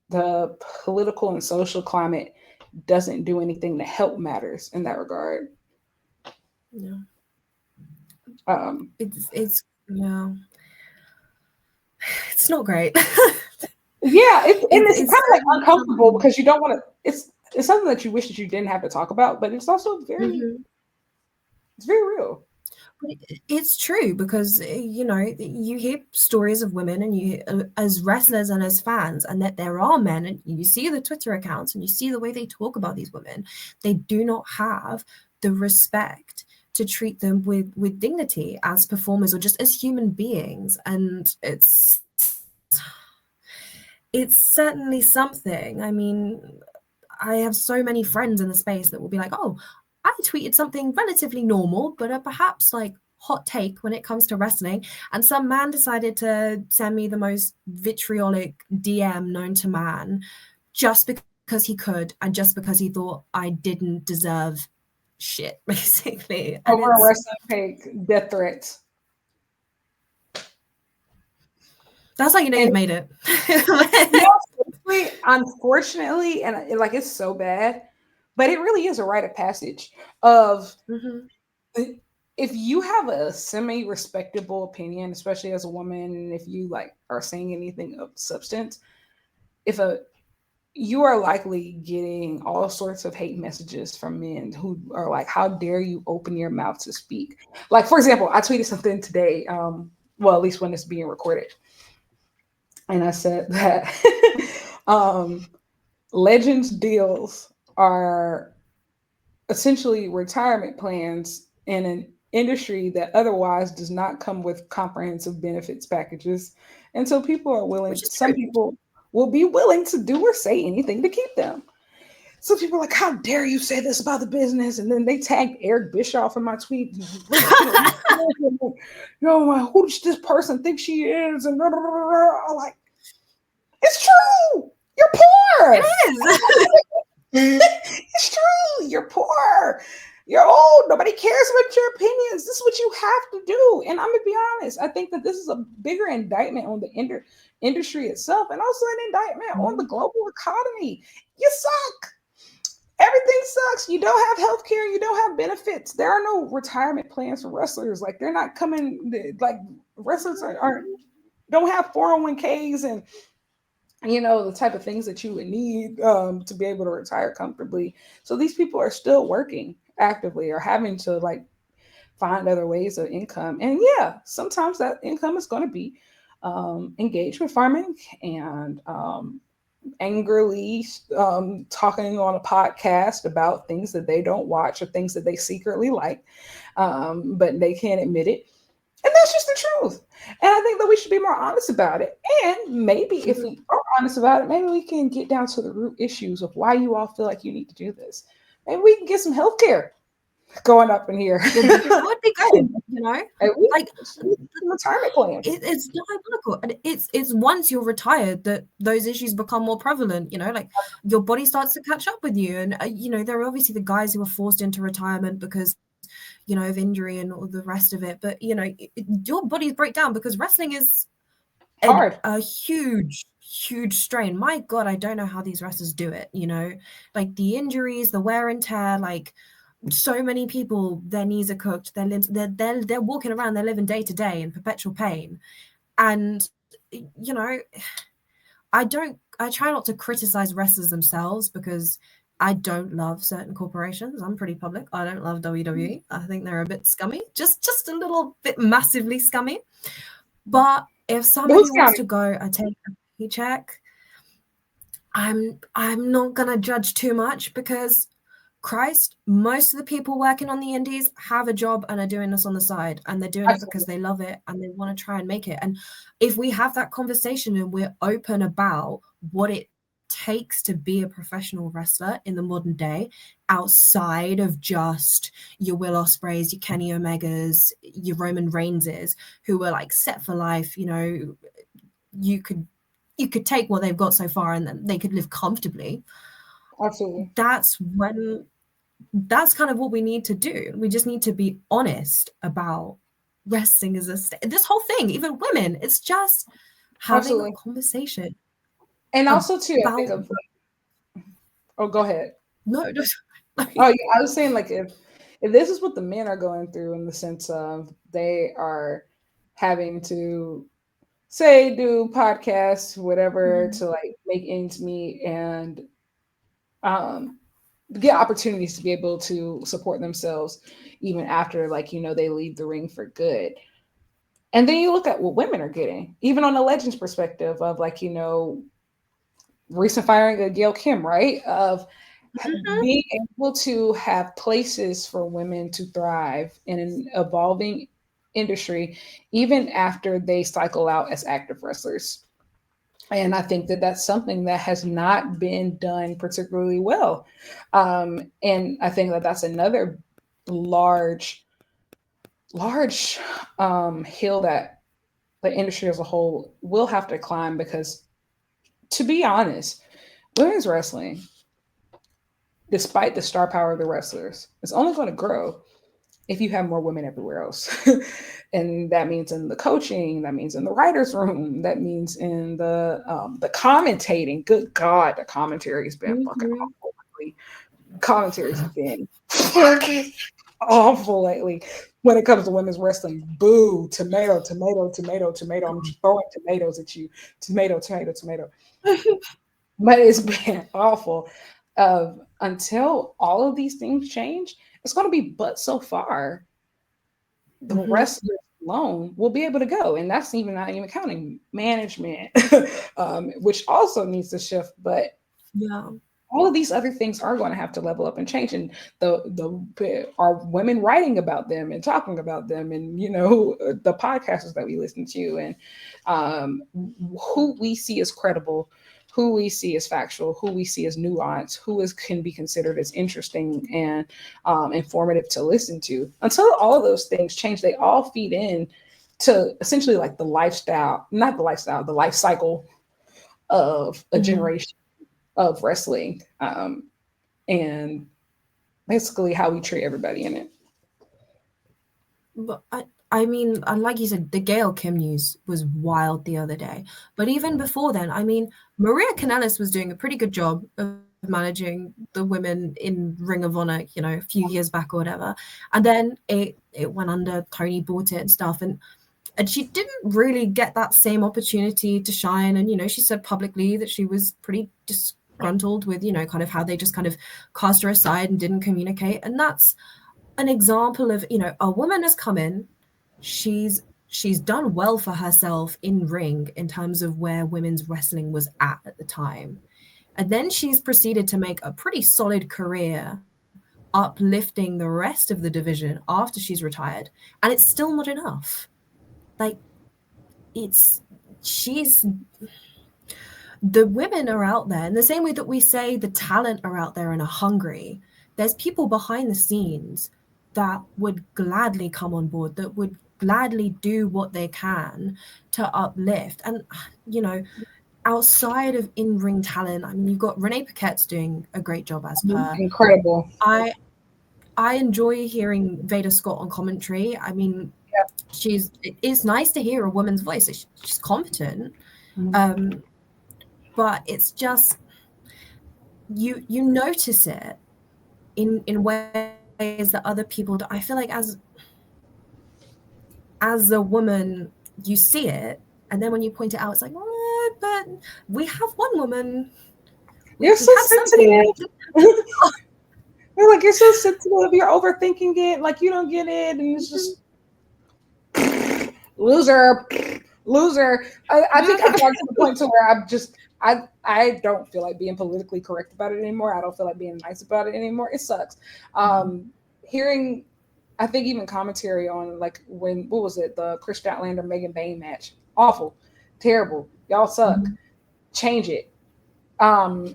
the political and social climate doesn't do anything to help matters in that regard. Yeah. It's yeah. It's not great. Yeah, it's kind It's of like certainly uncomfortable something. because you don't want to. It's something that you wish that you didn't have to talk about, but it's also Mhm. it's very real. But it's true because you know you hear stories of women and you as wrestlers and as fans, and that there are men, and you see the Twitter accounts and you see the way they talk about these women. They do not have the respect to treat them with dignity as performers or just as human beings, and it's certainly something. I mean, I have so many friends in the space that will be like, oh, I tweeted something relatively normal, but perhaps like hot take when it comes to wrestling. And some man decided to send me the most vitriolic DM known to man just because he could and just because he thought I didn't deserve shit, basically. And Over a it's wrestling page, death threats. that's how you know And you've made it. you know, unfortunately, and like it's so bad, but it really is a rite of passage of Mhm. if you have a semi-respectable opinion, especially as a woman, and if you like are saying anything of substance, if a you are likely getting all sorts of hate messages from men who are like, "How dare you open your mouth to speak?" Like, for example, I tweeted something today. Well, at least when it's being recorded, and I said that um, Legends deals are essentially retirement plans in an industry that otherwise does not come with comprehensive benefits packages. And so people are willing, Which is some true. people will be willing to do or say anything to keep them. So people are like, "How dare you say this about the business?" And then they tagged Eric Bischoff in my tweet. Who does this person think she is? And blah, blah, blah, blah. I'm like, it's true. You're It poor. is. It's true. You're poor. You're old. Nobody cares about your opinions. This is what you have to do. And I'm gonna be honest. I think that this is a bigger indictment on the industry itself, and also an indictment on the global economy. You suck. Everything sucks. You don't have health care. You don't have benefits. There are no retirement plans for wrestlers. Like they're not coming. Like wrestlers aren't don't have 401ks and the type of things that you would need to be able to retire comfortably. So these people are still working actively or having to like find other ways of income. And yeah, sometimes that income is going to be engagement farming and angrily talking on a podcast about things that they don't watch or things that they secretly like, but they can't admit it. And that's just the truth. And I think that we should be more honest about it. And maybe if we are honest about it, maybe we can get down to the root issues of why you all feel like you need to do this. Maybe we can get some health care going up in here. That would be good, you know? And we Like retirement plans. it's diabolical. And it's once you're retired that those issues become more prevalent, you know, like your body starts to catch up with you. And you know, there are obviously the guys who are forced into retirement because you know of injury and all the rest of it. But you know, your bodies break down because wrestling is Hard. a huge strain. My God, I don't know how these wrestlers do it, you know, like the injuries, the wear and tear, like so many people, their knees are cooked, their limbs, they're walking around, they're living day to day in perpetual pain. And you know, I try not to criticize wrestlers themselves because I don't love certain corporations. I'm pretty public. I don't love WWE. I think they're a bit scummy, just a little bit massively scummy. But if But who's somebody wants counting? to go and take a paycheck, I'm not gonna judge too much because Christ, most of the people working on the indies have a job and are doing this on the side, and they're doing it because Absolutely. they love it and they want to try and make it. And if we have that conversation and we're open about what it takes to be a professional wrestler in the modern day, outside of just your Will Ospreays, your Kenny Omegas, your Roman Reigns, who were like set for life, you know, you could take what they've got so far and then they could live comfortably. Absolutely. That's kind of what we need to do. We just need to be honest about wrestling as this whole thing, even women. It's just having a Absolutely. conversation And also too, I think about of oh go ahead. no, no, Oh yeah, I was saying like if this is what the men are going through in the sense of they are having to say do podcasts, whatever, Mhm. to like make ends meet and um get opportunities to be able to support themselves even after like they leave the ring for good. And then you look at what women are getting, even on the legends perspective of like recent firing of Gail Kim, right? Of Mhm. being able to have places for women to thrive in an evolving industry, even after they cycle out as active wrestlers. And I think that that's something that has not been done particularly well. And I think that that's another large, large hill that the industry as a whole will have to climb because, to be honest, women's wrestling, despite the star power of the wrestlers, is only going to grow if you have more women everywhere else. And that means in the coaching, that means in the writers' room, that means in the commentating. Good God, the commentary has been fucking Mhm. awful lately. Commentaries have been fucking awful lately when it comes to women's wrestling. Boo, tomato, tomato, tomato, tomato. I'm just throwing tomatoes at you. Tomato, tomato, tomato. But it's been awful. Until all of these things change, it's going to be but so far the Mhm. rest alone will be able to go. And that's even not even counting management, which also needs to shift. But Yeah. all of these other things are going to have to level up and change. And are women writing about them and talking about them, and the podcasters that we listen to, and um, who we see as credible, who we see as factual, who we see as nuanced, who is can be considered as interesting and informative to listen to. Until all of those things change, they all feed in to essentially like the lifestyle, not the lifestyle, the life cycle of a Mhm. generation of wrestling, and basically how we treat everybody in it. But I mean, like you said, the Gail Kim news was wild the other day. But even before then, I mean, Maria Kanellis was doing a pretty good job of managing the women in Ring of Honor, a few years back or whatever. And then it went under. Tony bought it and stuff, and she didn't really get that same opportunity to shine. And she said publicly that she was pretty disgruntled with kind of how they just kind of cast her aside and didn't communicate. And that's an example of a woman has come in, she's done well for herself in ring in terms of where women's wrestling was at the time, and then she's proceeded to make a pretty solid career uplifting the rest of the division after she's retired, and it's still not enough. Like, it's she's the women are out there in the same way that we say the talent are out there and are hungry. There's people behind the scenes that would gladly come on board, that would gladly do what they can to uplift. And, you know, outside of in-ring talent, I mean, you've got Renee Paquette's doing a great job as per. Incredible. I I enjoy hearing Veda Scott on commentary. I mean, it's nice to hear a woman's voice. She's competent. Um, but it's just you notice it in ways that other people do. I feel like as a woman you see it, and then when you point it out, it's like, oh, but we have one woman, we You're so have something. sensitive. They're like, you're so sensitive. You're overthinking it. Like you don't get it, and it's just loser, loser. I think I've gotten to the point to where I don't feel like being politically correct about it anymore. I don't feel like being nice about it anymore. It sucks. Hearing, I think even commentary on like when what was it, the Chris Statlander Meggan Bane match, awful, terrible. Y'all suck. Change it.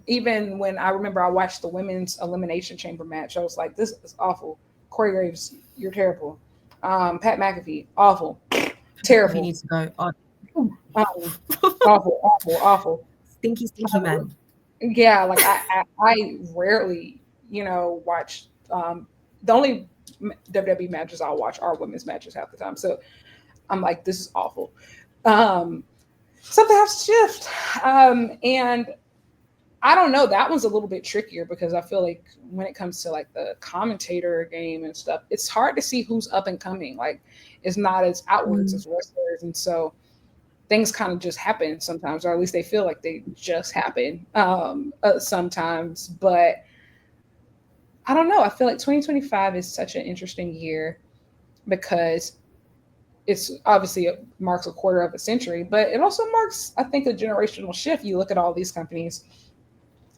Even when I remember I watched the women's elimination chamber match, I was like, this is awful. Corey Graves, you're terrible. Pat McAfee, awful, If he terrible, needs to go, oh, um, awful, awful, awful. stinky man. Yeah, like I rarely, watch. The only WWE matches I'll watch are women's matches half the time. So I'm like, this is awful. Um, Something has to shift. And I don't know. That one's a little bit trickier because I feel like when it comes to like the commentator game and stuff, it's hard to see who's up and coming. Like, it's not as outwards Mm. as wrestlers, and so things kind of just happen sometimes, or at least they feel like they just happen sometimes. But I don't know. I feel like 2025 is such an interesting year because it's obviously it marks a quarter of a century, but it also marks, I think, a generational shift. You look at all these companies,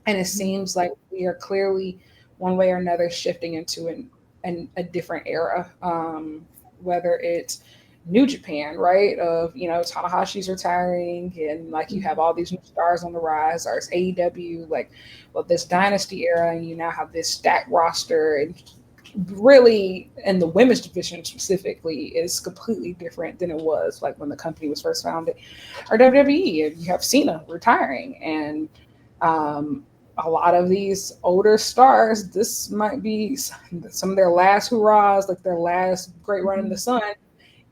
and it seems like we are clearly one way or another shifting into a different era. Whether it's New Japan, right? Of Tanahashi's retiring, and like you have all these new stars on the rise, or it's AEW, like this dynasty era, and you now have this stacked roster, and really, and the women's division specifically is completely different than it was like when the company was first founded, or WWE, and you have Cena retiring, and a lot of these older stars, this might be some of their last hurrahs, like their last great run in the sun,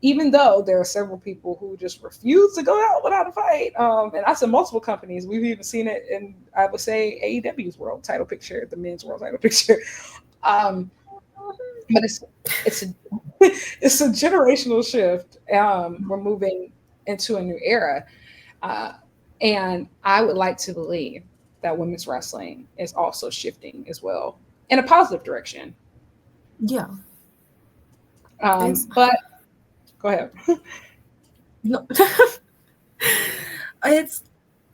even though there are several people who just refuse to go out without a fight. And I said multiple companies. We've even seen it in, I would say, AEW's world title picture, the men's world title picture. But it's a it's a generational shift. We're moving into a new era, and I would like to believe that women's wrestling is also shifting as well in a positive direction. Yeah. But go ahead. No.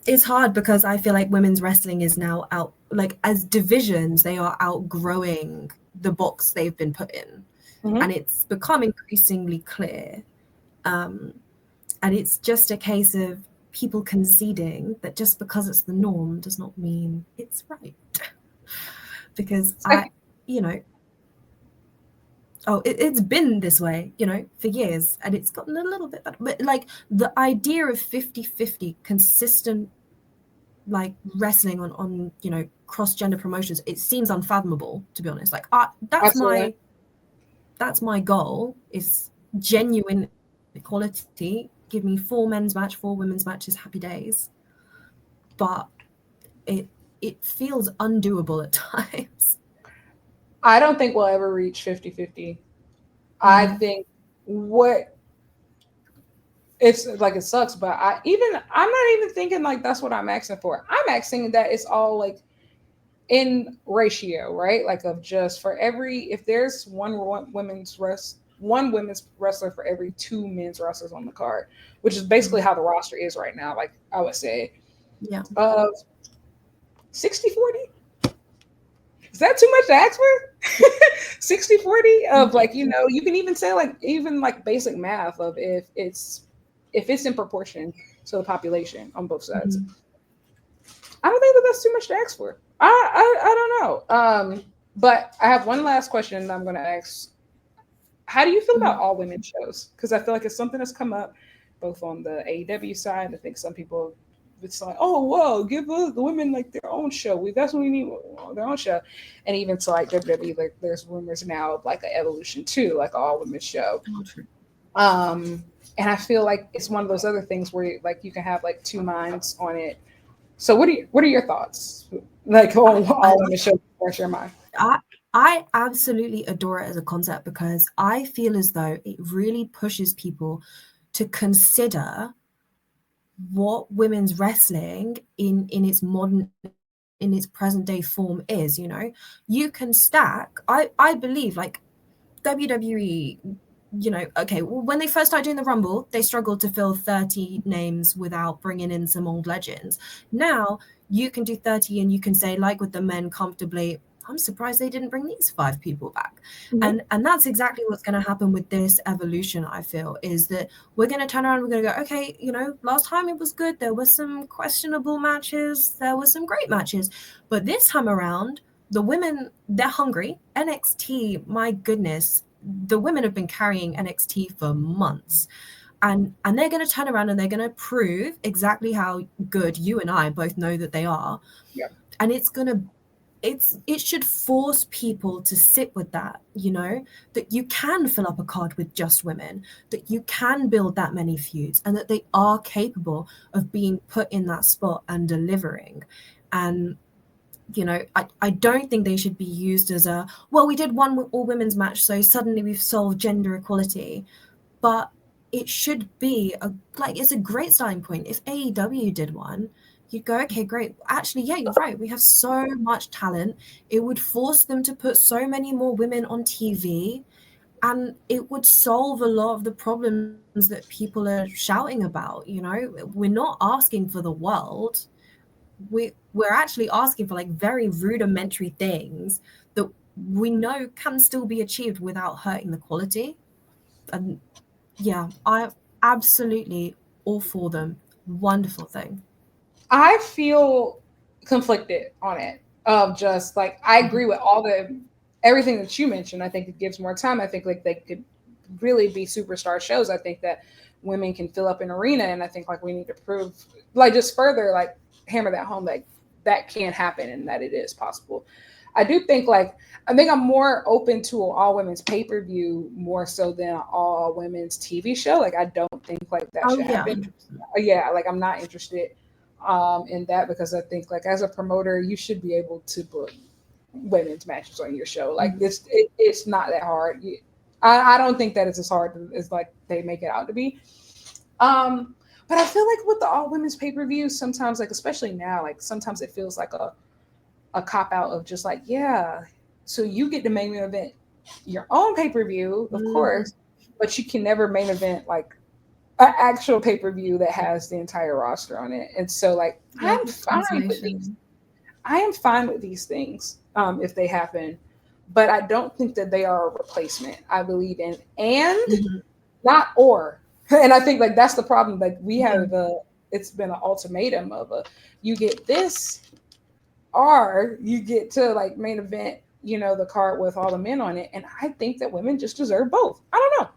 It's hard because I feel like women's wrestling is now out, like as divisions, they are outgrowing the box they've been put in. And it's become increasingly clear. And it's just a case of people conceding that just because it's the norm does not mean it's right. Because it's been this way, for years, and it's gotten a little bit better. But like the idea of 50-50 consistent like wrestling on cross-gender promotions, it seems unfathomable, to be honest. Like that's my goal, is genuine equality. Give me 4 men's match, 4 women's matches, happy days. But it feels undoable at times. I don't think we'll ever reach 50-50. I think it's like, it sucks, but I'm not even thinking like that's what I'm asking for. I'm asking that it's all like in ratio, right? Like of just for every, if there's one women's wrestler for every 2 men's wrestlers on the card, which is basically how the roster is right now. Like I would say, of 60-40. Is that too much to ask for? 60-40 of like, you can even say like, even like basic math of if it's in proportion to the population on both sides. I don't think that that's too much to ask for. I don't know. But I have one last question that I'm going to ask. How do you feel about all women shows? Because I feel like it's something that's come up both on the AEW side. I think some people, it's like, oh, well, give the women like their own show. That's what we need, their own show. And even to like WWE, like there's rumors now of like an Evolution 2, like an all women show. And I feel like it's one of those other things where like you can have like 2 minds on it. So what are your thoughts? Like on all women shows, where's your mind? I absolutely adore it as a concept because I feel as though it really pushes people to consider what women's wrestling in its present day form is. You can stack, I believe, like WWE, okay, well, when they first started doing the Rumble, they struggled to fill 30 names without bringing in some old legends. Now you can do 30 and you can say, like with the men, comfortably, I'm surprised they didn't bring these 5 people back. And that's exactly what's going to happen with this evolution, I feel, is that we're going to turn around, we're going to go, okay, last time it was good. There were some questionable matches. There were some great matches. But this time around, the women, they're hungry. NXT, my goodness, the women have been carrying NXT for months. And they're going to turn around and they're going to prove exactly how good you and I both know that they are. Yeah. And it should force people to sit with that, that you can fill up a card with just women, that you can build that many feuds, and that they are capable of being put in that spot and delivering. And I don't think they should be used as we did one all women's match, so suddenly we've solved gender equality. But it should be it's a great starting point. If AEW did one, you'd go, okay, great. Actually, yeah, you're right. We have so much talent. It would force them to put so many more women on TV, and it would solve a lot of the problems that people are shouting about. You know, we're not asking for the world. We're actually asking for like very rudimentary things that we know can still be achieved without hurting the quality. And yeah, I absolutely all for them. Wonderful thing. I feel conflicted on it. Of just like I agree with all the everything that you mentioned. I think it gives more time. I think like they could really be superstar shows. I think that women can fill up an arena, and I think like we need to prove like just further like hammer that home like that can happen and that it is possible. I do think like I think I'm more open to an all women's pay per view more so than an all women's TV show. Like I don't think like that Oh should yeah, happen. Yeah, like I'm not interested in that because I think like as a promoter you should be able to book women's matches on your show. Like it's not that hard. I don't think that it's as hard as like they make it out to be. But I feel like with the all women's pay per view, sometimes like especially now, like sometimes it feels like a cop out of just like yeah, so you get the main event your own pay per view, of course, but you can never main event like an actual pay per view that has the entire roster on it. And so like yeah, I am fine with these things if they happen, but I don't think that they are a replacement. I believe in and not or, and I think like that's the problem. Like we have it's been an ultimatum of a you get this or you get to like main event, you know, the card with all the men on it. And I think that women just deserve both. I don't know.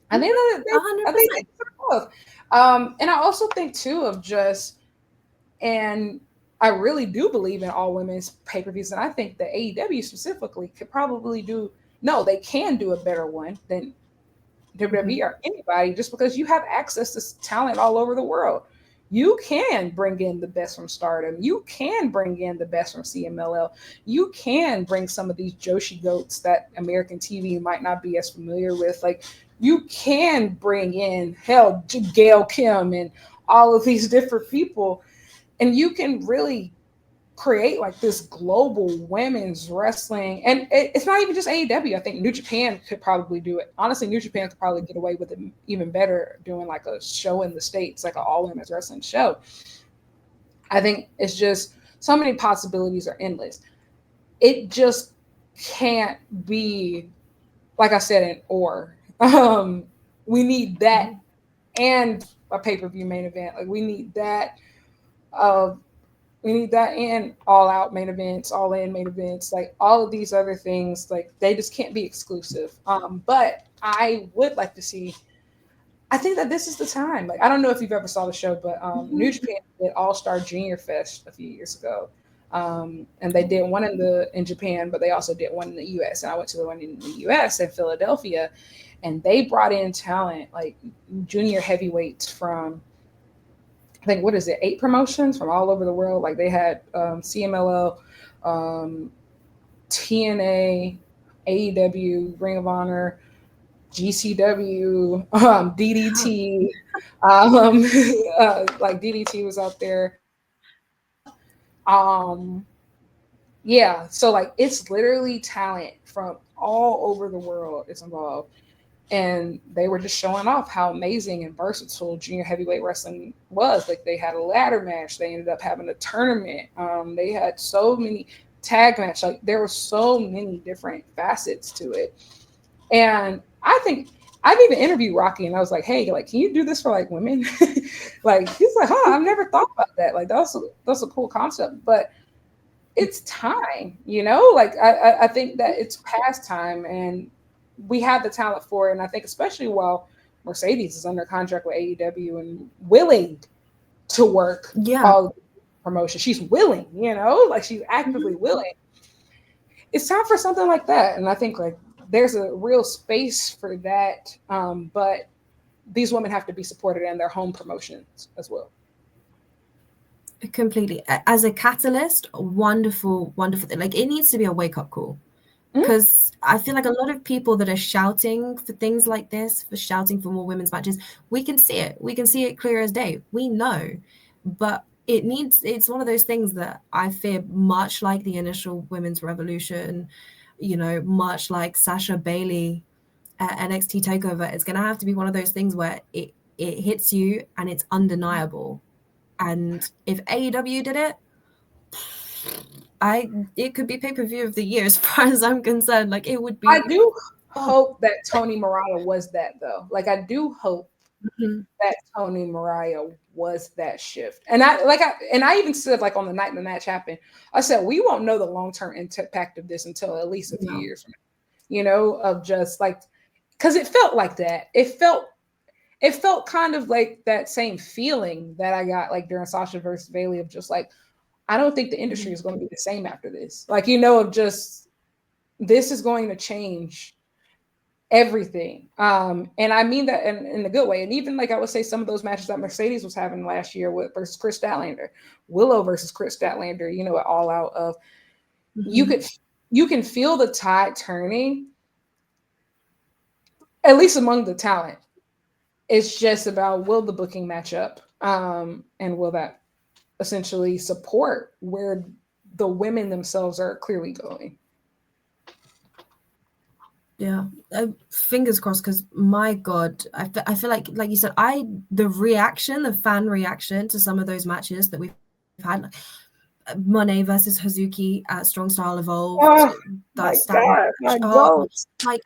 I think that I think they 100%. deserve both. And I also think too of just and I really do believe in all women's pay per views, and I think the AEW specifically could probably do no, they can do a better one than WWE or anybody, just because you have access to talent all over the world. You can bring in the best from Stardom. You can bring in the best from CMLL. You can bring some of these Joshi goats that American TV might not be as familiar with. Like you can bring in hell Gail Kim and all of these different people, and you can really create like this global women's wrestling. And it's not even just AEW. I think New Japan could probably do it. Honestly, New Japan could probably get away with it even better doing like a show in the States, like an all women's wrestling show. I think it's just so many possibilities are endless. It just can't be, like I said, an or. We need that and a pay per view main event. Like we need that. Uh, we need that and all out main events, all in main events, like all of these other things, like they just can't be exclusive. But I would like to see. I think that this is the time. Like I don't know if you've ever saw the show, but New Japan did All Star Junior Fest a few years ago, and they did one in Japan, but they also did one in the U.S. And I went to the one in the U.S. in Philadelphia, and they brought in talent like junior heavyweights from I think what is it, 8 promotions from all over the world. Like they had CMLL, TNA, AEW, Ring of Honor, GCW, DDT. Like DDT was out there. Um, yeah, so like it's literally talent from all over the world is involved. And they were just showing off how amazing and versatile junior heavyweight wrestling was. Like they had a ladder match, they ended up having a tournament. They had so many tag match. Like there were so many different facets to it. And I think I've even interviewed Rocky, and I was like, "Hey, like, can you do this for like women?" Like he's like, "Huh, I've never thought about that. Like that's a cool concept, but." It's time, you know. Like I think that it's past time, and we have the talent for it. And I think especially while Mercedes is under contract with AEW and willing to work Yeah. all promotion, she's willing, you know, like she's actively willing. It's time for something like that, and I think like there's a real space for that. But these women have to be supported in their home promotions as well. Completely. As a catalyst, wonderful, wonderful thing. Like it needs to be a wake up call. Because I feel like a lot of people that are shouting for things like this, for shouting for more women's matches, we can see it. We can see it clear as day. We know. But it's one of those things that I fear, much like the initial women's revolution, much like Sasha Bailey at NXT TakeOver, it's going to have to be one of those things where it hits you and it's undeniable. And if AEW did it, it could be pay-per-view of the year as far as I'm concerned. Like, it would be. I do hope that Tony Mariah was that, though. Like, I do hope that Tony Mariah was that shift. And I even said, like, on the night the match happened, I said, we won't know the long-term impact of this until at least a few years from now, of just like, because it felt like that. It felt kind of like that same feeling that I got like during Sasha versus Bailey, of just like, I don't think the industry is going to be the same after this. Like, of just, this is going to change everything. And I mean that in a good way. And even like I would say some of those matches that Mercedes was having last year versus Chris Statlander, Willow versus Chris Statlander, at All Out, of you can feel the tide turning, at least among the talent. It's just about, will the booking match up? And will that essentially support where the women themselves are clearly going? Yeah, fingers crossed, because my God, I feel like you said, the fan reaction to some of those matches that we've had, like Monet versus Hazuki at Strong Style Evolved. Oh, my God. Like,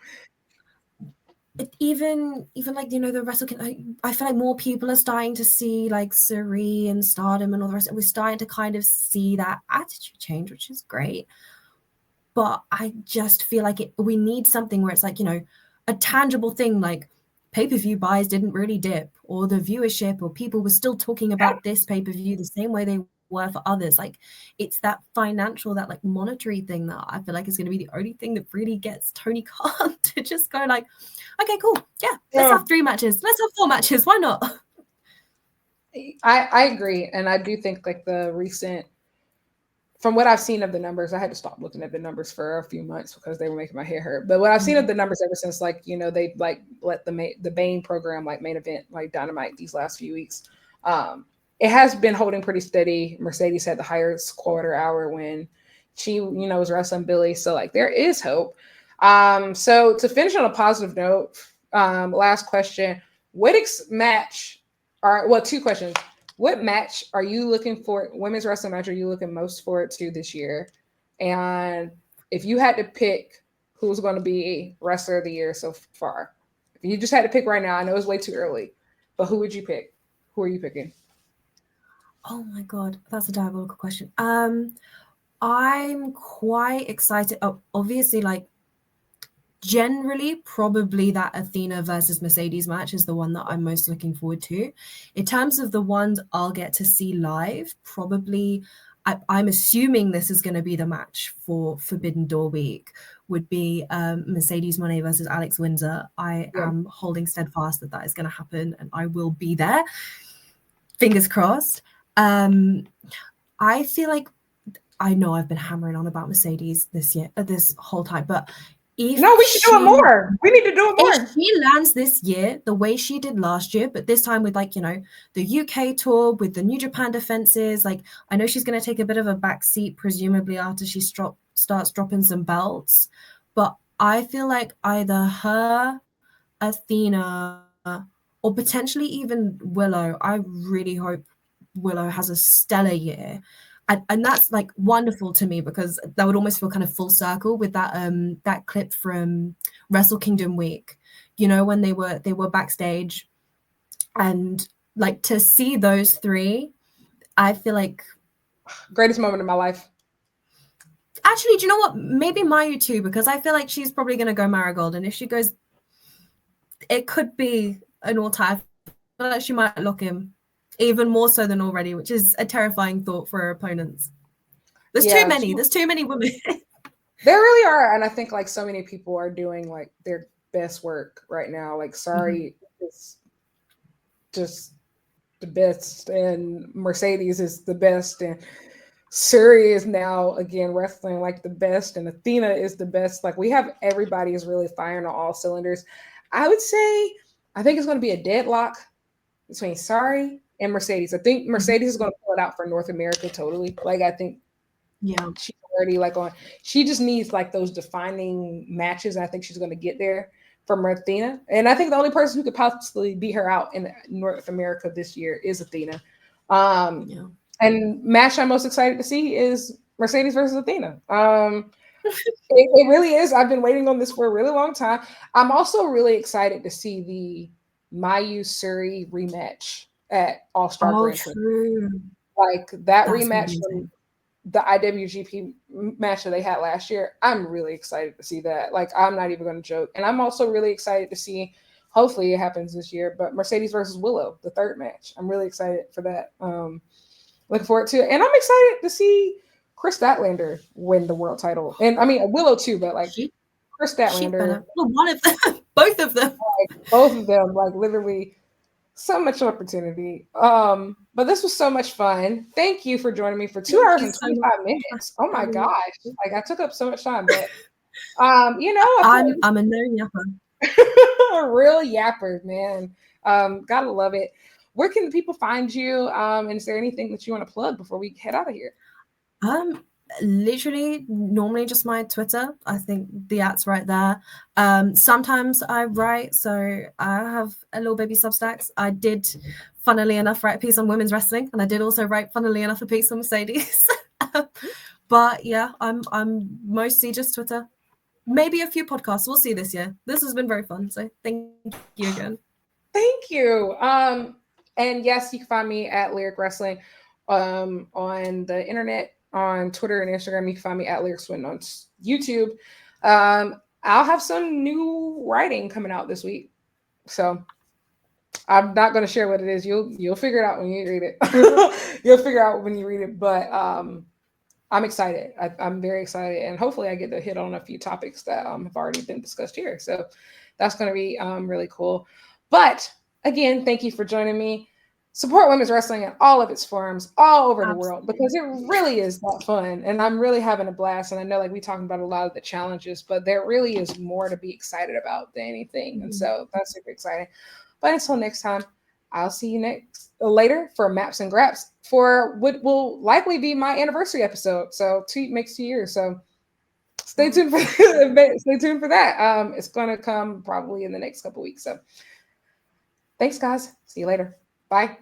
even like, the Wrestle Kingdom, I feel like more people are starting to see like Suri and Stardom and all the rest, and we're starting to kind of see that attitude change, which is great. But I just feel like we need something where it's like, a tangible thing, like pay-per-view buys didn't really dip, or the viewership, or people were still talking about this pay-per-view the same way they were for others. Like, it's that financial, that like monetary thing that I feel like is going to be the only thing that really gets Tony Khan to just go like, okay, cool, yeah, let's have 3 matches, let's have 4 matches, why not? I agree. And I do think like the recent, from what I've seen of the numbers, I had to stop looking at the numbers for a few months because they were making my hair hurt. But what I've seen of the numbers ever since, like, they like let the Bane program, like main event, like Dynamite these last few weeks, it has been holding pretty steady. Mercedes had the highest quarter hour when she, was wrestling Billy. So like, there is hope. So to finish on a positive note, last question, match? All right, well, 2 questions. What match are you looking for? Women's wrestling match are you looking most forward to this year? And if you had to pick who's going to be wrestler of the year so far, if you just had to pick right now, I know it's way too early, but who would you pick? Who are you picking? Oh my God, that's a diabolical question. I'm quite excited. Oh, obviously, like, generally, probably that Athena versus Mercedes match is the one that I'm most looking forward to. In terms of the ones I'll get to see live, probably, I'm assuming this is going to be the match for Forbidden Door Week, would be Mercedes Moné versus Alex Windsor. I am holding steadfast that is going to happen, and I will be there. Fingers crossed. I feel like, I know I've been hammering on about Mercedes this whole time, but we should do it more. We need to do it more. If she lands this year the way she did last year, but this time with like, the UK tour, with the New Japan defenses, like, I know she's going to take a bit of a back seat, presumably after she starts dropping some belts. But I feel like either her, Athena, or potentially even Willow, I really hope Willow has a stellar year. And that's like wonderful to me, because that would almost feel kind of full circle with that clip from Wrestle Kingdom week, when they were backstage, and like, to see those 3, I feel like greatest moment of my life. Actually, do you know what? Maybe Mayu too, because I feel like she's probably going to go Marigold, and if she goes, it could be an all-time. I feel like she might lock him even more so than already, which is a terrifying thought for her opponents. There's too many women. There really are. And I think like so many people are doing like their best work right now. Like, sorry, is just the best, and Mercedes is the best. And Suri is now again wrestling like the best, and Athena is the best. Like we have everybody is really firing on all cylinders. I would say I think it's going to be a deadlock between Sari and Mercedes. I think Mercedes is going to pull it out for North America totally. Like I think she's already like on. She just needs like those defining matches, and I think she's going to get there from Athena. And I think the only person who could possibly beat her out in North America this year is Athena. And match I'm most excited to see is Mercedes versus Athena. It really is. I've been waiting on this for a really long time. I'm also really excited to see the Mayu Suri rematch at All Star Grand Prix. Like that rematch from the IWGP match that they had last year. I'm really excited to see that. Like I'm not even going to joke. And I'm also really excited to see. Hopefully it happens this year. But Mercedes versus Willow, the third match. I'm really excited for that. Looking forward to it. And I'm excited to see Chris Statlander win the world title. And I mean, Willow too, but like Chris Statlander. One of them, both of them. Like, both of them, like literally so much opportunity. But this was so much fun. Thank you for joining me for 2 hours and 25 minutes. Oh my gosh. Like I took up so much time, but you know, I'm a no yapper. A real yapper, man. Gotta love it. Where can people find you? And is there anything that you want to plug before we head out of here? Literally, normally just my Twitter. I think the @'s right there. Sometimes I write, so I have a little baby Substacks. I did, funnily enough, write a piece on women's wrestling, and I did also write, funnily enough, a piece on Mercedes. But yeah, I'm mostly just Twitter. Maybe a few podcasts. We'll see this year. This has been very fun. So thank you again. Thank you. And yes, you can find me at Lyric Wrestling on the internet, on Twitter and Instagram. You can find me at Lyric Swin on YouTube. I'll have some new writing coming out this week. So I'm not going to share what it is. You'll figure it out when you read it. You'll figure out when you read it. But I'm excited. I'm very excited. And hopefully I get to hit on a few topics that have already been discussed here. So that's going to be really cool. But again, thank you for joining me. Support women's wrestling in all of its forms, all over the world, because it really is that fun. And I'm really having a blast. And I know like we talking about a lot of the challenges, but there really is more to be excited about than anything. And so that's super exciting. But until next time, I'll see you later for Maps and Graps for what will likely be my anniversary episode. So makes 2 years. So stay tuned for that. It's going to come probably in the next couple weeks. So thanks, guys. See you later. Bye.